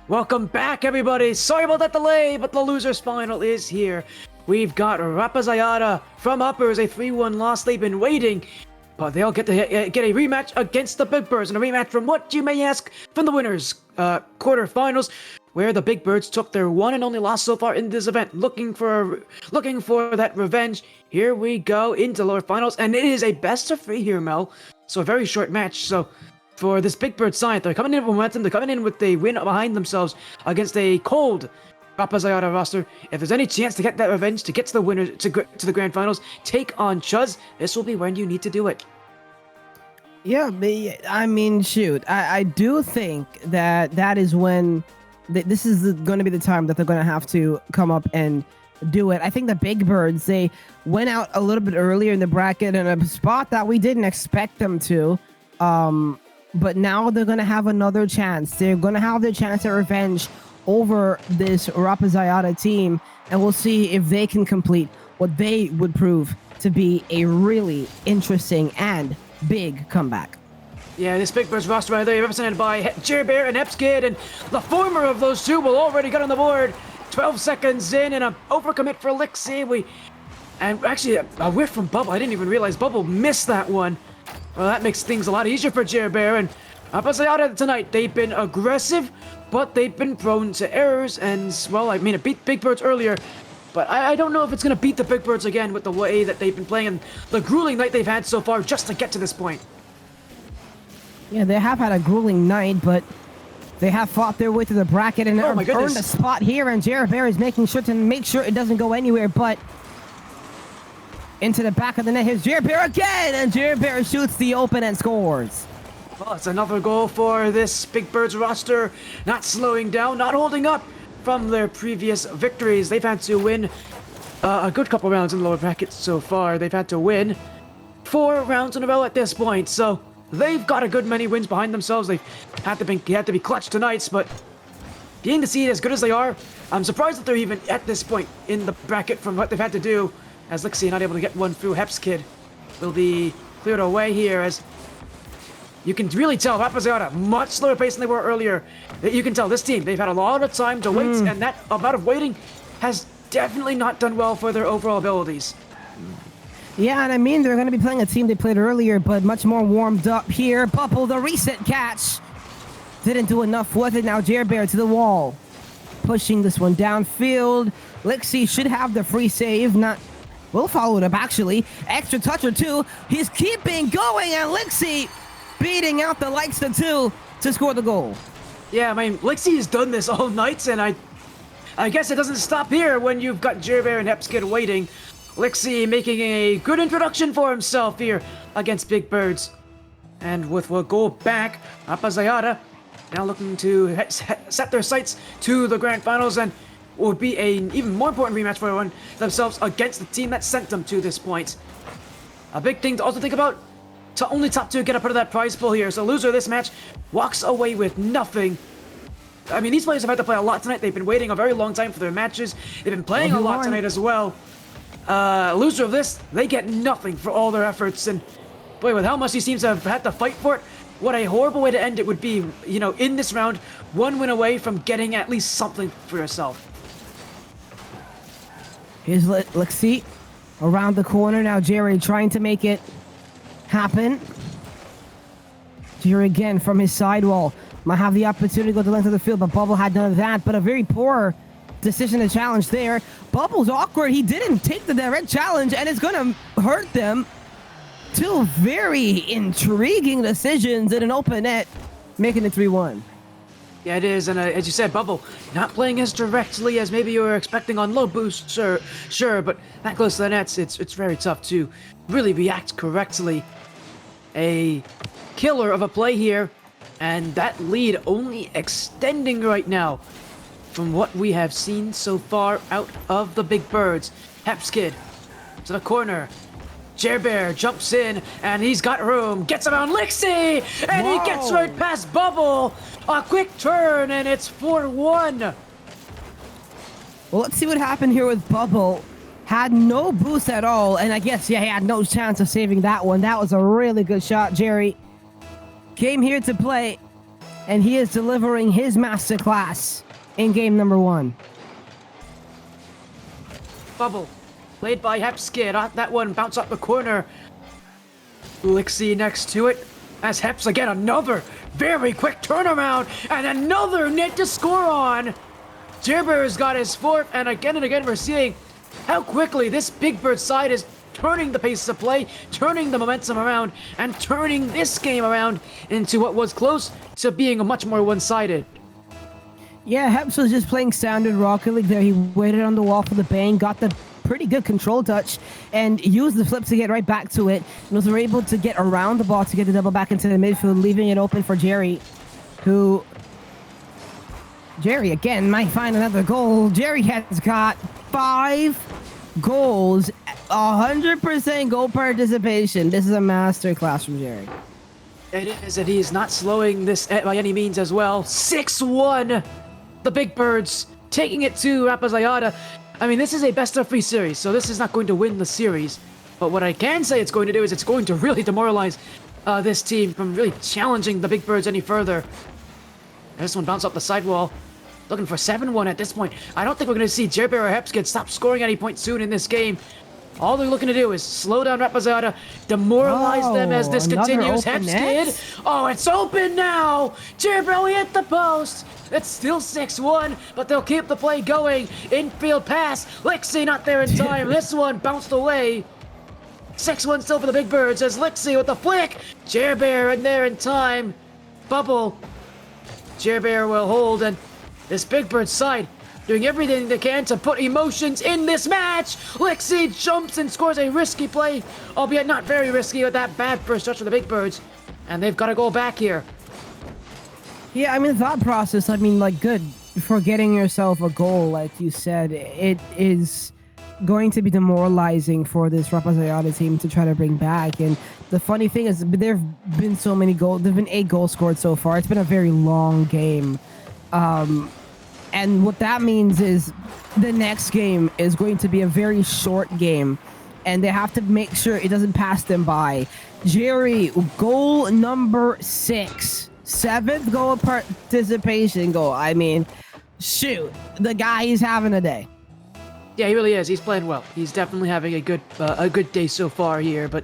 Welcome back, everybody. Sorry about that delay, but the loser's final is here. We've got Rapaziada from Uppers, a 3-1 loss. They've been waiting, but they'll get to get a rematch against the Big Birds, and a rematch from what you may ask from the winners quarterfinals, where the Big Birds took their one and only loss so far in this event, looking for that revenge. Here we go into lower finals, and it is a best of 3 here, Mel. So a very short match. So for this Big Bird side, they're coming in with momentum. They're coming in with a win behind themselves against a cold Rapaziada roster. If there's any chance to get that revenge, to get to the winners, to the grand finals, take on Chuzz, this will be when you need to do it. Yeah, I mean, shoot. I do think that is when this is going to be the time that they're going to have to come up and do it. I think the Big Birds, they went out a little bit earlier in the bracket in a spot that we didn't expect them to. But now they're going to have another chance. They're going to have their chance at revenge over this Rapaziada team, and we'll see if they can complete what they would prove to be a really interesting and big comeback. Yeah, this Big Birds roster right there, represented by Jerbear and Epskid, and the former of those two will already get on the board. 12 seconds in, and an overcommit for Melekiym. And actually, a whiff from Bubble. I didn't even realize Bubble missed that one. Well, that makes things a lot easier for Jerbear, and Rapaziada tonight, they've been aggressive, but they've been prone to errors, and, well, I mean, it beat Big Birds earlier, but I don't know if it's going to beat the Big Birds again with the way that they've been playing and the grueling night they've had so far just to get to this point. Yeah, they have had a grueling night, but they have fought their way to the bracket and earned a spot here, and Jerbear is making sure it doesn't go anywhere, but into the back of the net. Here's Jerbear again, and Jerbear shoots the open and scores. Well, it's another goal for this Big Birds roster, not slowing down, not holding up from their previous victories. They've had to win a good couple rounds in the lower bracket so far. They've had to win 4 rounds in a row at this point, so they've got a good many wins behind themselves. They've had to be clutch tonight, but being the seed as good as they are, I'm surprised that they're even at this point in the bracket from what they've had to do, as Melekiym not able to get one through. Hepskid will be cleared away here, as you can really tell Rapaziada much slower pace than they were earlier. You can tell this team, they've had a lot of time to wait, and that amount of waiting has definitely not done well for their overall abilities. Yeah, and I mean, they're going to be playing a team they played earlier, but much more warmed up here. Bubble, the recent catch, didn't do enough with it. Now Jerbear to the wall, pushing this one downfield. Melekiym should have the free save, will follow it up, actually. Extra touch or two. He's keeping going, and Melekiym beating out the likes of 2 to score the goal. Yeah, I mean, Melekiym has done this all night, and I guess it doesn't stop here when you've got Jerbear and Hepskid waiting. Melekiym making a good introduction for himself here against Big Birds. And with a goal back, Rapaziada now looking to set their sights to the grand finals, and would be an even more important rematch for everyone themselves against the team that sent them to this point. A big thing to also think about, only top 2 get a part of that prize pool here, so loser of this match walks away with nothing. I mean, these players have had to play a lot tonight. They've been waiting a very long time for their matches. They've been playing a lot tonight as well. Loser of this, they get nothing for all their efforts, and boy, with how much these teams have had to fight for it, what a horrible way to end it would be, you know, in this round, 1 win away from getting at least something for yourself. Here's Melekiym around the corner now. Jerry trying to make it happen. Jerry again from his sidewall. Might have the opportunity to go to the length of the field, but Bubble had none of that. But a very poor decision to challenge there. Bubble's awkward. He didn't take the direct challenge, and it's going to hurt them. 2 very intriguing decisions in an open net, making it 3-1. Yeah, it is, and as you said, Bubble not playing as directly as maybe you were expecting on low boost, sure, but that close to the nets, it's very tough to really react correctly. A killer of a play here, and that lead only extending right now from what we have seen so far out of the Big Birds. Hepskid to the corner. Jerbear jumps in, and he's got room, gets around Melekiym, and he gets right past Bubble. A quick turn, and it's 4-1. Well, let's see what happened here with Bubble. Had no boost at all, and I guess, yeah, he had no chance of saving that one. That was a really good shot, Jerry. Came here to play, and he is delivering his masterclass in game number 1. Bubble, played by Hepskid. That one bounce up the corner. Lixie next to it. As Heps again, another very quick turnaround and another net to score on. Jerbear's got his 4th, and again we're seeing how quickly this Big Bird side is turning the pace of play, turning the momentum around, and turning this game around into what was close to being a much more one-sided. Yeah, Heps was just playing standard Rocket League there. He waited on the wall for the bang, got the pretty good control touch, and used the flip to get right back to it. And was able to get around the ball to get the double back into the midfield, leaving it open for Jerry, who... Jerry, again, might find another goal. Jerry has got 5 goals, 100% goal participation. This is a masterclass from Jerry. It is, and he's not slowing this by any means as well. 6-1! The Big Birds taking it to Rapaziada. I mean, this is a best-of-3 series, so this is not going to win the series. But what I can say it's going to do is it's going to really demoralize this team from really challenging the Big Birds any further. This one bounced off the sidewall. Looking for 7-1 at this point. I don't think we're going to see Jerbear or Hepskid stop scoring any point soon in this game. All they're looking to do is slow down Rapaziada, demoralize them as this continues. Hepskid. Oh, it's open now. Jerbear hit the post. It's still 6-1, but they'll keep the play going. Infield pass. Lixie not there in time. This one bounced away. 6-1 still for the Big Birds as Lixie with the flick. Jerbear in there in time. Bubble. Jerbear will hold, and this Big Bird side doing everything they can to put emotions in this match. Lixie jumps and scores a risky play, albeit not very risky with that bad first touch for the Big Birds. And they've got to go back here. Yeah, I mean, thought process, I mean, like, good for getting yourself a goal, like you said. It is going to be demoralizing for this Rapaziada team to try to bring back. And the funny thing is, there have been so many goals. There have been 8 goals scored so far. It's been a very long game. And what that means is the next game is going to be a very short game, and they have to make sure it doesn't pass them by. Jerry, goal number 6, 7th goal participation goal. I mean, shoot, the guy is having a day. Yeah, he really is. He's playing well. He's definitely having a good day so far here, but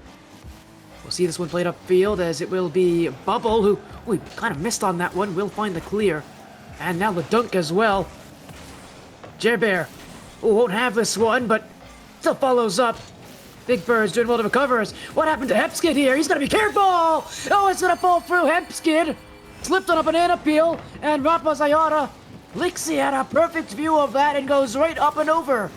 we'll see this one played upfield as it will be Bubble, who we kind of missed on that one, will find the clear. And now the dunk as well. Jerbear won't have this one, but still follows up. Big Bird's doing well to recover. What happened to Hepskid here? He's got to be careful! Oh, it's going to fall through. Hepskid slipped on a banana peel, and Rapaziada. Lixie had a perfect view of that and goes right up and over.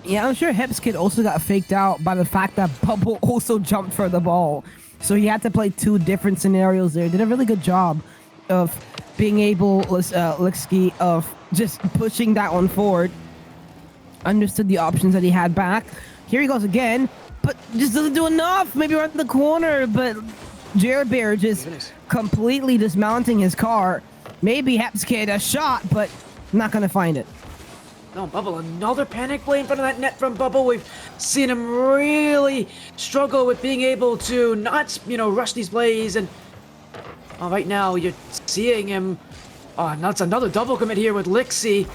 Yeah, I'm sure Hepskid also got faked out by the fact that Bubble also jumped for the ball. So he had to play 2 different scenarios there. Did a really good job of being able, Lixie, of just pushing that one forward. Understood the options that he had back. Here he goes again, but just doesn't do enough. Maybe around the corner, but Jerbear just completely dismounting his car. Maybe Hepskid a shot, but not going to find it. No, Bubble, another panic play in front of that net from Bubble. We've seen him really struggle with being able to not, rush these plays. And right now, you're seeing him. Oh, that's another double commit here with Lixie.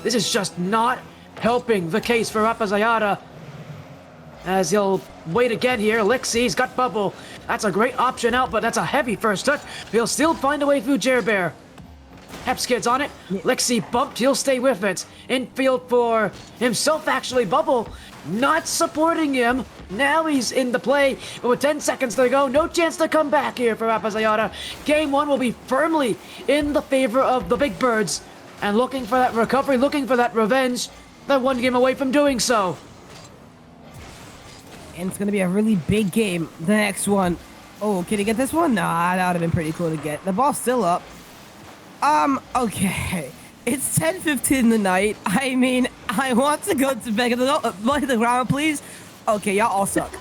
This is just not helping the case for Rapaziada. As he'll wait again here. Lixie's got Bubble. That's a great option out, but that's a heavy first touch. He'll still find a way through Jerbear. Hepskid's on it. Lixie bumped. He'll stay with it. Infield for himself, actually. Bubble not supporting him. Now he's in the play. But with 10 seconds to go, no chance to come back here for Rapaziada. Game 1 will be firmly in the favor of the Big Birds. And looking for that recovery, looking for that revenge. They're 1 game away from doing so. And it's going to be a really big game, the next one. Oh, can he get this one? Nah, that would have been pretty cool to get. The ball's still up. Okay. It's 10:15 in the night. I mean, I want to go to bed. Look at the ground, please. Okay, y'all all suck.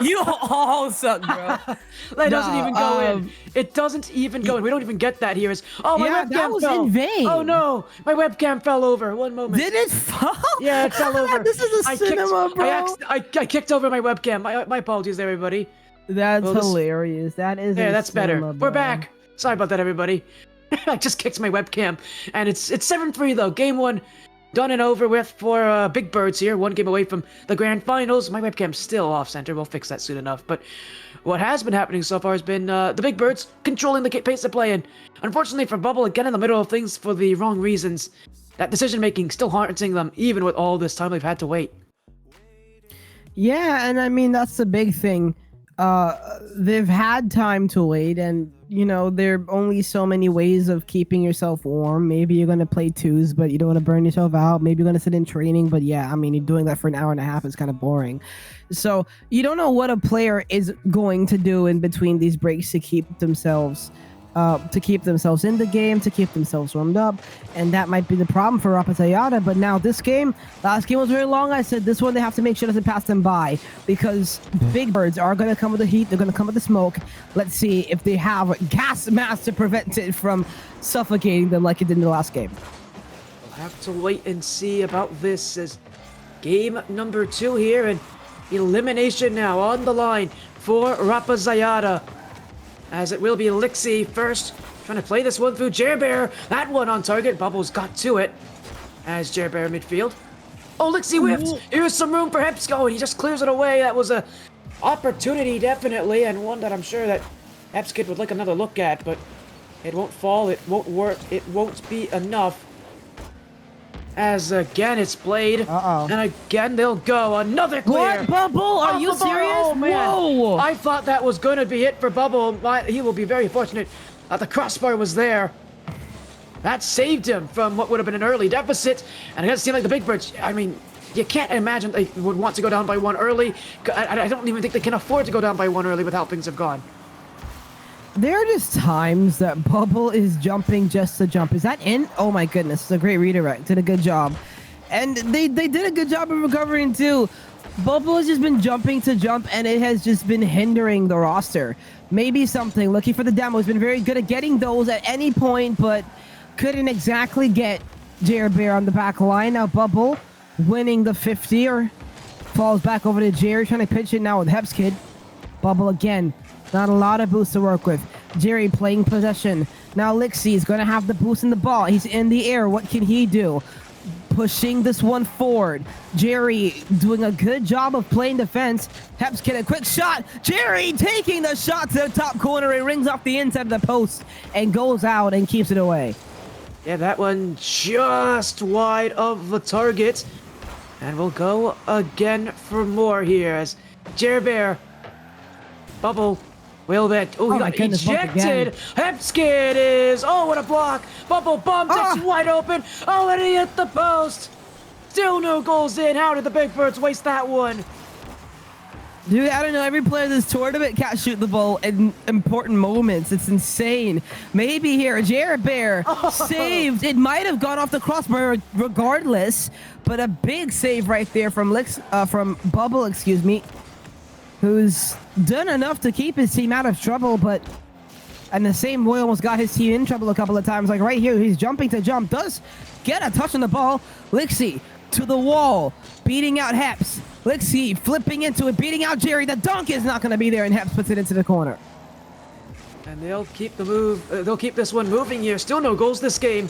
you all suck, bro. That doesn't even go in. It doesn't even go in. We don't even get that here. Oh, my webcam that was fell. in vain. Oh, no. My webcam fell over. One moment. Did it fall? Yeah, it fell over. This is a cinema, bro. I kicked over my webcam. My apologies, everybody. That's Well, this- hilarious. That is. Yeah, that's better. cinema, We're bro. back. Sorry about that, everybody. I just kicked my webcam, and it's 7-3 though. Game 1 done and over with for Big Birds here. 1 game away from the grand finals. My webcam's still off center. We'll fix that soon enough. But what has been happening so far has been the Big Birds controlling the pace of play, and unfortunately for Bubble, again in the middle of things for the wrong reasons. That decision making still haunting them, even with all this time they've had to wait. Yeah, and I mean that's the big thing. They've had time to wait, and you know there are only so many ways of keeping yourself warm. Maybe you're gonna play twos, but you don't want to burn yourself out. Maybe you're gonna sit in training, but yeah, I mean you're doing that for an hour and a half is kind of boring. So you don't know what a player is going to do in between these breaks to keep themselves in the game, to keep themselves warmed up, and that might be the problem for Rapaziada. But now this game, last game was very long. I said this one they have to make sure it doesn't pass them by, because Big Birds are going to come with the heat, they're going to come with the smoke. Let's see if they have a gas mask to prevent it from suffocating them like it did in the last game. We'll have to wait and see about this as game number 2 here, and elimination now on the line for Rapaziada. As it will be Lixie first, trying to play this one through Jerbear. That one on target. Bubbles got to it as Jerbear midfield. Oh, Lixie whiffed. Here's some room for Hepsko, and he just clears it away. That was a opportunity, definitely, and one that I'm sure that Hepskid would like another look at, but it won't fall. It won't work. It won't be enough. As again it's played, and again they'll go. Another clear. What, Bubble? Are Off you the bar. serious? Oh, man. Whoa! I thought that was going to be it for Bubble. He will be very fortunate that the crossbar was there. That saved him from what would have been an early deficit. And it doesn't seem like the Big Birds, I mean, you can't imagine they would want to go down by 1 early. I don't even think they can afford to go down by 1 early with how things have gone. There are just times that Bubble is jumping just to jump. Is that in? Oh my goodness, it's a great redirect. Did a good job. And they did a good job of recovering too. Bubble has just been jumping to jump, and it has just been hindering the roster. Maybe something. Looking for the demo. Has been very good at getting those at any point, but couldn't exactly get Jerbear on the back line. Now Bubble winning the 50, or falls back over to Jerry, trying to pitch it now with Hepskid. Bubble again. Not a lot of boost to work with. Jerry playing possession. Now Lixie is going to have the boost in the ball. He's in the air. What can he do? Pushing this one forward. Jerry doing a good job of playing defense. Hepskid, a quick shot. Jerry taking the shot to the top corner. It rings off the inside of the post and goes out and keeps it away. Yeah, that one just wide of the target. And we'll go again for more here as Jerbear. Bubble will bet. Oh, he got goodness, bump ejected. Hepskid is. Oh, what a block. Bubble bumped. It's wide open. Oh, and he hit the post. Still no goals in. How did the Big Birds waste that one? Dude, I don't know. Every player in this tournament can't shoot the ball in important moments. It's insane. Maybe here, Jerbear saved. It might have gone off the crossbar regardless, but a big save right there from Bubble, excuse me, who's done enough to keep his team out of trouble, but and the same way almost got his team in trouble a couple of times. Like right here, he's jumping to jump, does get a touch on the ball. Lixie to the wall, beating out Heps. Lixie flipping into it, beating out Jerry. The dunk is not going to be there, and Heps puts it into the corner. And they'll keep the move. They'll keep this one moving here. Still no goals this game.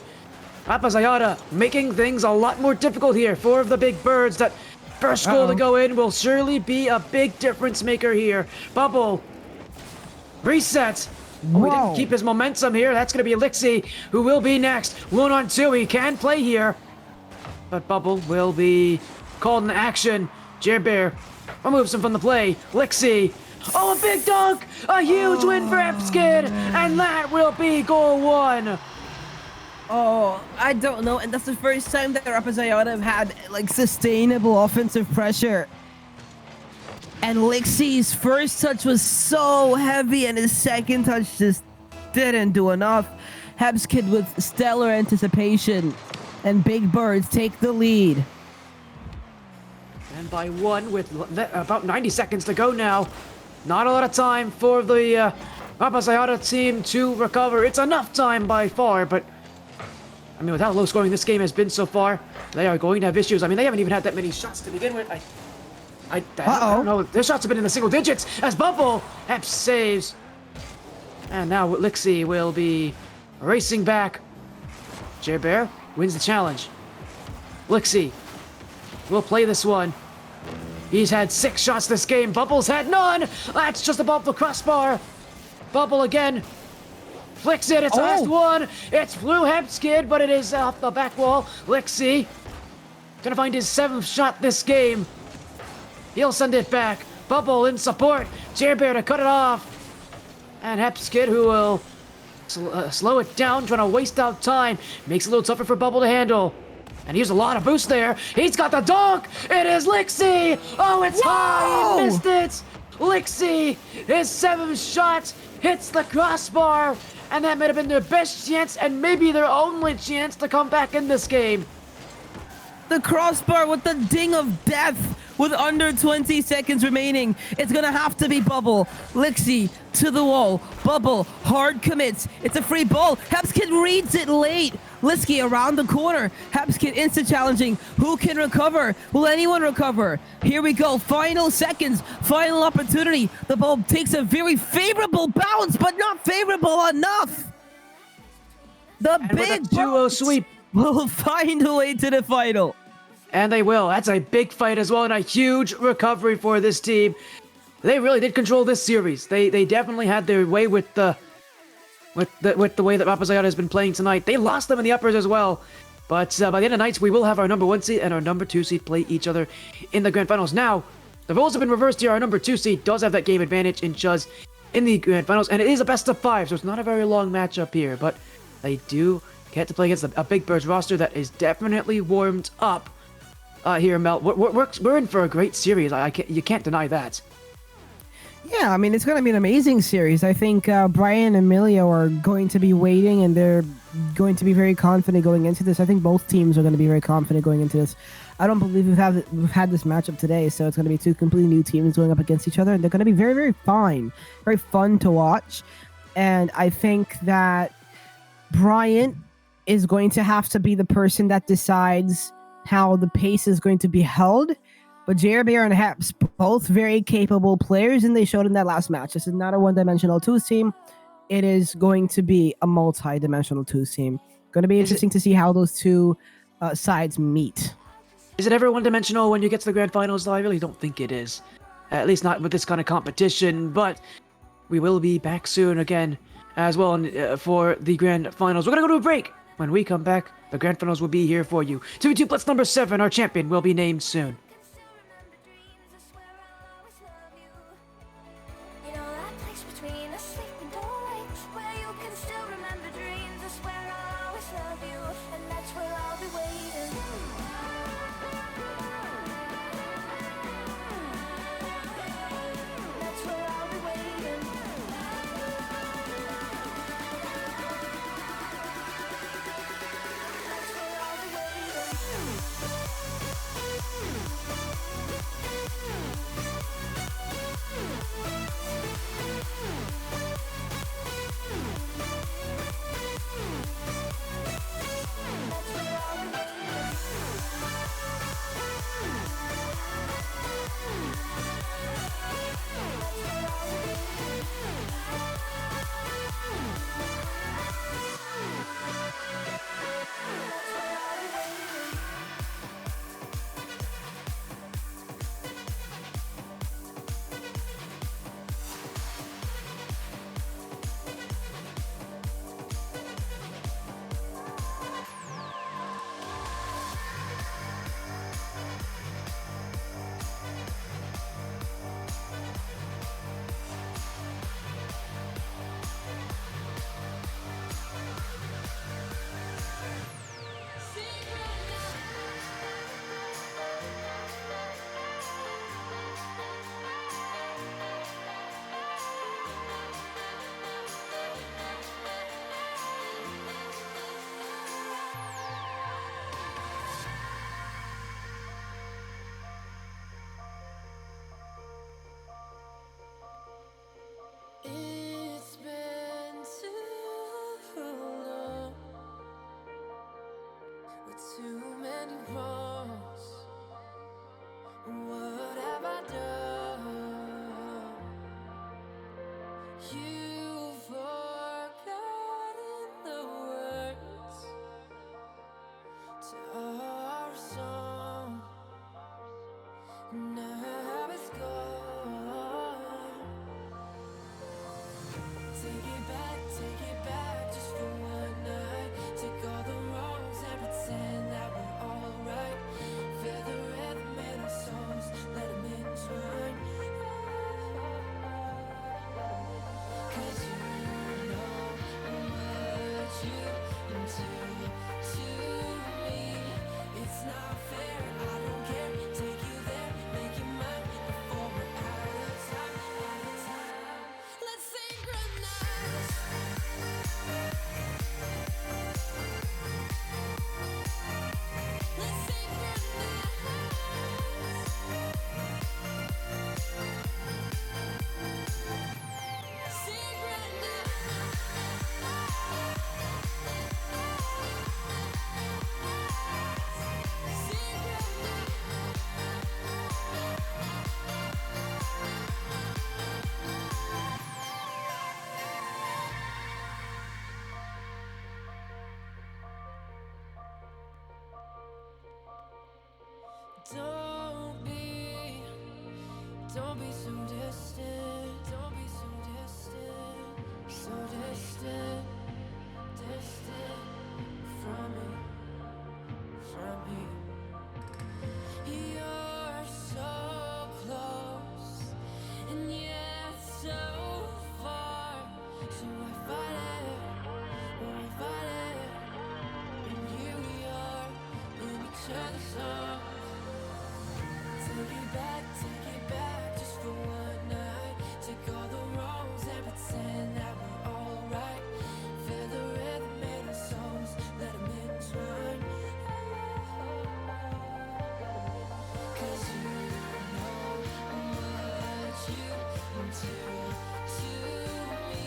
Rapaziada making things a lot more difficult here for the Big Birds. That first goal to go in will surely be a big difference maker here. Bubble. Reset. Oh, he didn't keep his momentum here. That's going to be Lixie, who will be next. 1-on-2. He can play here. But Bubble will be called in action. Jerbear removes him from the play. Lixie. Oh, a big dunk. A huge win for Hepskid. And that will be goal 1. Oh, I don't know. And that's the first time that Rapaziada have had like sustainable offensive pressure. And Lixie's first touch was so heavy, and his second touch just didn't do enough. Hepskid with stellar anticipation, and Big Birds take the lead. And by 1 with about 90 seconds to go now. Not a lot of time for the Rapaziada team to recover. It's enough time by far, but I mean, with how low scoring this game has been so far, they are going to have issues. I mean, they haven't even had that many shots to begin with. I don't know. Their shots have been in the single digits as Bubble Hep saves. And now Lixie will be racing back. Jer Bear wins the challenge. Lixie will play this one. He's had 6 shots this game. Bubble's had none. That's just above the crossbar. Bubble again. Flicks it. It's the last one. It's Blue Hempskid, but it is off the back wall. Lixie gonna find his 7th shot this game. He'll send it back. Bubble in support. Jer Bear to cut it off. And Hempskid, who will slow it down, trying to waste out time. Makes it a little tougher for Bubble to handle. And he used a lot of boost there. He's got the dunk. It is Lixie. Oh, it's high. He missed it. Lixie, his 7th shot hits the crossbar. And that might have been their best chance and maybe their only chance to come back in this game. The crossbar with the ding of death with under 20 seconds remaining. It's gonna have to be Bubble. Lixie to the wall. Bubble hard commits. It's a free ball. Hempskid reads it late. Lixie around the corner. Hempskid instant challenging. Who can recover? Will anyone recover? Here we go. Final seconds. Final opportunity. The ball takes a very favorable bounce, but not favorable enough. The And big with a 2-0 sweep. will find a way to the final. And they will. That's a big fight as well, and a huge recovery for this team. They really did control this series. They definitely had their way with the way that Rapaziada has been playing tonight. They lost them in the uppers as well. But by the end of nights, we will have our number 1 seed and our number 2 seed play each other in the grand finals. Now, the roles have been reversed here. Our number 2 seed does have that game advantage in chuzz in the grand finals, and it is a best of 5, so it's not a very long matchup here. But they do get to play against a Big Birds roster that is definitely warmed up. Here, Mel, we're in for a great series. You can't deny that. Yeah, I mean, it's going to be an amazing series. I think Brian and Emilio are going to be waiting, and they're going to be very confident going into this. I think both teams are going to be very confident going into this. I don't believe we've had this matchup today, so it's going to be 2 completely new teams going up against each other, and they're going to be very, very fun to watch. And I think that Brian is going to have to be the person that decides how the pace is going to be held. But Jer Bear and Heps, both very capable players, and they showed in that last match. This is not a one-dimensional 2 team. It is going to be a multi-dimensional 2 team. Going to be interesting to see how those 2 sides meet. Is it ever one-dimensional when you get to the grand finals, though? I really don't think it is. At least not with this kind of competition, but we will be back soon again as well for the grand finals. We're going to go to a break. When we come back, the grand finals will be here for you. 2v2 Blitz number 7, our champion, will be named soon. Don't be so distant. Don't be so distant. So distant, distant from me, from me. You're so close, and yet so far. So I fight it, oh I fight it. And here we are in each other's arms. Take it back, just for one night. Take all the wrongs and pretend that we're alright. Feel the rhythm in our songs, let them entwine. Cause you know what you do to me.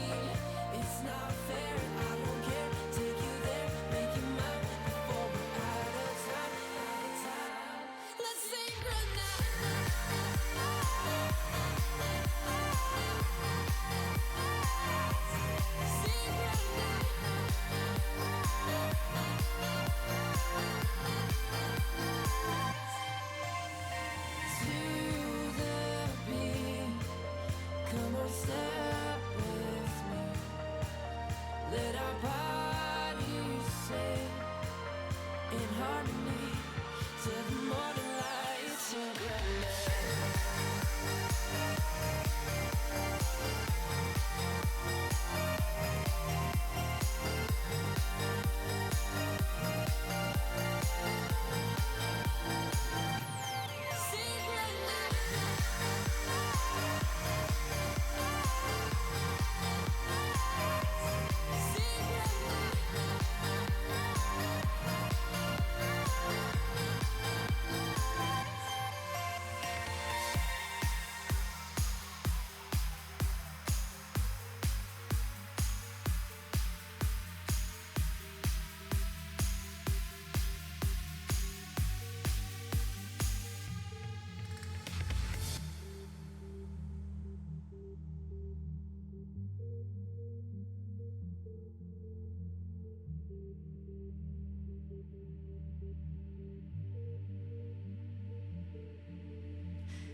It's not fair, I don't care. Take you there, make it mine before we're out of time, out of time. Let's synchronize. To the beat, come on, step with me. Let our bodies sing in harmony till the morning light. Synchronize.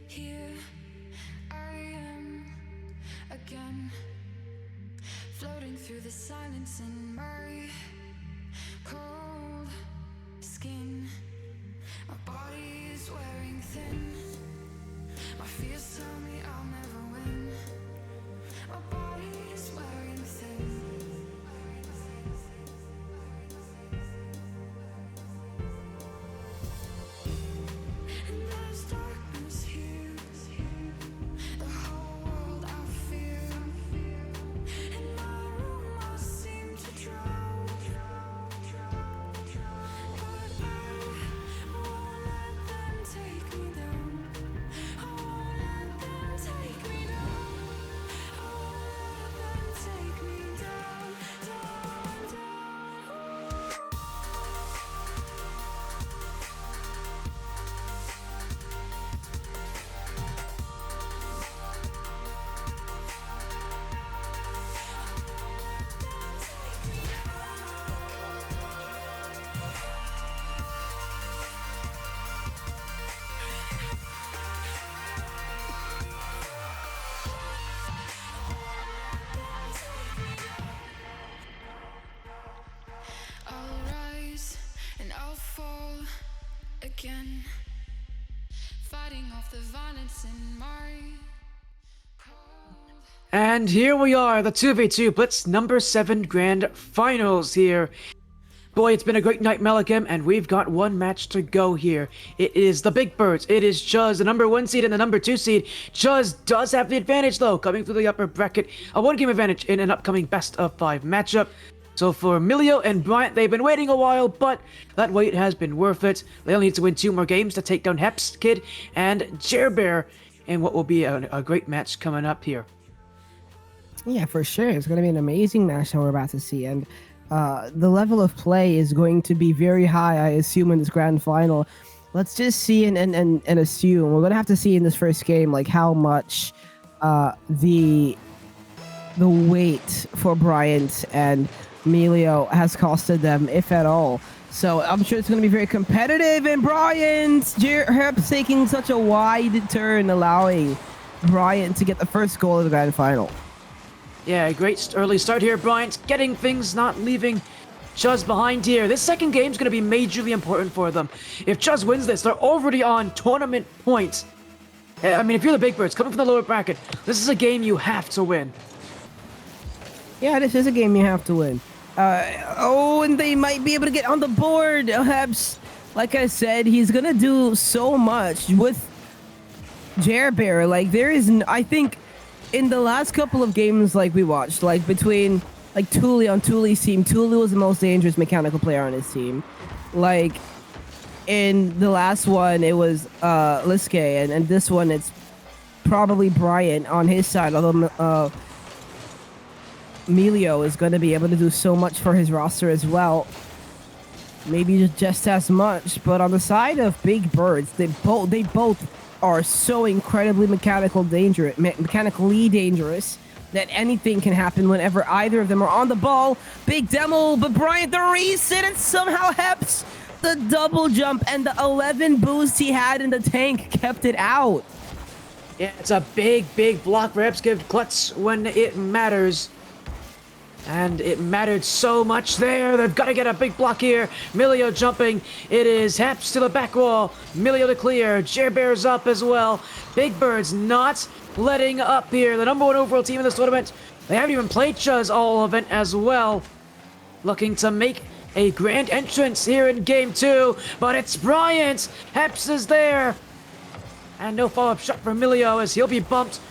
Here I am again, floating through the silence in my cold skin. My body is wearing thin. My fears tell me I'll never win. My body is wearing thin. And there's darkness here. The whole world I fear. In my room I seem to drown. But I won't let them take me down. I won't let them take me down. I won't let them take me down, down, down. I'll rise and I'll fall again, fighting off the violence in my cold. And here we are, the 2v2 Blitz number 7 Grand Finals here. Boy, it's been a great night, Melekiym, and we've got one match to go here. It is the Big Birds. It is chuzz, the number 1 seed and the number 2 seed. Chuzz does have the advantage, though, coming through the upper bracket. A 1-game advantage in an upcoming best-of-5 matchup. So for Emilio and Bryant, they've been waiting a while, but that wait has been worth it. They only need to win 2 more games to take down Heps Kid and Jerbear in what will be a great match coming up here. Yeah, for sure. It's going to be an amazing match that we're about to see. And the level of play is going to be very high, I assume, in this grand final. Let's just see and assume. We're going to have to see in this first game, like, how much the weight for Bryant and Melio has costed them, if at all. So I'm sure it's going to be very competitive. And Bryant's Heps taking such a wide turn, allowing Bryant to get the first goal of the grand final. Yeah, great early start here, Bryant. Getting things, not leaving chuzz behind here. This second game is going to be majorly important for them. If chuzz wins this, they're already on tournament points. I mean, if you're the Big Birds, coming from the lower bracket, this is a game you have to win. Yeah, this is a game you have to win. And they might be able to get on the board. Heps, like I said, he's going to do so much with Jerbear. Like, there is, I think, in the last couple of games, like we watched, like between like Thule on Thule's team, Thule was the most dangerous mechanical player on his team. Like in the last one, it was Liske, and this one it's probably Bryant on his side. Although Melio is going to be able to do so much for his roster as well. Maybe just as much, but on the side of Big Birds, they both are so incredibly mechanically dangerous that anything can happen whenever either of them are on the ball. Big demo, but Bryant the reset, and somehow Heps the double jump and the 11 boost he had in the tank kept it out. Yeah, it's a big block for Heps. Give Klutz when it matters. And it mattered so much there. They've got to get a big block here. Melio jumping. It is Heps to the back wall. Melio to clear. Jerbear's up as well. Big Birds not letting up here. The #1 overall team in this tournament. They haven't even played chuzz all event as well. Looking to make a grand entrance here in game 2. But it's Bryant. Heps is there. And no follow-up shot for Melio as he'll be bumped.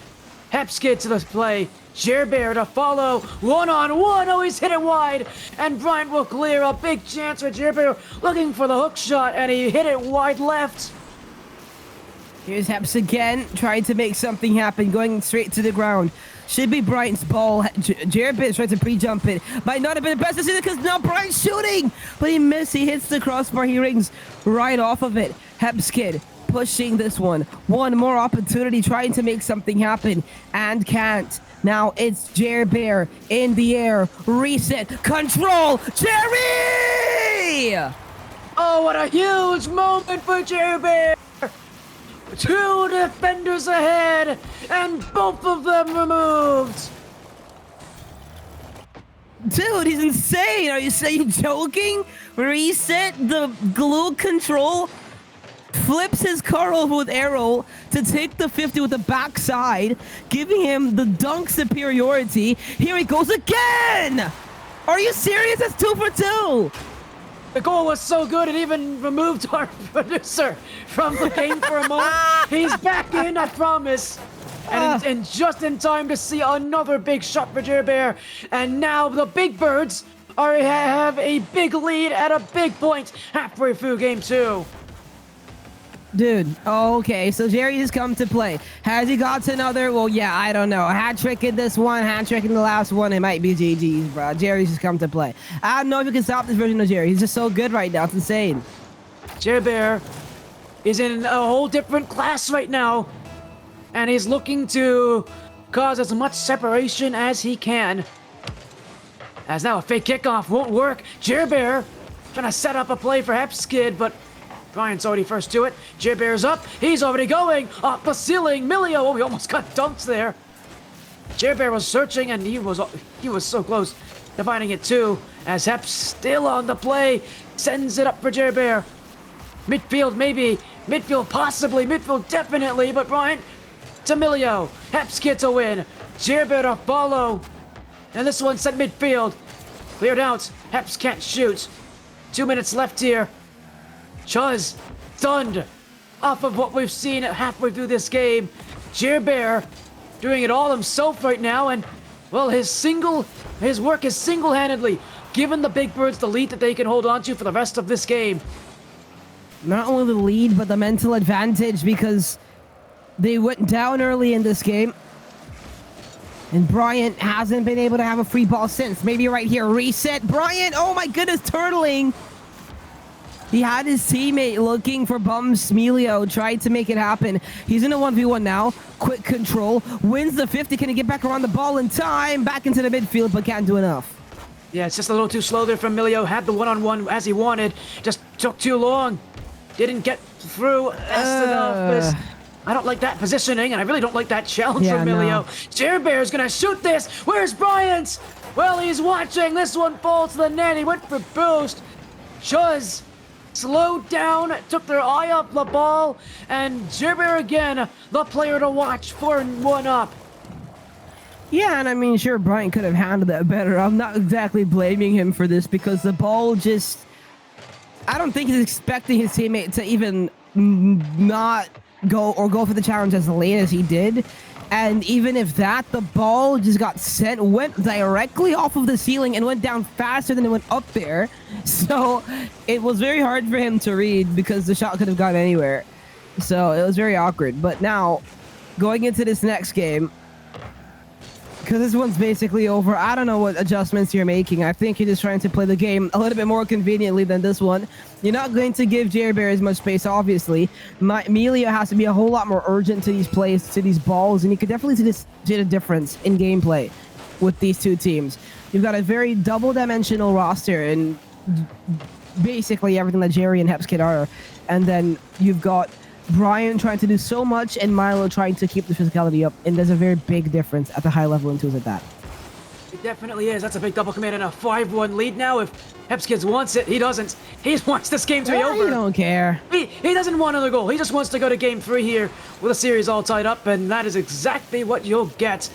Heps get to the play. Jerbear to follow, one-on-one, oh, he's hit it wide, and Bryant will clear. A big chance for Jerbear, looking for the hook shot, and he hit it wide left. Here's Heps again, trying to make something happen, going straight to the ground. Should be Bryant's ball. Jerbear tried to pre-jump it. Might not have been the best decision because now Bryant's shooting, but he missed. He hits the crossbar. He rings right off of it. Heps kid pushing this one. One more opportunity, trying to make something happen, and can't. Now it's Jerbear in the air. Reset. Control. Jerry! Oh, what a huge moment for Jerbear! 2 defenders ahead, and both of them removed. Dude, he's insane. Are you joking? Reset the glue control. Flips his car over with arrow to take the 50 with the backside, giving him the dunk superiority. Here he goes again! Are you serious? That's 2 for 2! The goal was so good it even removed our producer from the game for a moment. He's back in, I promise. And just in time to see another big shot for Jerbear. And now the Big Birds have a big lead at a big point halfway through game 2. Dude, okay, so Jerry has come to play. Has he got another? Well, yeah, I don't know. A hat trick in this one, hat trick in the last one. It might be GG's, bro. Jerry's just come to play. I don't know if you can stop this version of Jerry. He's just so good right now. It's insane. Jerbear is in a whole different class right now, and he's looking to cause as much separation as he can. As now a fake kickoff won't work. Jerbear trying to set up a play for Hepskid, but Bryant's already first to it. Jerbear's up. He's already going up the ceiling. Melio, oh, he almost got dunked there. Jerbear was searching, and he was so close to finding it too. As Heps still on the play, sends it up for Jerbear. Midfield maybe, midfield possibly, midfield definitely, but Bryant to Melio. Heps gets a win. Jerbear to follow. And this one sent midfield. Cleared out. Heps can't shoot. 2 minutes left here. chuzz stunned off of what we've seen halfway through this game. Jerbear doing it all himself right now, and well, his work is single-handedly given the Big Birds the lead that they can hold on to for the rest of this game. Not only the lead, but the mental advantage, because they went down early in this game. And Bryant hasn't been able to have a free ball since. Maybe right here, reset. Bryant, oh my goodness, turtling. He had his teammate looking for bums. Melio tried to make it happen. He's in a 1v1 now. Quick control. Wins the 50. Can he get back around the ball in time? Back into the midfield, but can't do enough. Yeah, it's just a little too slow there from Melekiym. Had the one-on-one as he wanted. Just took too long. Didn't get through fast enough. I don't like that positioning, and I really don't like that challenge Yeah, from no. Melekiym. Jer Bear's gonna shoot this. Where's Bryant? Well, he's watching. This one falls to the net. He went for boost. Chuzz slowed down, took their eye off the ball, and Jer Bear again, the player to watch, 4-1 up. Yeah, and I mean, sure, Bryant could have handled that better. I'm not exactly blaming him for this because the ball just... I don't think he's expecting his teammate to even not go for the challenge as late as he did. And even if that, the ball just got sent, went directly off of the ceiling and went down faster than it went up there. So it was very hard for him to read because the shot could have gone anywhere. So it was very awkward. But now, going into this next game, because this one's basically over, I don't know what adjustments you're making. I think you're just trying to play the game a little bit more conveniently than this one. You're not going to give Jer Bear as much space, obviously. Melekiym has to be a whole lot more urgent to these plays, to these balls, and you could definitely see a difference in gameplay with these two teams. You've got a very double-dimensional roster and basically everything that Jerry and Hepskid are. And then you've got Brian trying to do so much and Milo trying to keep the physicality up, and there's a very big difference at the high level in tools like that. It definitely is. That's a big double command and a 5-1 lead now. If Hepskids wants it, he doesn't. He just wants this game to be over. You don't care. He doesn't want another goal. He just wants to go to game 3 here with a series all tied up, and that is exactly what you'll get.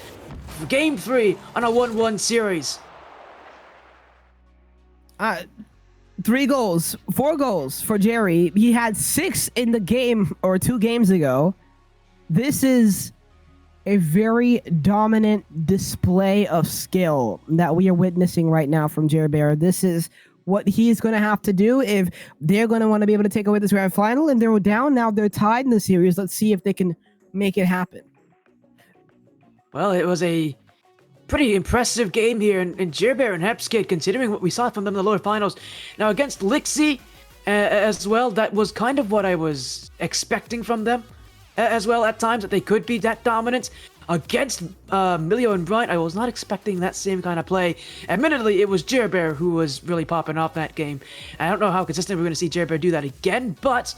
Game 3 on a 1-1 series. 4 goals for Jerry. He had 6 in the game or 2 games ago. This is a very dominant display of skill that we are witnessing right now from Jerry Bear. This is what he's going to have to do if they're going to want to be able to take away this grand final. And they're down now. They're tied in the series. Let's see if they can make it happen. Well, it was a pretty impressive game here, and Jer Bear and Hepskid, considering what we saw from them in the lower finals. Now, against Lixie as well, that was kind of what I was expecting from them as well at times, that they could be that dominant. Against Melekiym and Bryant, I was not expecting that same kind of play. Admittedly, it was Jer Bear who was really popping off that game. I don't know how consistent we're going to see Jer Bear do that again, but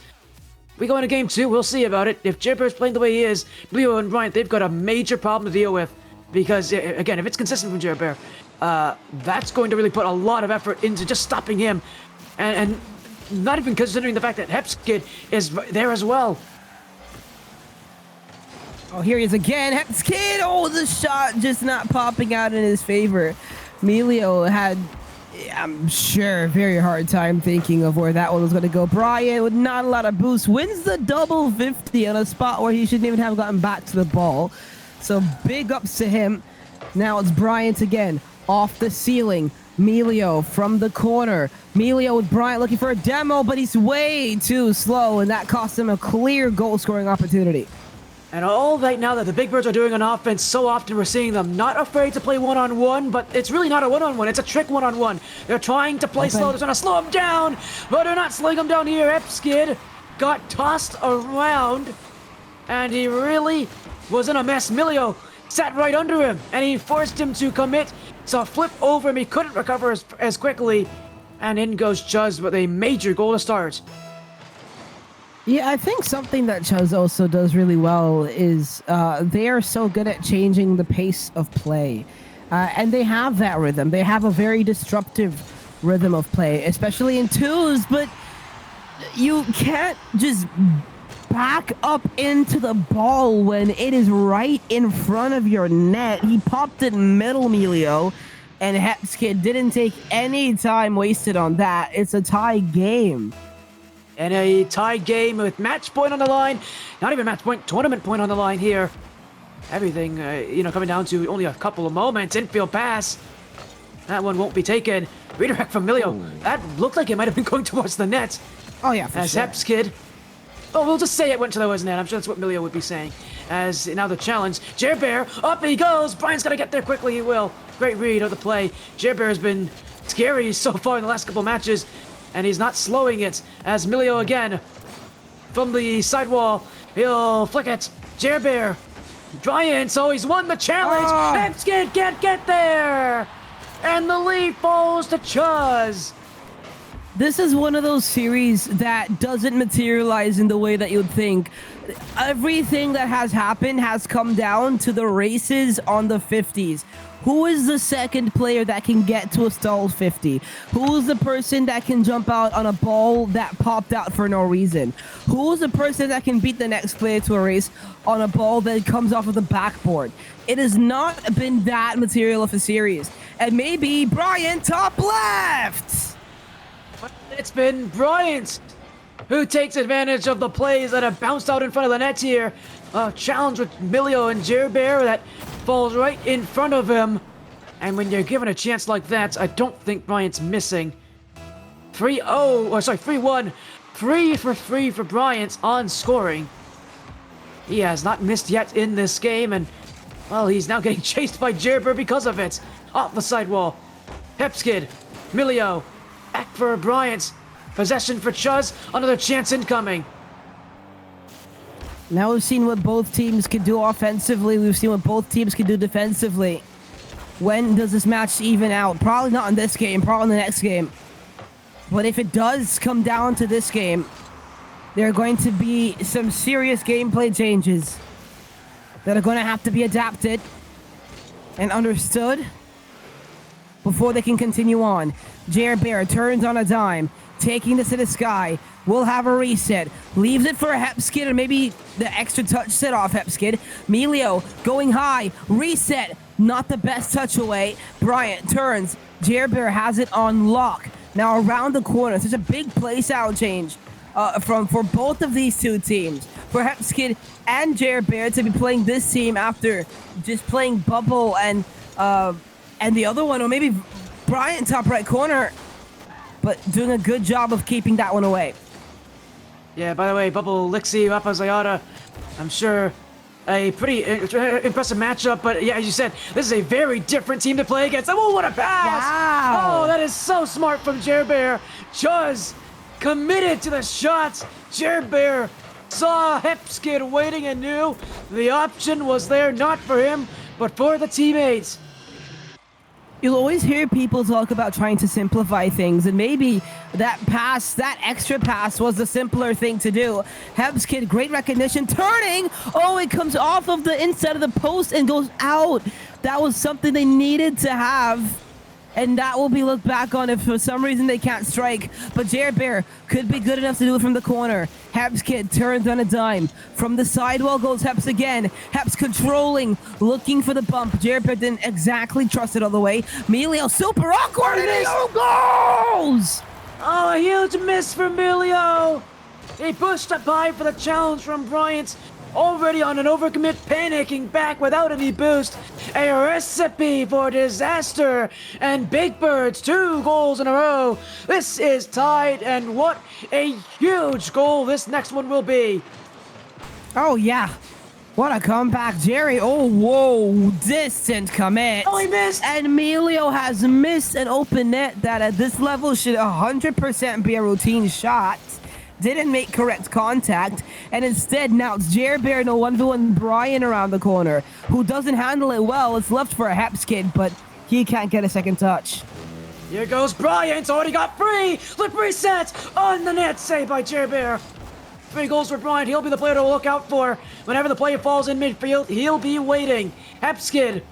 we go into game 2, we'll see about it. If Jer Bear's playing the way he is, Melekiym and Bryant, they've got a major problem to deal with. Because, again, if it's consistent from Jer Bear, that's going to really put a lot of effort into just stopping him. And not even considering the fact that Hepskid is there as well. Oh, here he is again. Hepskid! Oh, the shot just not popping out in his favor. Melekiym had, I'm sure, a very hard time thinking of where that one was going to go. Brian, with not a lot of boost, wins the double 50 on a spot where he shouldn't even have gotten back to the ball. So big ups to him. Now it's Bryant again, off the ceiling. Melekiym from the corner. Melekiym with Bryant looking for a demo, but he's way too slow, and that cost him a clear goal-scoring opportunity. And all right now that the Big Birds are doing on offense, so often we're seeing them not afraid to play one-on-one, but it's really not a one-on-one, it's a trick one-on-one. They're trying to play slow, they're trying to slow him down, but they're not slowing him down here. Hepskid got tossed around, and he really was in a mess. Melekiym sat right under him, and he forced him to commit. So flip over him, he couldn't recover as quickly, and in goes Chuzz with a major goal to start. Yeah, I think something that chuzz also does really well is they are so good at changing the pace of play. And they have that rhythm. They have a very disruptive rhythm of play, especially in twos, but you can't just back up into the ball when it is right in front of your net. He popped it middle, Melekiym, and Hepskid didn't take any time wasted on that. It's a tie game. And a tie game with match point on the line. Not even match point, tournament point on the line here. Everything, coming down to only a couple of moments. Infield pass. That one won't be taken. Redirect from Melekiym. That looked like it might have been going towards the net. Oh, yeah, for as sure. Hepskid. Oh, we'll just say it went to the net. I'm sure that's what Melekiym would be saying. As now the challenge. Jer Bear, up he goes. Brian's got to get there quickly. He will. Great read of the play. Jer Bear has been scary so far in the last couple matches, and he's not slowing it. As Melekiym again from the sidewall. He'll flick it. Jer Bear. Brian, so he's won the challenge. Hepskid can't get there. And the lead falls to Chuzz. This is one of those series that doesn't materialize in the way that you'd think. Everything that has happened has come down to the races on the 50s. Who is the second player that can get to a stalled 50? Who is the person that can jump out on a ball that popped out for no reason? Who is the person that can beat the next player to a race on a ball that comes off of the backboard? It has not been that material of a series. And maybe Brian top left! It's been Bryant who takes advantage of the plays that have bounced out in front of the net here. A challenge with Milio and Jerbear that falls right in front of him. And when you're given a chance like that, I don't think Bryant's missing. 3-1. 3 for 3 for Bryant on scoring. He has not missed yet in this game, and, well, he's now getting chased by Jerbear because of it. Off the sidewall. Hepskid, Milio, back for Bryant. Possession for Chuzz. Another chance incoming. Now we've seen what both teams can do offensively. We've seen what both teams can do defensively. When does this match even out? Probably not in this game, probably in the next game. But if it does come down to this game, there are going to be some serious gameplay changes that are going to have to be adapted and understood before they can continue on. Jerbear turns on a dime, taking this to the sky. Will have a reset. Leaves it for a Hepskid, or maybe the extra touch set off Hepskid. Milio going high. Reset. Not the best touch away. Bryant turns. Jerbear has it on lock. Now around the corner. Such a big place out change for both of these two teams. For Hepskid and Jerbear to be playing this team after just playing Bubble and the other one, or maybe Bryant top right corner, but doing a good job of keeping that one away. Yeah, by the way, Bubble, Lixie, Rapaziada, I'm sure a pretty impressive matchup, but yeah, as you said, this is a very different team to play against. Oh, what a pass! Wow! Oh, that is so smart from Jerbear. Chuzz committed to the shots. Jerbear saw Hepskid waiting and knew the option was there, not for him, but for the teammates. You'll always hear people talk about trying to simplify things, and maybe that pass, that extra pass, was the simpler thing to do. Hepskid, great recognition, turning! Oh, it comes off of the inside of the post and goes out. That was something they needed to have, and that will be looked back on if for some reason they can't strike. But Jerbear could be good enough to do it from the corner. Hepskid turns on a dime. From the sidewall goes Heps again. Heps controlling, looking for the bump. Jerbear didn't exactly trust it all the way. Milio super awkward, and it goes! Oh, a huge miss for Milio. He pushed up high for the challenge from Bryant. Already on an overcommit, panicking back without any boost. A recipe for disaster. And Big Birds, 2 goals in a row. This is tied, and what a huge goal this next one will be. Oh, yeah. What a comeback, Jerry. Oh, whoa. Distant commit. Oh, he missed. And Milio has missed an open net that at this level should 100% be a routine shot. Didn't make correct contact, and instead now it's Jerbear and a 1v1 Brian around the corner, who doesn't handle it well. It's left for a Hepskid, but he can't get a second touch. Here goes Bryant, already got 3. Flip reset on the net, saved by Jerbear. 3 goals for Bryant. He'll be the player to look out for. Whenever the play falls in midfield, he'll be waiting. Hepskid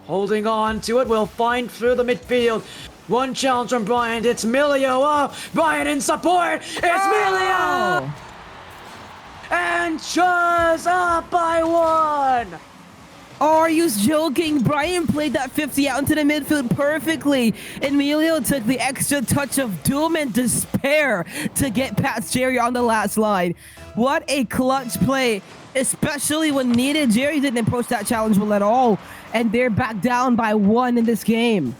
holding on to it, will find through the midfield. One challenge from Bryant. It's Milio. Oh, Bryant in support. It's Milio. And Chuzz up by 1. Oh, are you joking? Brian played that 50 out into the midfield perfectly, and Milio took the extra touch of doom and despair to get past Jerry on the last line. What a clutch play, especially when needed. Jerry didn't approach that challenge well at all, and they're back down by 1 in this game.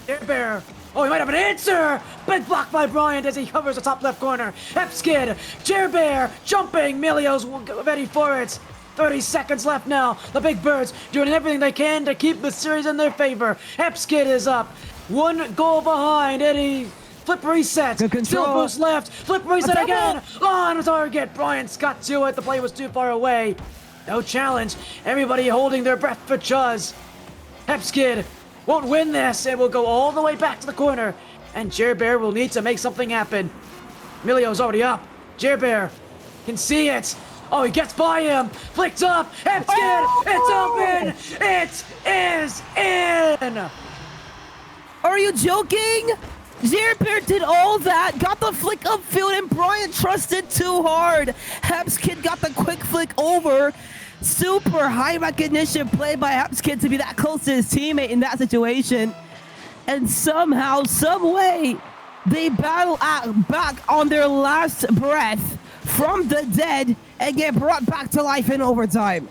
Jerbear. Oh, he might have an answer. Big block by Bryant as he covers the top left corner. Hepskid. Jerbear jumping. Milio's ready for it. 30 seconds left now. The Big Birds doing everything they can to keep the series in their favor. Hepskid is up. 1 goal behind. Eddie. Flip reset. Good control. Still boost left. Flip reset again. On target. Bryant's got to it. The play was too far away. No challenge. Everybody holding their breath for Chuzz. Hepskid won't win this. It will go all the way back to the corner. And Jerbear will need to make something happen. Milio's already up. Jerbear can see it. Oh, he gets by him. Flicked up. Hepskid. It's open. It is in. Are you joking? Jerbear did all that, got the flick upfield, and Bryant trusted too hard. Hepskid got the quick flick over. Super high recognition play by Hepskid to be that close to his teammate in that situation. And somehow, some way, they battle back on their last breath from the dead and get brought back to life in overtime.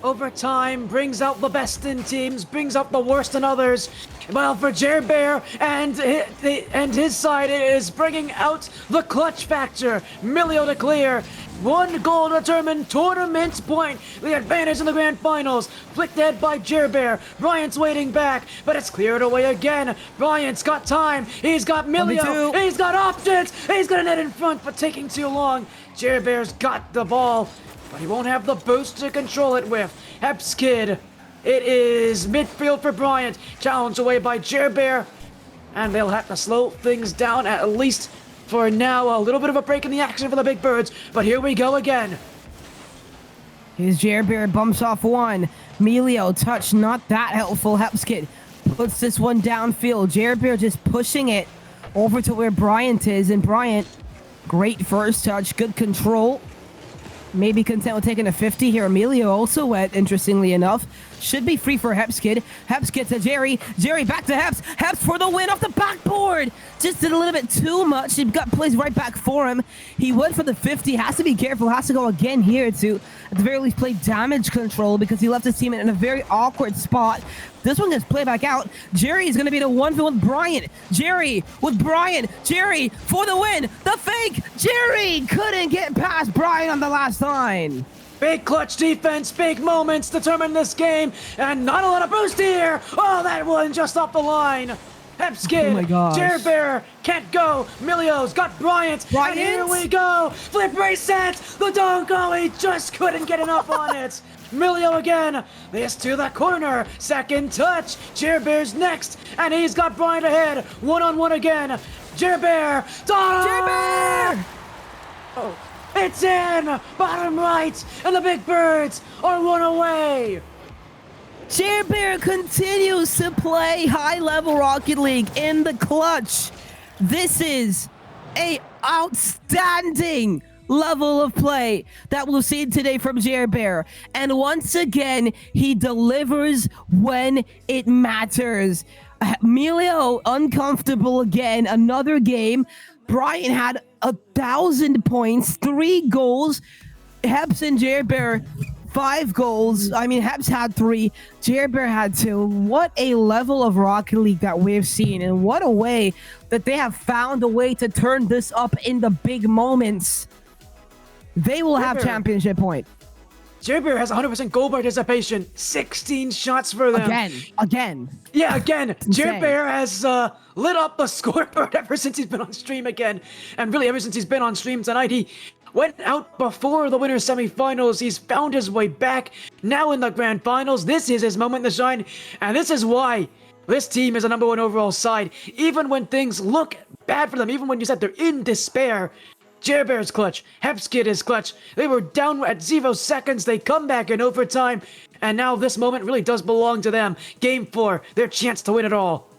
Overtime brings out the best in teams, brings out the worst in others. Well, for Jerbear and his side, it is bringing out the clutch factor. Milio to clear. 1 goal determined tournament point. The advantage in the grand finals. Flicked ahead by Jerbear. Bryant's waiting back, but it's cleared away again. Bryant's got time. He's got Milio. He's got options. He's got a net in front, but taking too long. Jerbear's got the ball, but he won't have the boost to control it with. Hepskid. It is midfield for Bryant. Challenged away by Jerbear. And they'll have to slow things down at least for now. A little bit of a break in the action for the Big Birds. But here we go again. Here's Jerbear, bumps off one. Milio, touch not that helpful. Hepskid puts this one downfield. Jerbear just pushing it over to where Bryant is. And Bryant, great first touch, good control. Maybe content with taking a 50 here. Emilio also wet, interestingly enough. Should be free for Hepskid. Hepskid to Jerry. Jerry back to Heps. Heps for the win off the backboard. Just did a little bit too much. He got plays right back for him. He went for the 50. Has to be careful. Has to go again here to, at the very least, play damage control because he left his team in a very awkward spot. This one gets played back out. Jerry is going to be the one with Bryant. Jerry with Bryant. Jerry for the win. The fake. Jerry couldn't get past Bryant on the last line. Big clutch defense, big moments determine this game, and not a lot of boost here. Oh, that one just off the line. Hepskid, oh my gosh. Jerbear can't go. Milio's got Bryant, and here we go. Flip reset. The Donko, he just couldn't get enough on it. Milio again. This to the corner. Second touch. Jerbear's next, and he's got Bryant ahead. One-on-one again. Jerbear. Jerbear! Oh. It's in! Bottom right! And the Big Birds are one away! Jerbear continues to play high-level Rocket League in the clutch. This is a outstanding level of play that we'll see today from Jerbear. And once again, he delivers when it matters. Emilio uncomfortable again. Another game. Bryant had 1,000 points, 3 goals. Heps and Jerbear, 5 goals. I mean, Heps had 3. Jerbear had 2. What a level of Rocket League that we've seen. And what a way that they have found a way to turn this up in the big moments. They will have championship point. Jerbear has 100% goal participation. 16 shots for them. Again. Yeah, again. Jerbear has lit up the scoreboard ever since he's been on stream again. And really, ever since he's been on stream tonight, he went out before the winner's semifinals. He's found his way back. Now in the grand finals, this is his moment to shine. And this is why this team is a #1 overall side. Even when things look bad for them, even when you said they're in despair, Jerbear's clutch. Hepskid is clutch. They were down at 0 seconds. They come back in overtime. And now this moment really does belong to them. Game 4, their chance to win it all.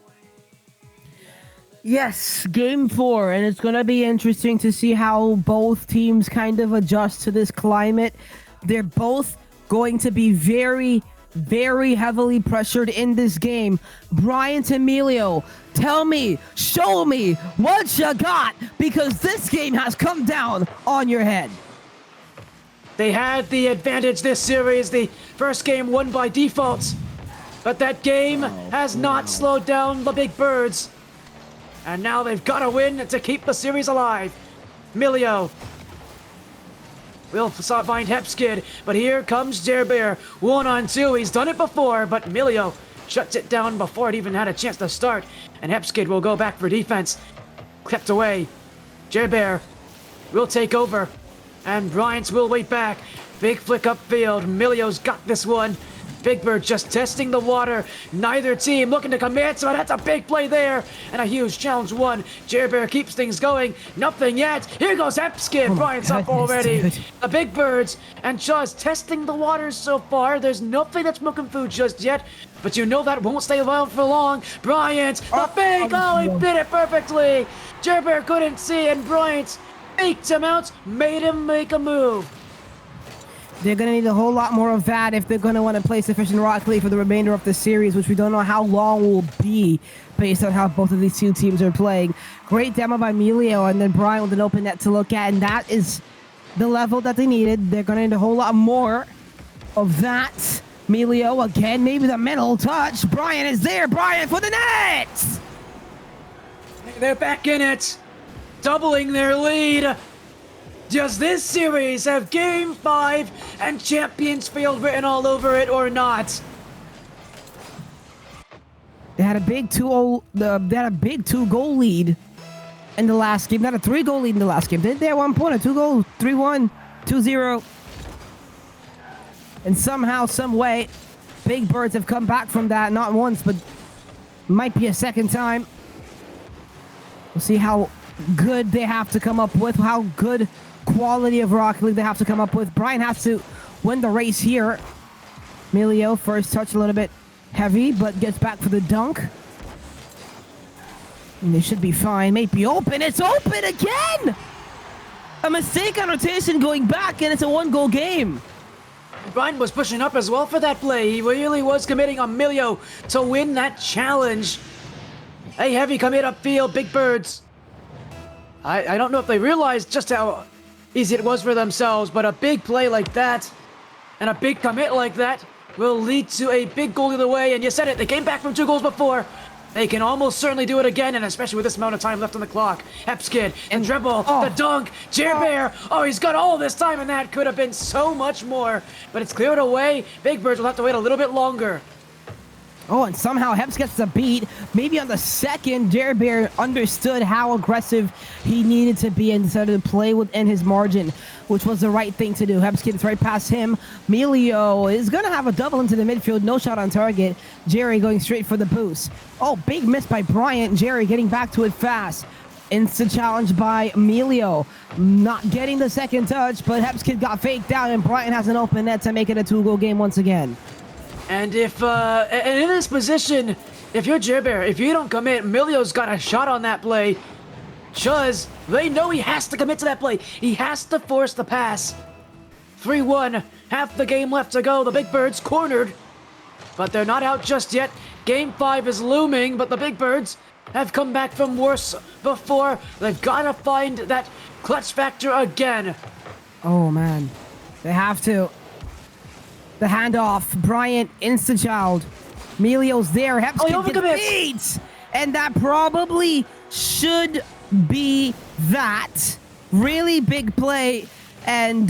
Yes, game 4. And it's going to be interesting to see how both teams kind of adjust to this climate. They're both going to be very, very heavily pressured in this game. Bryant and Emilio, tell me, show me what you got, because this game has come down on your head. They had the advantage this series. The first game won by default. But that game has not slowed down the Big Birds. And now they've got to win to keep the series alive. Milio will find Hepskid, but here comes Jerbear. 1-on-2, he's done it before, but Milio shuts it down before it even had a chance to start. And Hepskid will go back for defense. Kept away. Jerbear will take over. And Bryant's will wait back. Big flick upfield. Milio's got this one. Big Bird just testing the water. Neither team looking to commit, so that's a big play there. And a huge challenge one. Jer Bear keeps things going. Nothing yet. Here goes Hepskid. Bryant's up already. Dude. The Big Birds and Chuzz testing the waters so far. There's nothing that's smoking food just yet. But you know that won't stay around for long. Bryant, the fake. Oh, he did it perfectly. Jer Bear couldn't see, and Bryant faked him out, made him make a move. They're going to need a whole lot more of that if they're going to want to play sufficient Rocket League for the remainder of the series, which we don't know how long will be based on how both of these two teams are playing. Great demo by Melio, and then Brian with an open net to look at, and that is the level that they needed. They're going to need a whole lot more of that. Melio again, maybe the middle touch. Brian is there. Brian for the net! They're back in it, doubling their lead. Does this series have Game 5 and Champions Field written all over it or not? They had a big 2-goal lead in the last game. Not a 3-goal lead in the last game. Didn't they at one point? A 2-goal, 3-1, 2-0. And somehow, some way, Big Birds have come back from that. Not once, but might be a second time. We'll see how good they have to come up with, how good quality of Rocket League they have to come up with. Brian has to win the race here. Melio, first touch a little bit heavy, but gets back for the dunk. And they should be fine. May be open. It's open again! A mistake on rotation going back, and it's a 1-goal game. Brian was pushing up as well for that play. He really was committing on Melio to win that challenge. A heavy commit upfield, Big Birds. I don't know if they realized just how easy it was for themselves, but a big play like that and a big commit like that will lead to a big goal either way. And you said it, they came back from 2 goals before. They can almost certainly do it again, and especially with this amount of time left on the clock. Hepskid, and dribble, the dunk, Jer Bear. Oh, he's got all this time, and that could have been so much more. But it's cleared away. Big Birds will have to wait a little bit longer. Oh, and somehow Heps gets the beat. Maybe on the second, Jer Bear understood how aggressive he needed to be and decided to play within his margin, which was the right thing to do. Heps gets right past him. Melio is going to have a double into the midfield. No shot on target. Jerry going straight for the boost. Oh, big miss by Bryant. Jerry getting back to it fast. Instant challenge by Melio. Not getting the second touch, but Hepskid got faked out, and Bryant has an open net to make it a 2-goal game once again. And if, and in this position, if you're Jer Bear, if you don't commit, Melio's got a shot on that play. Chuzz, they know he has to commit to that play. He has to force the pass. 3-1, half the game left to go. The Big Birds cornered, but they're not out just yet. Game 5 is looming, but the Big Birds have come back from worse before. They've got to find that clutch factor again. Oh, man. They have to. The handoff. Bryant, insta-child. Melio's there. Hepskid gets beat. And that probably should be that. Really big play. And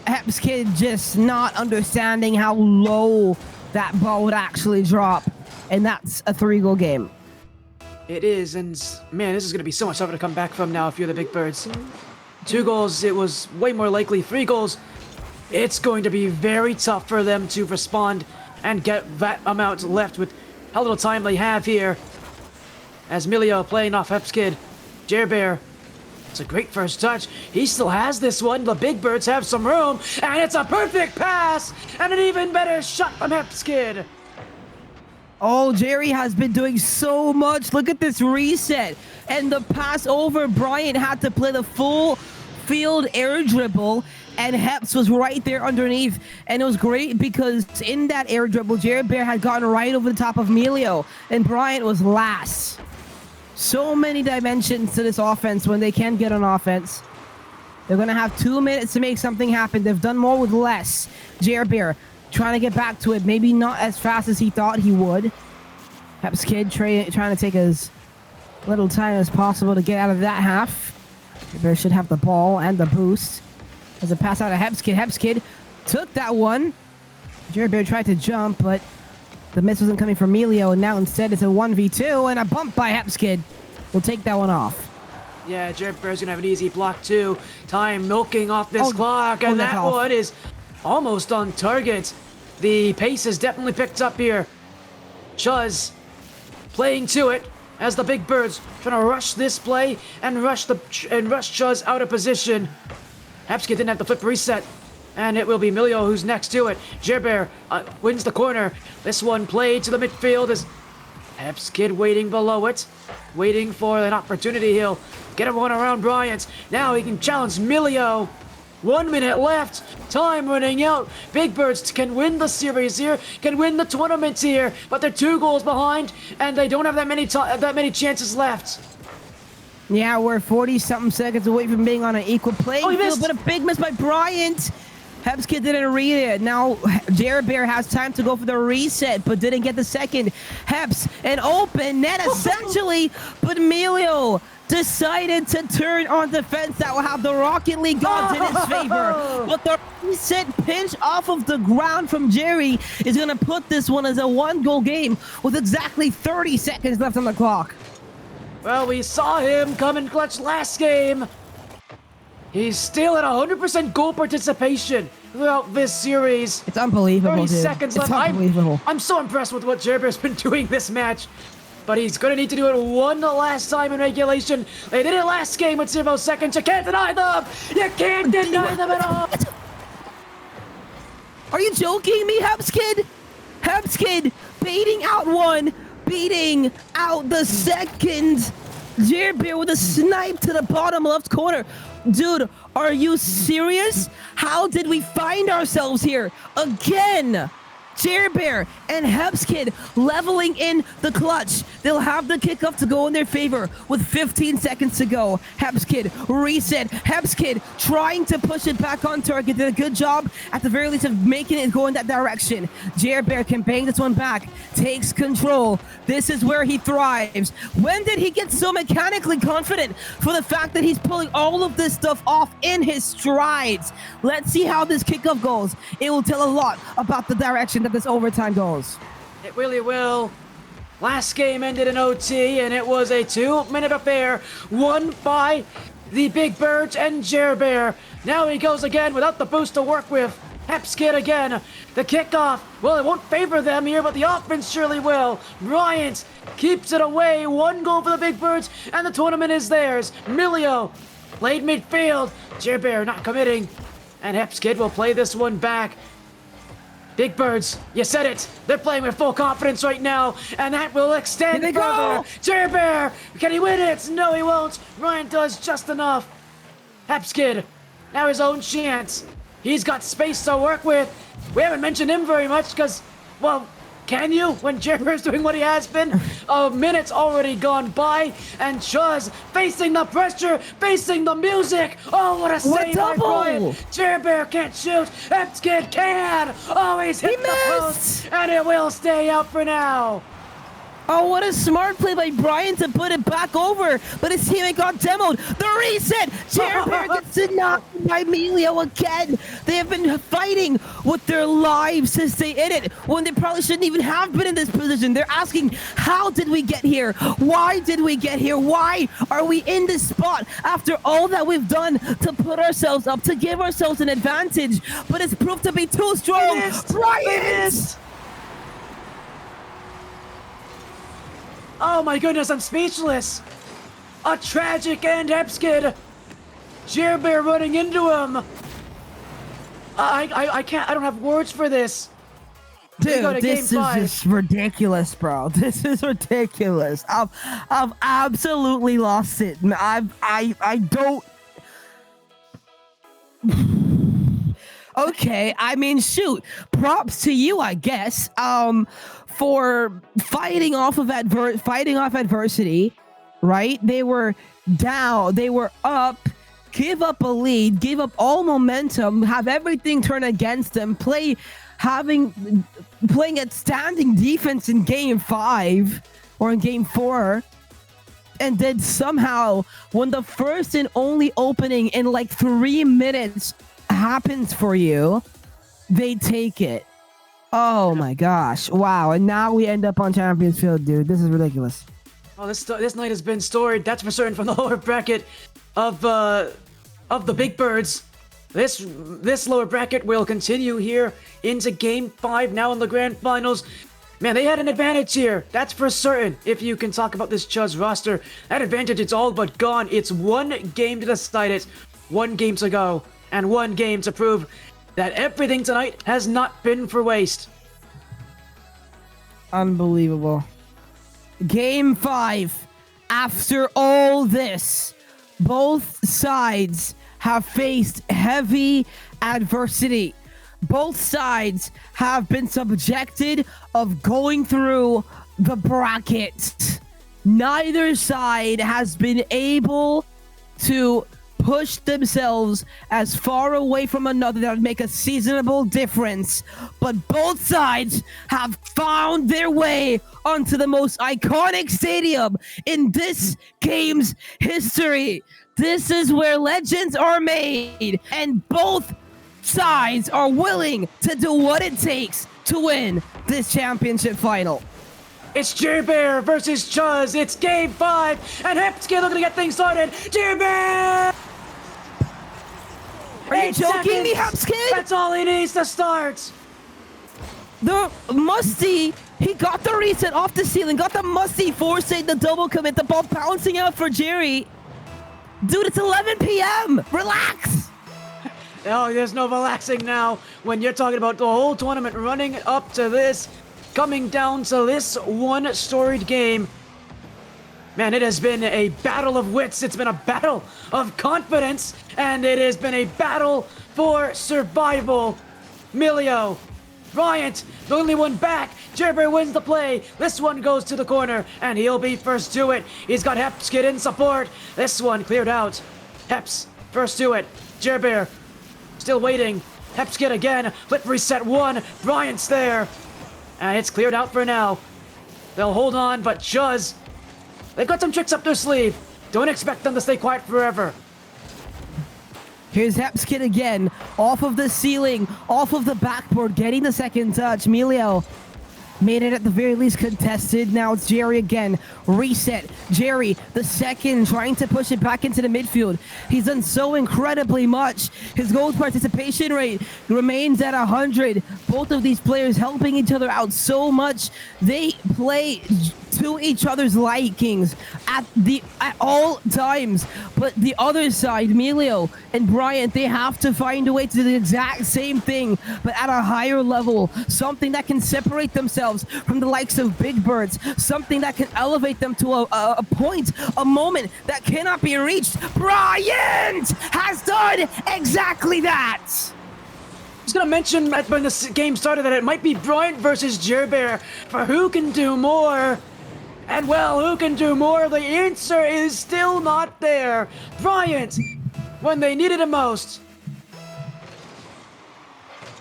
Hepskid just not understanding how low that ball would actually drop. And that's a 3-goal game. It is, and man, this is going to be so much tougher to come back from now if you're the Big Birds. 2 goals, it was way more likely. 3 goals, it's going to be very tough for them to respond and get that amount left with how little time they have here. As Melio playing off Hepskid, Jer Bear, it's a great first touch. He still has this one. The Big Birds have some room, and it's a perfect pass and an even better shot from Hepskid. Oh, Jerry has been doing so much. Look at this reset. And the pass over, Bryant had to play the full field air dribble, and Heps was right there underneath. And it was great because in that air dribble, Jer Bear had gotten right over the top of Melio, and Bryant was last. So many dimensions to this offense when they can get on offense. They're going to have 2 minutes to make something happen. They've done more with less. Jer Bear trying to get back to it. Maybe not as fast as he thought he would. Hepskid trying to take as little time as possible to get out of that half. Jer Bear should have the ball and the boost. As a pass out of Hepskid. Hepskid took that one. Jer Bear tried to jump, but the miss wasn't coming from Melio, and now instead it's a 1v2 and a bump by Hepskid. We'll take that one off. Yeah, Jer Bear's gonna have an easy block too. Time milking off this clock, and that one is almost on target. The pace has definitely picked up here. Chuzz playing to it as the Big Birds trying to rush this play and rush Chuzz out of position. Hepskid didn't have the flip reset, and it will be Milio who's next to it. Jerbear wins the corner. This one played to the midfield as Hepskid waiting below it, waiting for an opportunity. He'll get everyone around Bryant. Now he can challenge Milio. 1 minute left. Time running out. Big Birds can win the series here, can win the tournament here, but they're 2 goals behind, and they don't have that many chances left. Yeah, we're 40-something seconds away from being on an equal playing he field, missed. but a big miss by Bryant. Hepskid didn't read it. Now Jerbear has time to go for the reset, but didn't get the second. Heps, an open net essentially, but Milio decided to turn on defense. That will have the Rocket League gods in his favor. But the reset pinch off of the ground from Jerry is going to put this one as a 1-goal game with exactly 30 seconds left on the clock. Well, we saw him come in clutch last game. He's still at 100% goal participation throughout this series. It's unbelievable, 30 dude. seconds It's left. unbelievable. I'm so impressed with what Jerbear's been doing this match. But he's going to need to do it one last time in regulation. They did it last game with 0 seconds. You can't deny them. You can't deny them at all. Are you joking me, Hepskid? Hepskid baiting out one, beating out the second. Jerbear with a snipe to the bottom left corner. Dude, are you serious? How did we find ourselves here again? Jerbear and Hepskid leveling in the clutch. They'll have the kickoff to go in their favor with 15 seconds to go. Hepskid reset. Hepskid trying to push it back on target. Did a good job at the very least of making it go in that direction. Jerbear can bang this one back. Takes control. This is where he thrives. When did he get so mechanically confident for the fact that he's pulling all of this stuff off in his strides? Let's see how this kickoff goes. It will tell a lot about the direction that this overtime goes. It really will. Last game ended in OT, and it was a 2-minute affair won by the Big Birds and Jerbear. Now he goes again without the boost to work with. Hepskid again. The kickoff, well, it won't favor them here, but the offense surely will. Bryant keeps it away. 1 goal for the Big Birds, and the tournament is theirs. Milio played midfield. Jerbear not committing, and Hepskid will play this one back. Big Birds, you said it. They're playing with full confidence right now, and that will extend Here they further. go. Jerbear, can he win it? No, he won't. Ryan does just enough. Hepskid, now his own chance. He's got space to work with. We haven't mentioned him very much because, well, can you? When Jerbear's doing what he has been? A minute's already gone by, and Chuzz facing the pressure, facing the music. Oh, what a save by double! Brian. Jerbear can't shoot. Hepskid can. Oh, he's hit the post, and it will stay out for now. Oh, what a smart play by Brian to put it back over, but his teammate got demoed. The reset! Jerbear gets knocked by Milio again. They have been fighting with their lives to stay in it when they probably shouldn't even have been in this position. They're asking, how did we get here? Why did we get here? Why are we in this spot after all that we've done to put ourselves up, to give ourselves an advantage? But it's proved to be too strong. Brian! Oh my goodness, I'm speechless. A tragic end, Hepskid. Jerbear running into him. I can't, I don't have words for this. They go to Dude, this game is 5. just ridiculous, bro. This is ridiculous. I've absolutely lost it. I don't. Okay, I mean, shoot. Props to you, I guess. For fighting off adversity, right? They were down, they were up, give up a lead, give up all momentum, have everything turn against them, playing at standing defense in game 5 or in game 4, and then somehow when the first and only opening in like 3 minutes happens for you, they take it. Oh my gosh. Wow. And now we end up on Champions Field, dude. This is ridiculous. Oh, this night has been storied, that's for certain, from the lower bracket of the Big Birds. This lower bracket will continue here into Game 5 now in the Grand Finals. Man, they had an advantage here. That's for certain. If you can talk about this chuzz roster, that advantage is all but gone. It's one game to decide it, 1 game to go, and 1 game to prove that everything tonight has not been for waste. Unbelievable. Game 5. After all this, both sides have faced heavy adversity. Both sides have been subjected of going through the bracket. Neither side has been able to push themselves as far away from another that would make a seasonable difference. But both sides have found their way onto the most iconic stadium in this game's history. This is where legends are made, and both sides are willing to do what it takes to win this championship final. It's Jerbear versus chuzz. It's Game 5, and Hepskin looking to get things started. Jerbear! Are you joking me, Hepskin? That's all he needs to start. The Musty, he got the reset off the ceiling, got the Musty forcing the double commit, the ball bouncing out for Jerry. Dude, it's 11 p.m. Relax. Oh, there's no relaxing now when you're talking about the whole tournament running up to this, coming down to this one storied game. Man, it has been a battle of wits. It's been a battle of confidence, and it has been a battle for survival. Milio, Bryant, the only one back. Jerbear wins the play. This one goes to the corner, and he'll be first to it. He's got Hepskid in support. This one cleared out. Heps, first to it. Jerbear, still waiting. Hepskid again. Flip reset 1. Bryant's there. And it's cleared out for now. They'll hold on, but chuzz, they've got some tricks up their sleeve. Don't expect them to stay quiet forever. Here's Hepskid again, off of the ceiling, off of the backboard, getting the second touch. Melio made it at the very least contested. Now it's Jerry again. Reset. Jerry, the second, trying to push it back into the midfield. He's done so incredibly much. His goal participation rate remains at 100. Both of these players helping each other out so much. They play to each other's likings at all times. But the other side, Melio and Bryant, they have to find a way to do the exact same thing, but at a higher level. Something that can separate themselves from the likes of Big Birds. Something that can elevate them to a point, a moment that cannot be reached. Bryant has done exactly that. I was gonna mention when this game started that it might be Bryant versus Jerbear for who can do more. And well, who can do more? The answer is still not there. Bryant, when they needed him most.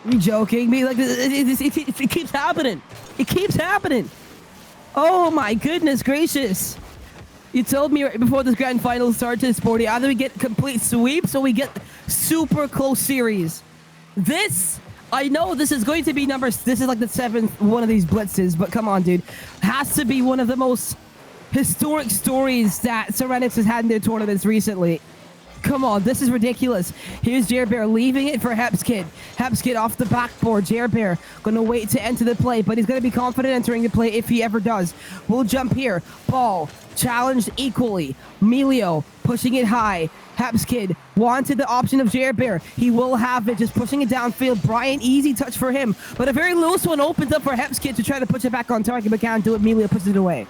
Are you joking me? Like, it keeps happening. It keeps happening. Oh my goodness gracious. You told me right before this grand final started, Sporty, either we get complete sweeps or we get super close series. This, I know this is going to be this is like the 7th one of these blitzes, but come on, dude. Has to be one of the most historic stories that Serenyx has had in their tournaments recently. Come on, this is ridiculous. Here's Jerbear leaving it for Hepskid. Hepskid off the backboard. Jerbear gonna wait to enter the play, but he's gonna be confident entering the play if he ever does. We'll jump here. Ball challenged equally. Melio pushing it high. Hepskid wanted the option of Jerbear. He will have it, just pushing it downfield. Bryant, easy touch for him, but a very loose one opens up for Hepskid to try to push it back on target, but can't do it. Melio pushes it away.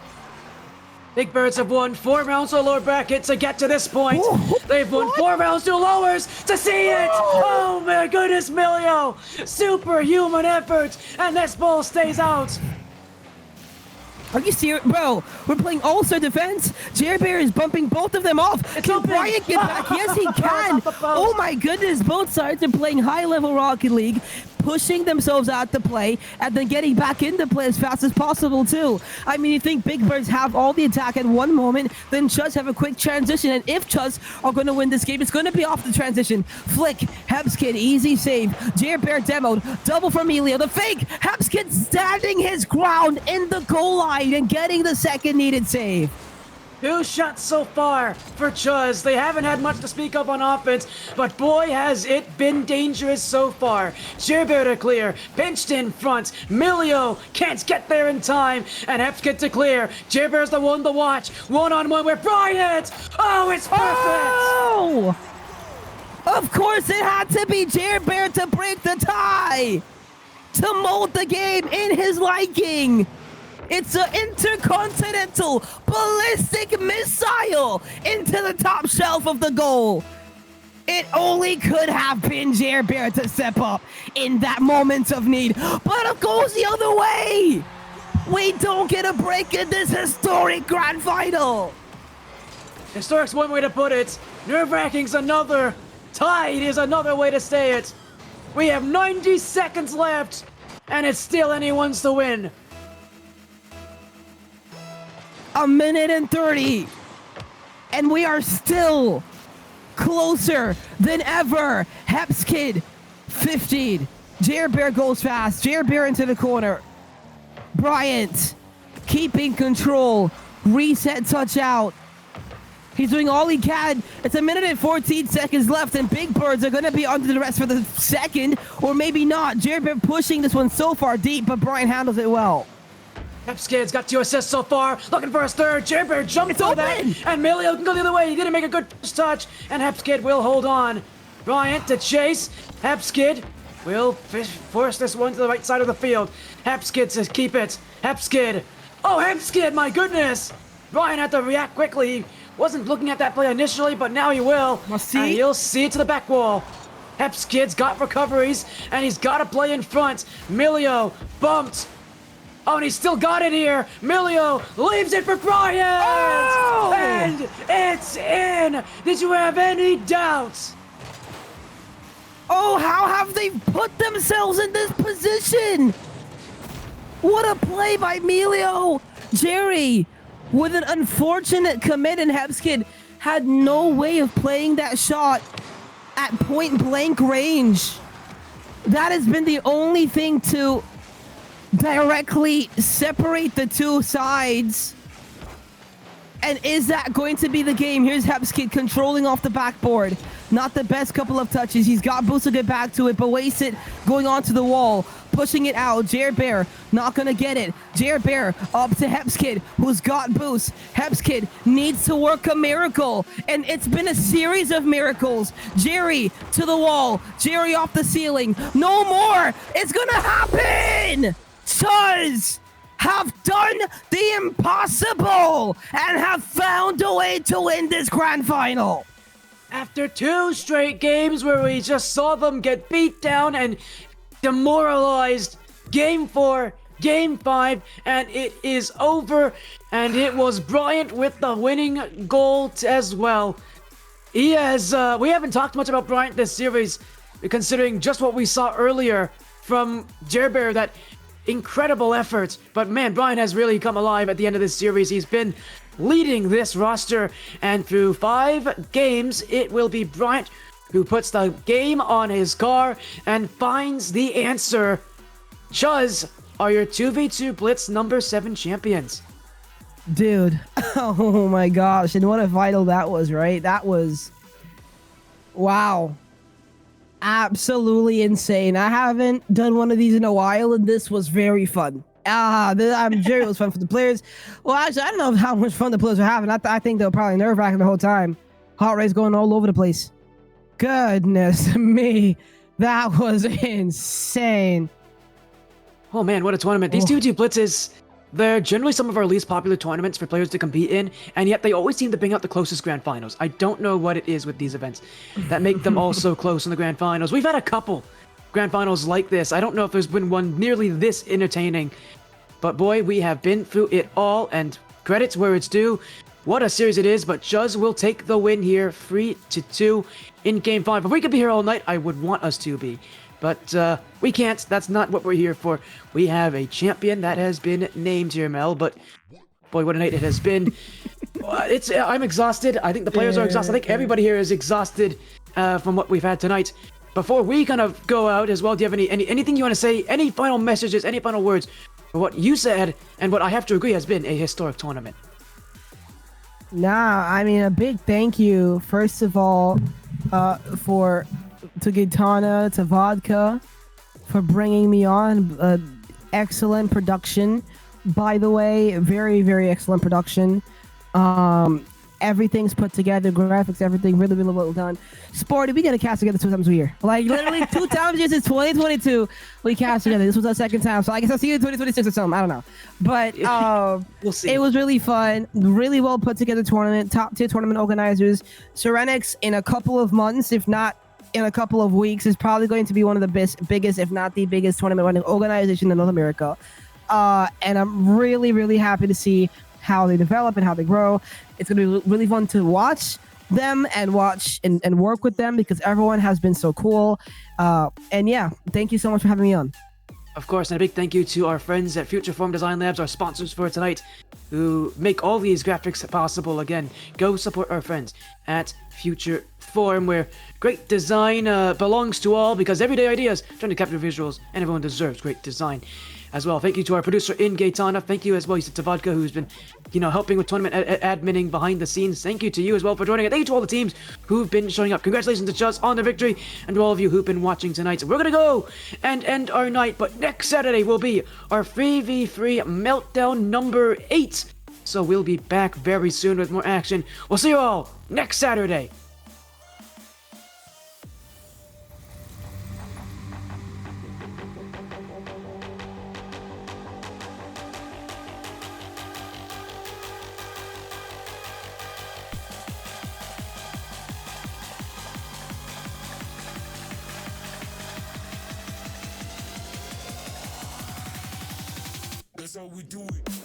Big Birds have won 4 rounds to lower bracket to get to this point. They've won 4 rounds to lowers to see it. Oh my goodness, Milio. Superhuman effort, and this ball stays out. Are you serious? Bro, we're playing all-star defense. Jerbear is bumping both of them off. Can Bryant get back? Yes, he can. Oh my goodness, both sides are playing high-level Rocket League, pushing themselves out to play, and then getting back into play as fast as possible, too. I mean, you think Big Birds have all the attack at one moment, then chuzz have a quick transition, and if chuzz are going to win this game, it's going to be off the transition. Flick, Hepskid, easy save. Jerbear demoed, double from Melio. The fake, Hepskid standing his ground in the goal line and getting the second needed save. 2 shots so far for chuzz. They haven't had much to speak of on offense, but boy has it been dangerous so far. Jerbear to clear, pinched in front. Milio can't get there in time, and Hepskid to clear. Jerbear's the one to watch. One-on-one with Bryant. Oh, it's perfect. Oh! Of course it had to be Jerbear to break the tie! To mold the game in his liking! It's an intercontinental ballistic missile into the top shelf of the goal. It only could have been Jerbear to step up in that moment of need, but it goes the other way. We don't get a break in this historic grand final. Historic's one way to put it. Nerve-wracking's another. Tied is another way to say it. We have 90 seconds left, and it's still anyone's to win. A minute and 30, and we are still closer than ever. Hepskid, 15. Jerbear goes fast. Jerbear into the corner. Bryant keeping control. Reset touch out. He's doing all he can. It's a minute and 14 seconds left, and Big Birds are going to be under the rest for the second, or maybe not. Jerbear pushing this one so far deep, but Bryant handles it well. Hepskid's got 2 assists so far, looking for his third. Jerbear jumped It's over open! that, and Milio can go the other way. He didn't make a good first touch, and Hepskid will hold on. Bryant to chase. Hepskid will force this one to the right side of the field. Hepskid says keep it. Hepskid. Oh, Hepskid, my goodness! Bryant had to react quickly. He wasn't looking at that play initially, but now he will. Must see. And he'll see it to the back wall. Hepskid's got recoveries, and he's got to play in front. Milio bumped. Oh, and he's still got it here. Milio leaves it for Bryant! Oh! And it's in! Did you have any doubts? Oh, how have they put themselves in this position? What a play by Milio! Jerry, with an unfortunate commit, and Hepskid had no way of playing that shot at point blank range. That has been the only thing to directly separate the two sides. And is that going to be the game? Here's Hepskid controlling off the backboard. Not the best couple of touches. He's got boost to get back to it, but wastes it going onto the wall. Pushing it out. Jerbear not going to get it. Jerbear up to Hepskid, who's got boost. Hepskid needs to work a miracle, and it's been a series of miracles. Jerry to the wall. Jerry off the ceiling. No more. It's going to happen. chuzz have done the impossible and have found a way to win this grand final. After 2 straight games where we just saw them get beat down and demoralized, Game 4, Game 5, and it is over. And it was Bryant with the winning goal as well. He has, we haven't talked much about Bryant this series, considering just what we saw earlier from Jerbear, that incredible effort. But man, Bryant has really come alive at the end of this series. He's been leading this roster, and through 5 games, it will be Bryant who puts the game on his car and finds the answer. chuzz are your 2v2 Blitz number 7 champions. Dude, oh my gosh, and what a final that was, right? That was, wow. Absolutely insane. I haven't done one of these in a while, and this was very fun. I'm sure it was fun for the players. Well, actually, I don't know how much fun the players were having. I think they were probably nerve-wracking the whole time. Heart rate's going all over the place. Goodness me, that was insane. Oh man, what a tournament. These 2v2 Blitzes, they're generally some of our least popular tournaments for players to compete in, and yet they always seem to bring out the closest grand finals. I don't know what it is with these events that make them all so close in the grand finals. We've had a couple grand finals like this. I don't know if there's been one nearly this entertaining, but boy, we have been through it all, and credits where it's due. What a series it is, but chuzz will take the win here, 3-2 in Game 5. If we could be here all night, I would want us to be. But we can't. That's not what we're here for. We have a champion that has been named here, Mel. But boy, what a night it has been. I'm exhausted. I think the players are exhausted. I think everybody here is exhausted from what we've had tonight. Before we kind of go out as well, do you have anything you want to say? Any final messages? Any final words for what you said and what I have to agree has been a historic tournament? Nah, I mean, a big thank you, first of all, for to GAYTANA, to Vodka, for bringing me on. Excellent production, by the way. Very, very excellent production. Everything's put together, graphics, everything really, really well done. Sporty, we get a cast together 2 times a year. Like, literally 2 times a year since 2022, we cast together. This was our second time, so I guess I'll see you in 2026 or something. I don't know. But We'll see. it was really fun. Really well put together tournament. Top tier tournament organizers. Serenyx, in a couple of months, if not in a couple of weeks, is probably going to be one of the biggest, if not the biggest tournament running organization in North America. And I'm really, really happy to see how they develop and how they grow. It's going to be really fun to watch them and watch and work with them, because everyone has been so cool. And yeah, thank you so much for having me on. Of course, and a big thank you to our friends at Future Form Design Labs, our sponsors for tonight, who make all these graphics possible. Again, go support our friends at Future Form, where great design belongs to all, because everyday ideas trying to capture visuals, and everyone deserves great design as well. Thank you to our producer in GAYTANA. Thank you as well to Vodka, who's been, helping with tournament adminning behind the scenes. Thank you to you as well for joining us. Thank you to all the teams who've been showing up. Congratulations to chuzz on the victory, and to all of you who've been watching tonight. So we're gonna go and end our night, but next Saturday will be our 3v3 meltdown number 8. So we'll be back very soon with more action. We'll see you all next Saturday. That's how we do it.